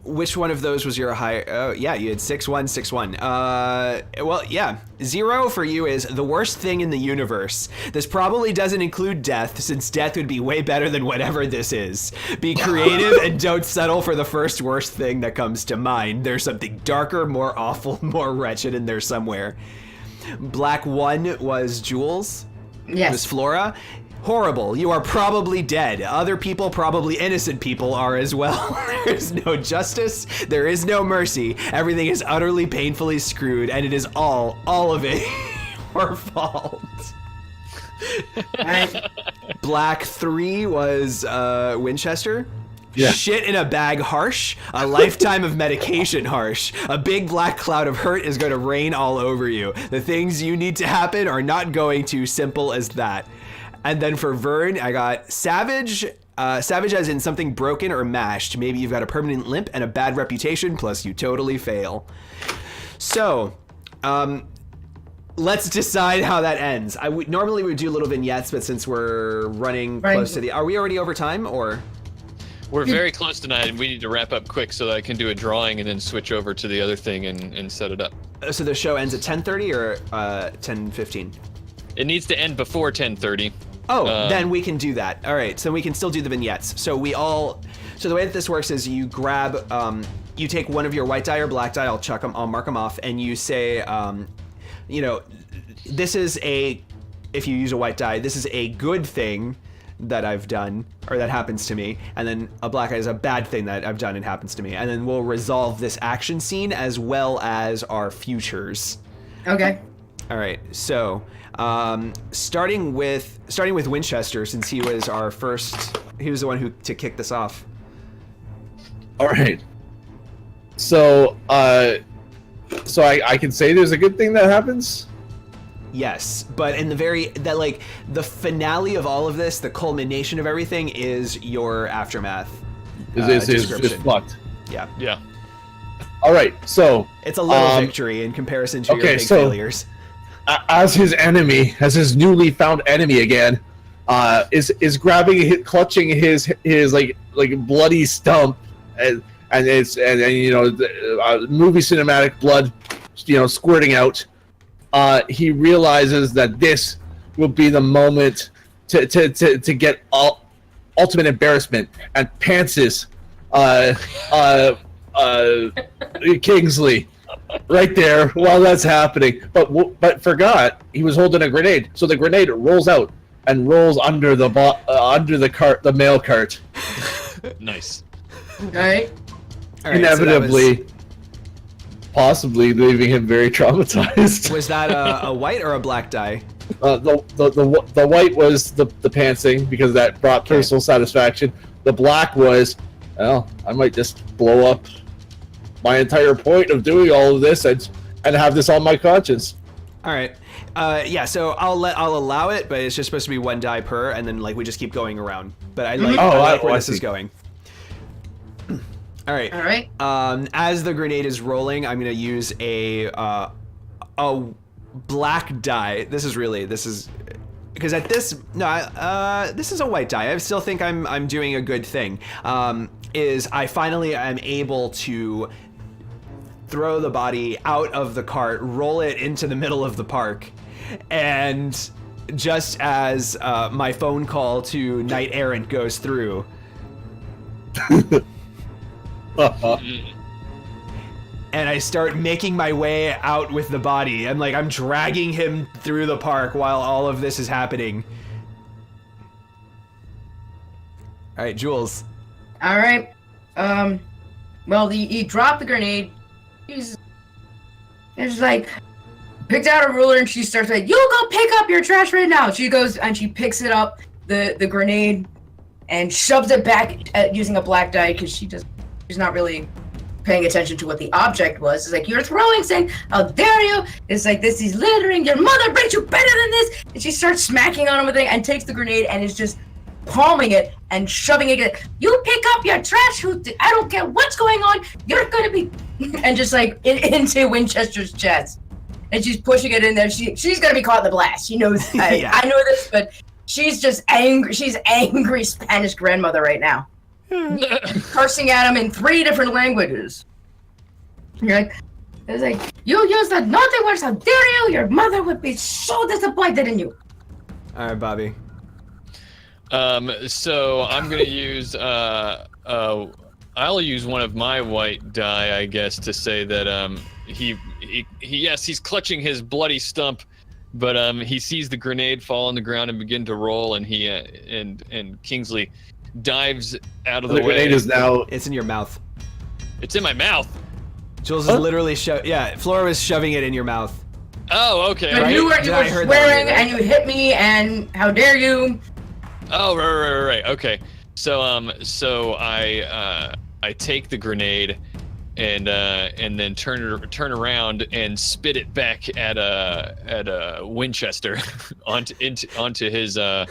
which one of those was your high? Oh yeah, you had 6, 1, 6, 1. Well yeah, 0 for you is the worst thing in the universe. This probably doesn't include death, since death would be way better than whatever this is. Be creative and don't settle for the first worst thing that comes to mind. There's something darker, more awful, more wretched in there somewhere. Black 1 was Jules. Yes. Was Flora. Horrible. You are probably dead. Other people, probably innocent people, are as well. There is no justice. There is no mercy. Everything is utterly painfully screwed, and it is all of it, your fault. Alright. Black 3 was Winchester. Yeah. Shit in a bag harsh. A lifetime of medication harsh. A big black cloud of hurt is going to rain all over you. The things you need to happen are not going to simple as that. And then for Vern, I got savage. Savage as in something broken or mashed. Maybe you've got a permanent limp and a bad reputation, plus you totally fail. So, let's decide how that ends. Normally we would do little vignettes, but since we're running close to the... Are we already over time, or...? We're very close tonight, and we need to wrap up quick so that I can do a drawing and then switch over to the other thing and set it up. So the show ends at 10:30 or 10:15? It needs to end before 10:30. Oh, then we can do that. All right, so we can still do the vignettes. So the way that this works is you grab, you take one of your white die or black die, I'll mark them off, and you say, this is if you use a white die, this is a good thing that I've done, or that happens to me, and then a black eye is a bad thing that I've done and happens to me, and then we'll resolve this action scene as well as our futures. Okay. All right, so starting with Winchester, since he was the one to kick this off. All right. So, I can say there's a good thing that happens. Yes, but in the finale of all of this, the culmination of everything is your aftermath. Is Description. fucked. Yeah. Yeah. All right, so It's a little victory in comparison to your big failures. As his newly found enemy again, is grabbing, clutching his like bloody stump, and movie cinematic blood, squirting out. He realizes that this will be the moment to get ultimate embarrassment, and pantses Kingsley right there while that's happening, but forgot he was holding a grenade, so the grenade rolls out and rolls under the cart, the mail cart. Nice. Alright. All right, Inevitably, possibly leaving him very traumatized. Was that a white or a black die? The white was the pantsing, because that brought personal satisfaction. The black was, well, I might just blow up my entire point of doing all of this and have this on my conscience. All right. Yeah, so I'll allow it, but it's just supposed to be one die per, and then we just keep going around. But I like where this is going. All right. All right. As the grenade is rolling, I'm gonna use a black die. This is because at this this is a white die. I still think I'm doing a good thing. Is I finally am able to throw the body out of the cart, roll it into the middle of the park, and just as my phone call to Knight Errant goes through. And I start making my way out with the body. I'm dragging him through the park while all of this is happening. All right, Jules. All right. Well, he dropped the grenade. He's picked out a ruler, and she starts you go pick up your trash right now. She goes and she picks it up, the grenade, and shoves it back using a black die, because she's not really paying attention to what the object was. It's you're throwing, saying, how dare you? It's this is littering. Your mother brings you better than this. And she starts smacking on him with it and takes the grenade and is just palming it and shoving it. You pick up your trash. I don't care what's going on. You're gonna be, and just into Winchester's chest. And she's pushing it in there. She's gonna be caught in the blast. She knows. Yeah. I know this, but she's just angry. She's angry Spanish grandmother right now. Cursing at him in 3 different languages. You're you use the naughty words, how dare you? Your mother would be so disappointed in you. All right, Bobby. So I'm gonna use I'll use one of my white die, I guess, to say that he's clutching his bloody stump, but he sees the grenade fall on the ground and begin to roll, and he and Kingsley dives out of the way. The grenade is now. It's in your mouth. It's in my mouth. Jules is literally Flora was shoving it in your mouth. Oh, okay. But Right? you were Did I heard that swearing right? and you hit me, and how dare you? Oh, right. Okay. So so I take the grenade and then turn around and spit it back at a Winchester onto his at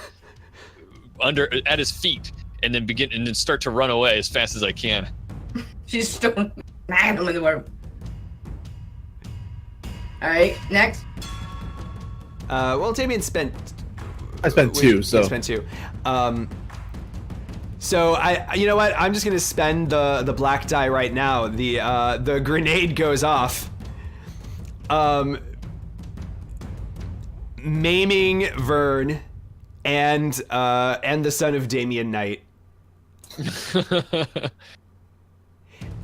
his feet, and then start to run away as fast as I can. She's still mad in the world. Alright, next. Well, Damien spent. I spent 2, so. You spent 2. So you know what? I'm just gonna spend the black die right now. The grenade goes off, maiming Vern and the son of Damien Knight.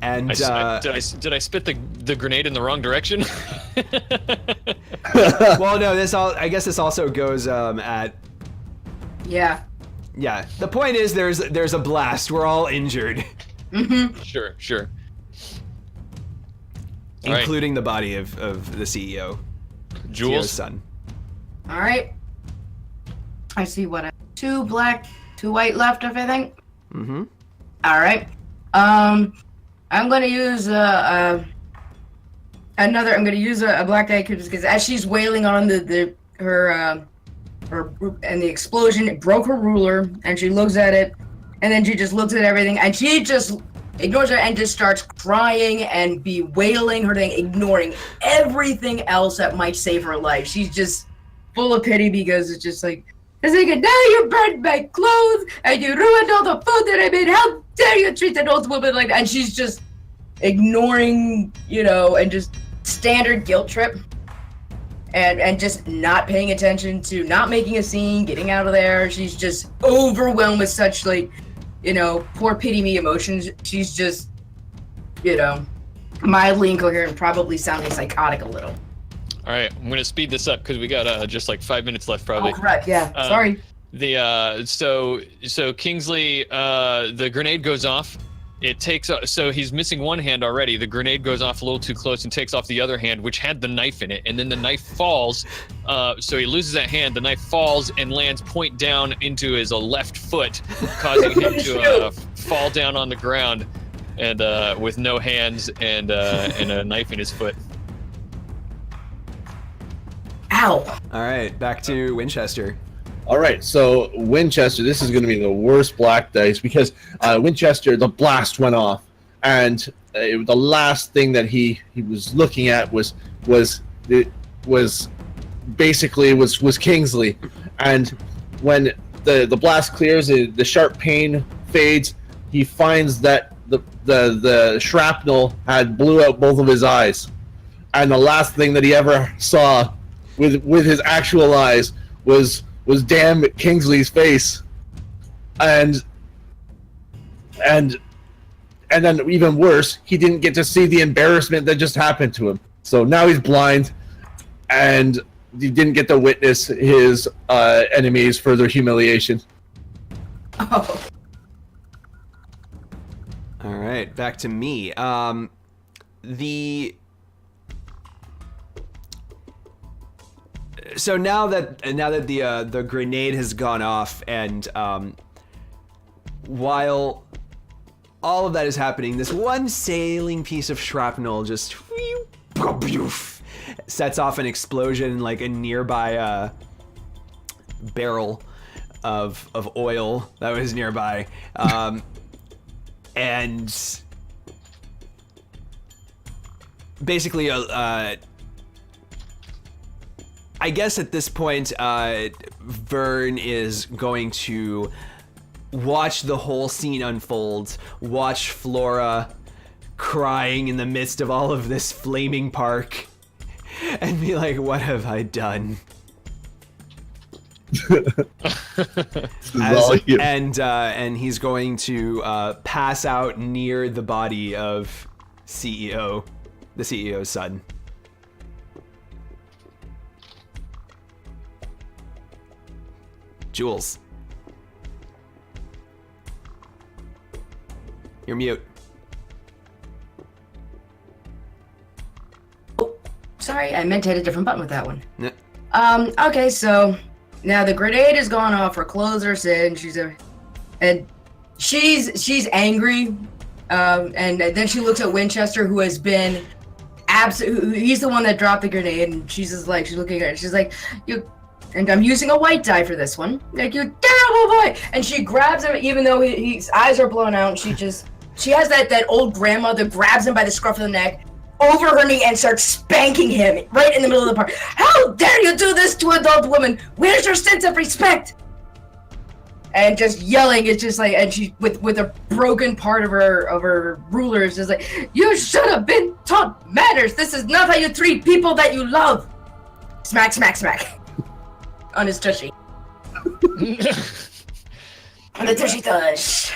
And did I spit the grenade in the wrong direction? well, no. I guess this also goes at. Yeah. Yeah. The point is, there's a blast. We're all injured, Sure. including the body of the CEO, Jules. CEO's son. Alright. I see what 2 black, 2 white left, if I think. Mm-hmm. Alright. I'm gonna use a black die because as she's wailing on her and the explosion, it broke her ruler, and she looks at it, and then she just looks at everything, and she just ignores it and just starts crying and bewailing her thing, ignoring everything else that might save her life. She's just full of pity because it's just like, now you burned my clothes and you ruined all the food that I made. How dare you treat an old woman like that? And she's just ignoring, and just standard guilt trip. And just not paying attention to, not making a scene, getting out of there. She's just overwhelmed with such, poor pity me emotions. She's just, mildly incoherent, probably sounding psychotic a little. All right, I'm gonna speed this up because we got just like 5 minutes left, probably. Oh, correct. Yeah. Sorry. So Kingsley, the grenade goes off. It takes so he's missing one hand already. The grenade goes off a little too close and takes off the other hand, which had the knife in it, and then the knife falls. So he loses that hand. The knife falls and lands point down into his left foot, causing him to fall down on the ground, and with no hands and a knife in his foot. Ow. All right, back to Winchester. All right, so Winchester, this is going to be the worst black dice because Winchester, the blast went off, and the last thing that he was looking at was Kingsley, and when the blast clears, the sharp pain fades. He finds that the shrapnel had blew out both of his eyes, and the last thing that he ever saw with his actual eyes was damn Kingsley's face, and then even worse, he didn't get to see the embarrassment that just happened to him. So now he's blind, and he didn't get to witness his enemies' further humiliation. Oh. All right, back to me. So now that the grenade has gone off, and while all of that is happening, this one sailing piece of shrapnel just sets off an explosion like a nearby barrel of oil that was nearby, and basically I guess at this point, Vern is going to watch the whole scene unfold, watch Flora crying in the midst of all of this flaming park, and be like, what have I done? And he's going to pass out near the body of the CEO's son. Jules. You're mute. Sorry, I meant to hit a different button with that one. Yeah. Okay, so now the grenade has gone off. Her clothes are in. She's angry. And then she looks at Winchester, who has been he's the one that dropped the grenade, and she's looking at it. She's like, and I'm using a white die for this one. Like, you terrible boy! And she grabs him, even though his eyes are blown out, and she has that old grandmother grabs him by the scruff of the neck, over her knee, and starts spanking him right in the middle of the park. How dare you do this to an adult woman? Where's your sense of respect? And just yelling, it's just like, and she with a broken part of her ruler is just like, you should have been taught manners. This is not how you treat people that you love. Smack, smack, smack. On his tushy. On the tushy tush.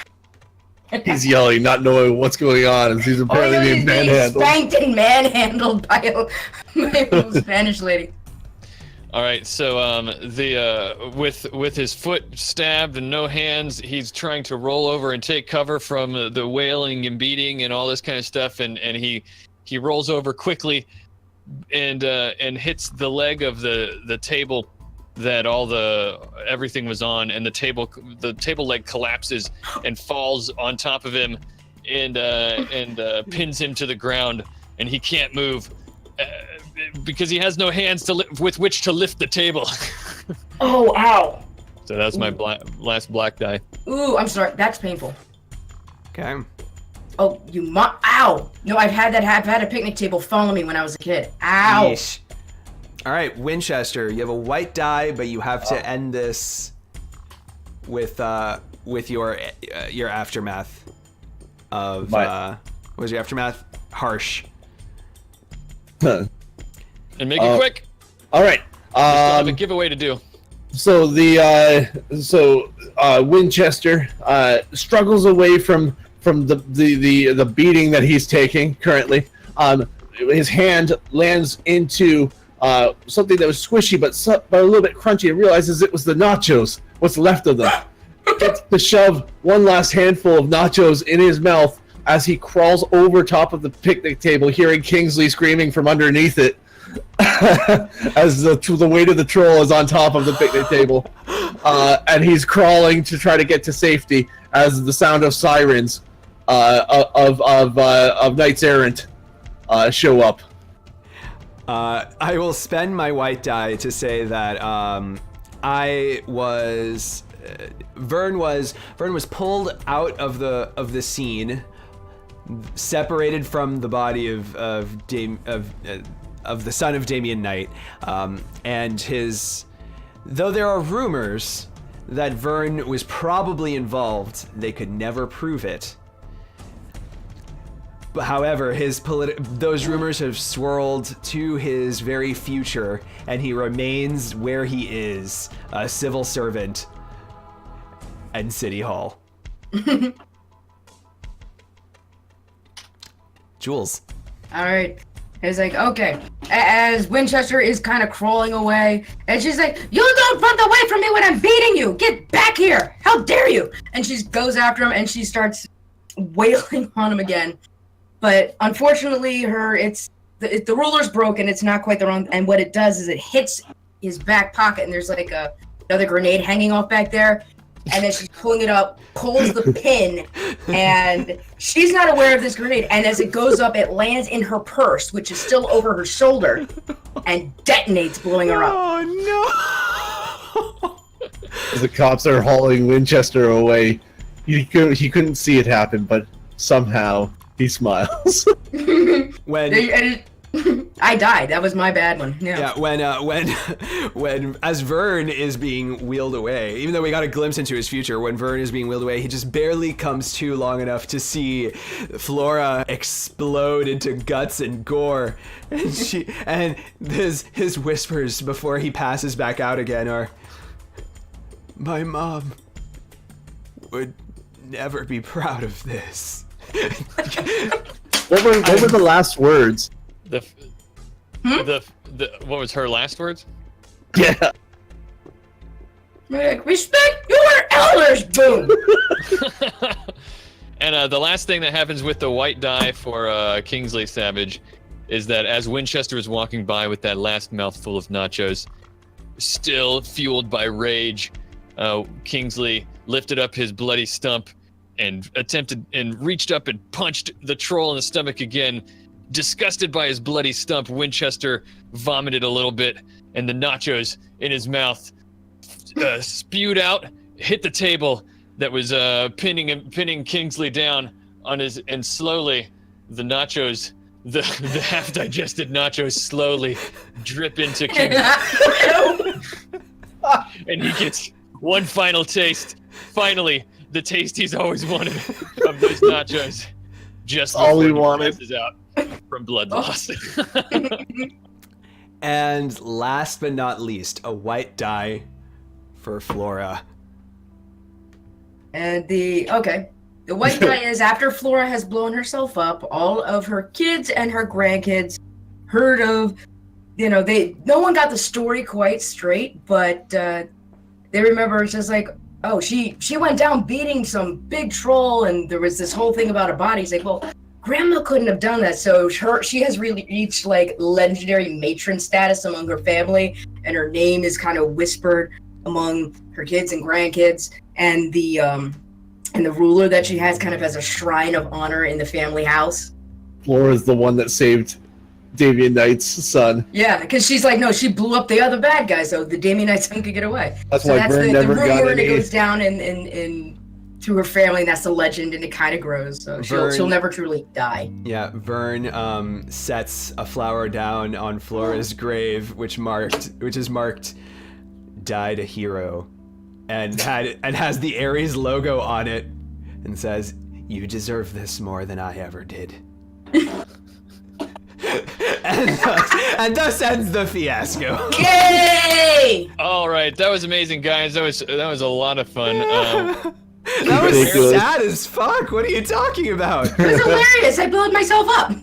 He's yelling, not knowing what's going on, and he's apparently being manhandled. Spanked and manhandled by a Spanish lady. All right, so with his foot stabbed and no hands, he's trying to roll over and take cover from the wailing and beating and all this kind of stuff, and he rolls over quickly and hits the leg of the table that everything was on, and the table leg collapses and falls on top of him and pins him to the ground, and he can't move. Because he has no hands with which to lift the table. Oh, ow. So that's my last black die. Ooh, I'm sorry. That's painful. Okay. Oh, ow. No, I've had a picnic table follow me when I was a kid. Ow. Yeesh. All right, Winchester, you have a white die, but you have to end this with your aftermath of what was your aftermath? Harsh. And make it quick. All right. I have a giveaway to do. So Winchester struggles away from the beating that he's taking currently. His hand lands into something that was squishy but a little bit crunchy, and realizes it was the nachos, what's left of them. Gets to shove one last handful of nachos in his mouth as he crawls over top of the picnic table, hearing Kingsley screaming from underneath it. As the weight of the troll is on top of the picnic table, and he's crawling to try to get to safety as the sound of sirens of knights errant show up. I will spend my white die to say that Vern was pulled out of the scene, separated from the body of the son of Damian Knight, and though there are rumors that Vern was probably involved, they could never prove it. But however, those rumors have swirled to his very future, and he remains where he is, a civil servant in City Hall. Jules. All right. It's like, okay, as Winchester is kind of crawling away, and she's like, you don't run away from me when I'm beating you! Get back here! How dare you! And she goes after him, and she starts wailing on him again. But unfortunately, the ruler's broken, it's not quite the wrong, and what it does is it hits his back pocket, and there's like another grenade hanging off back there, and then she's pulling it up, pulls the pin, and she's not aware of this grenade, and as it goes up, it lands in her purse, which is still over her shoulder, and detonates, blowing her up. Oh, no! As the cops are hauling Winchester away, he couldn't see it happen, but somehow he smiles. When I died. That was my bad one. Yeah. When as Vern is being wheeled away, even though we got a glimpse into his future, when Vern is being wheeled away, he just barely comes to long enough to see Flora explode into guts and gore, and his whispers before he passes back out again are, "My mom would never be proud of this." What were the last words? What was her last words? Yeah. Respect your elders, boom. And the last thing that happens with the white die for Kingsley Savage is that as Winchester was walking by with that last mouthful of nachos, still fueled by rage, Kingsley lifted up his bloody stump and reached up and punched the troll in the stomach again. Disgusted by his bloody stump, Winchester vomited a little bit, and the nachos in his mouth spewed out, hit the table that was pinning Kingsley down on his, and slowly the nachos, the half-digested nachos slowly drip into Kingsley. And he gets one final taste. Finally, the taste he's always wanted of those nachos. Just all he wanted. Passes out from blood loss. And last but not least, a white die for Flora. And the white die is after Flora has blown herself up, all of her kids and her grandkids heard of, no one got the story quite straight, but they remember it's just like, oh, she went down beating some big troll, and there was this whole thing about a body. It's like, well, Grandma couldn't have done that, so she has really reached like legendary matron status among her family, and her name is kind of whispered among her kids and grandkids, and the ruler that she has kind of as a shrine of honor in the family house. Flora's the one that saved Damien Knight's son. Yeah, because she's like, no, she blew up the other bad guy, so the Damien Knight's son could get away. That's why Vern never got rumor, and any. it goes down in through her family, and that's the legend, and it kind of grows. So she'll never truly die. Yeah, Vern sets a flower down on Flora's grave, which is marked "Died a Hero," and has the Ares logo on it, and says, "You deserve this more than I ever did." and thus ends the fiasco. Yay! All right, that was amazing, guys. That was a lot of fun. That was Ridiculous. sad as fuck. What are you talking about? It was hilarious. I blew myself up.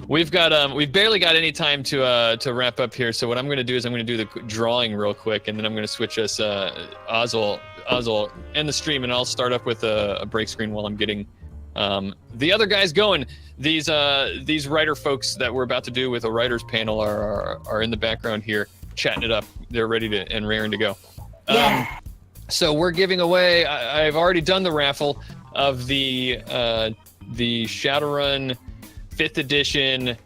We've barely got any time to wrap up here. So what I'm going to do is I'm going to do the drawing real quick, and then I'm going to switch us Ozzel end the stream, and I'll start up with a break screen while I'm getting the other guys going. These writer folks that we're about to do with a writers panel are in the background here chatting it up. They're ready to and raring to go. Yeah. So we're giving away. I've already done the raffle of the Shadowrun 5th edition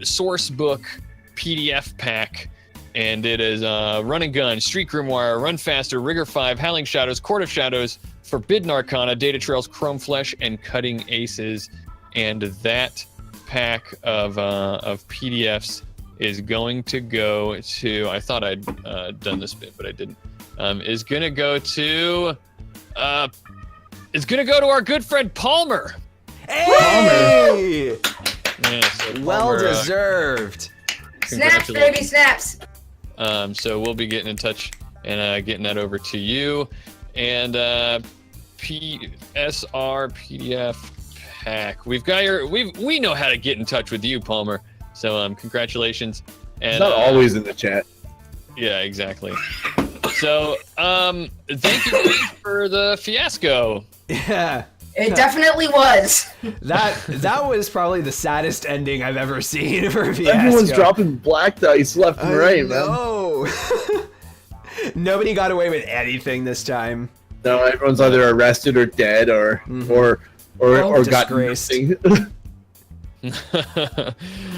source book PDF pack, and it is Run and Gun, Street Grimoire, Run Faster, Rigor 5, Howling Shadows, Court of Shadows, Forbidden Arcana, Data Trails, Chrome Flesh, and Cutting Aces. And that pack of PDFs is going to go to, I thought I'd done this bit, but I didn't. Is gonna go to our good friend Palmer. Hey! Yeah, so Well Palmer, deserved. Snaps, baby, snaps. So we'll be getting in touch and getting that over to you. And PSR PDF pack. We've got we know how to get in touch with you, Palmer. So congratulations. And It's not always in the chat. Yeah, exactly. So thank you for the fiasco. Yeah. It definitely was. That was probably the saddest ending I've ever seen for a fiasco. Everyone's dropping black dice left and right, man. No. Nobody got away with anything this time. No, everyone's either arrested or dead or got disgraced. nothing.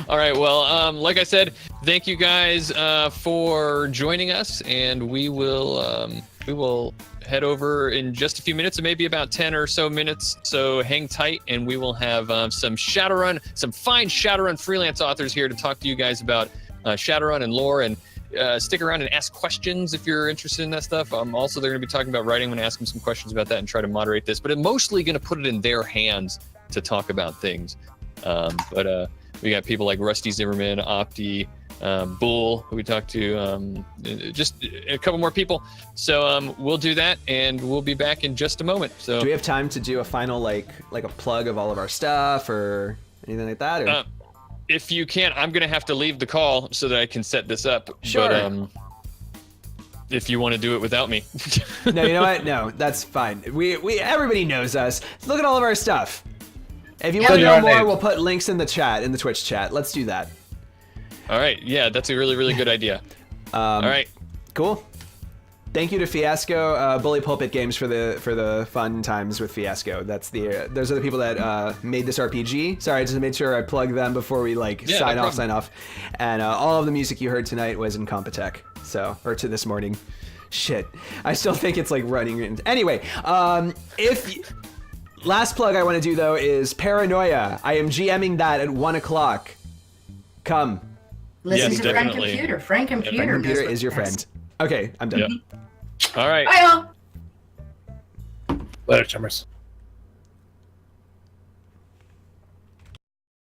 All right, well, like I said, thank you guys for joining us, and we will head over in just a few minutes, maybe about 10 or so minutes, so hang tight, and we will have some fine Shadowrun freelance authors here to talk to you guys about Shadowrun and lore, and stick around and ask questions if you're interested in that stuff. Also, they're going to be talking about writing. I'm going to ask them some questions about that and try to moderate this, but I'm mostly going to put it in their hands to talk about things. But we got people like Rusty Zimmerman, Opti, Bull, who we talked to, just a couple more people. So we'll do that, and we'll be back in just a moment. So do we have time to do a final like a plug of all of our stuff or anything like that? Or? If you can't, I'm gonna have to leave the call so that I can set this up. Sure. But if you want to do it without me. No, you know what? No, that's fine. We everybody knows us. Look at all of our stuff. If you Yeah, want to there know are more, names. we'll put links in the chat, in the Twitch chat. Let's do that. All right. Yeah, that's a really, really good idea. All right. Cool. Thank you to Fiasco, Bully Pulpit Games for the fun times with Fiasco. Those are the people that made this RPG. Sorry, I just made sure I plug them before we Yeah, sign no off. problem. And all of the music you heard tonight was in Compotech. Or to this morning. Shit, I still think it's like running. Anyway, last plug I want to do though is Paranoia. I am GMing that at 1 o'clock. Come. Listen Yes, to Frank definitely. Computer. Frank Computer. Frank Computer knows is your what's friend. Okay, I'm done. Yep. All right. best. Bye, all. Later, chummers.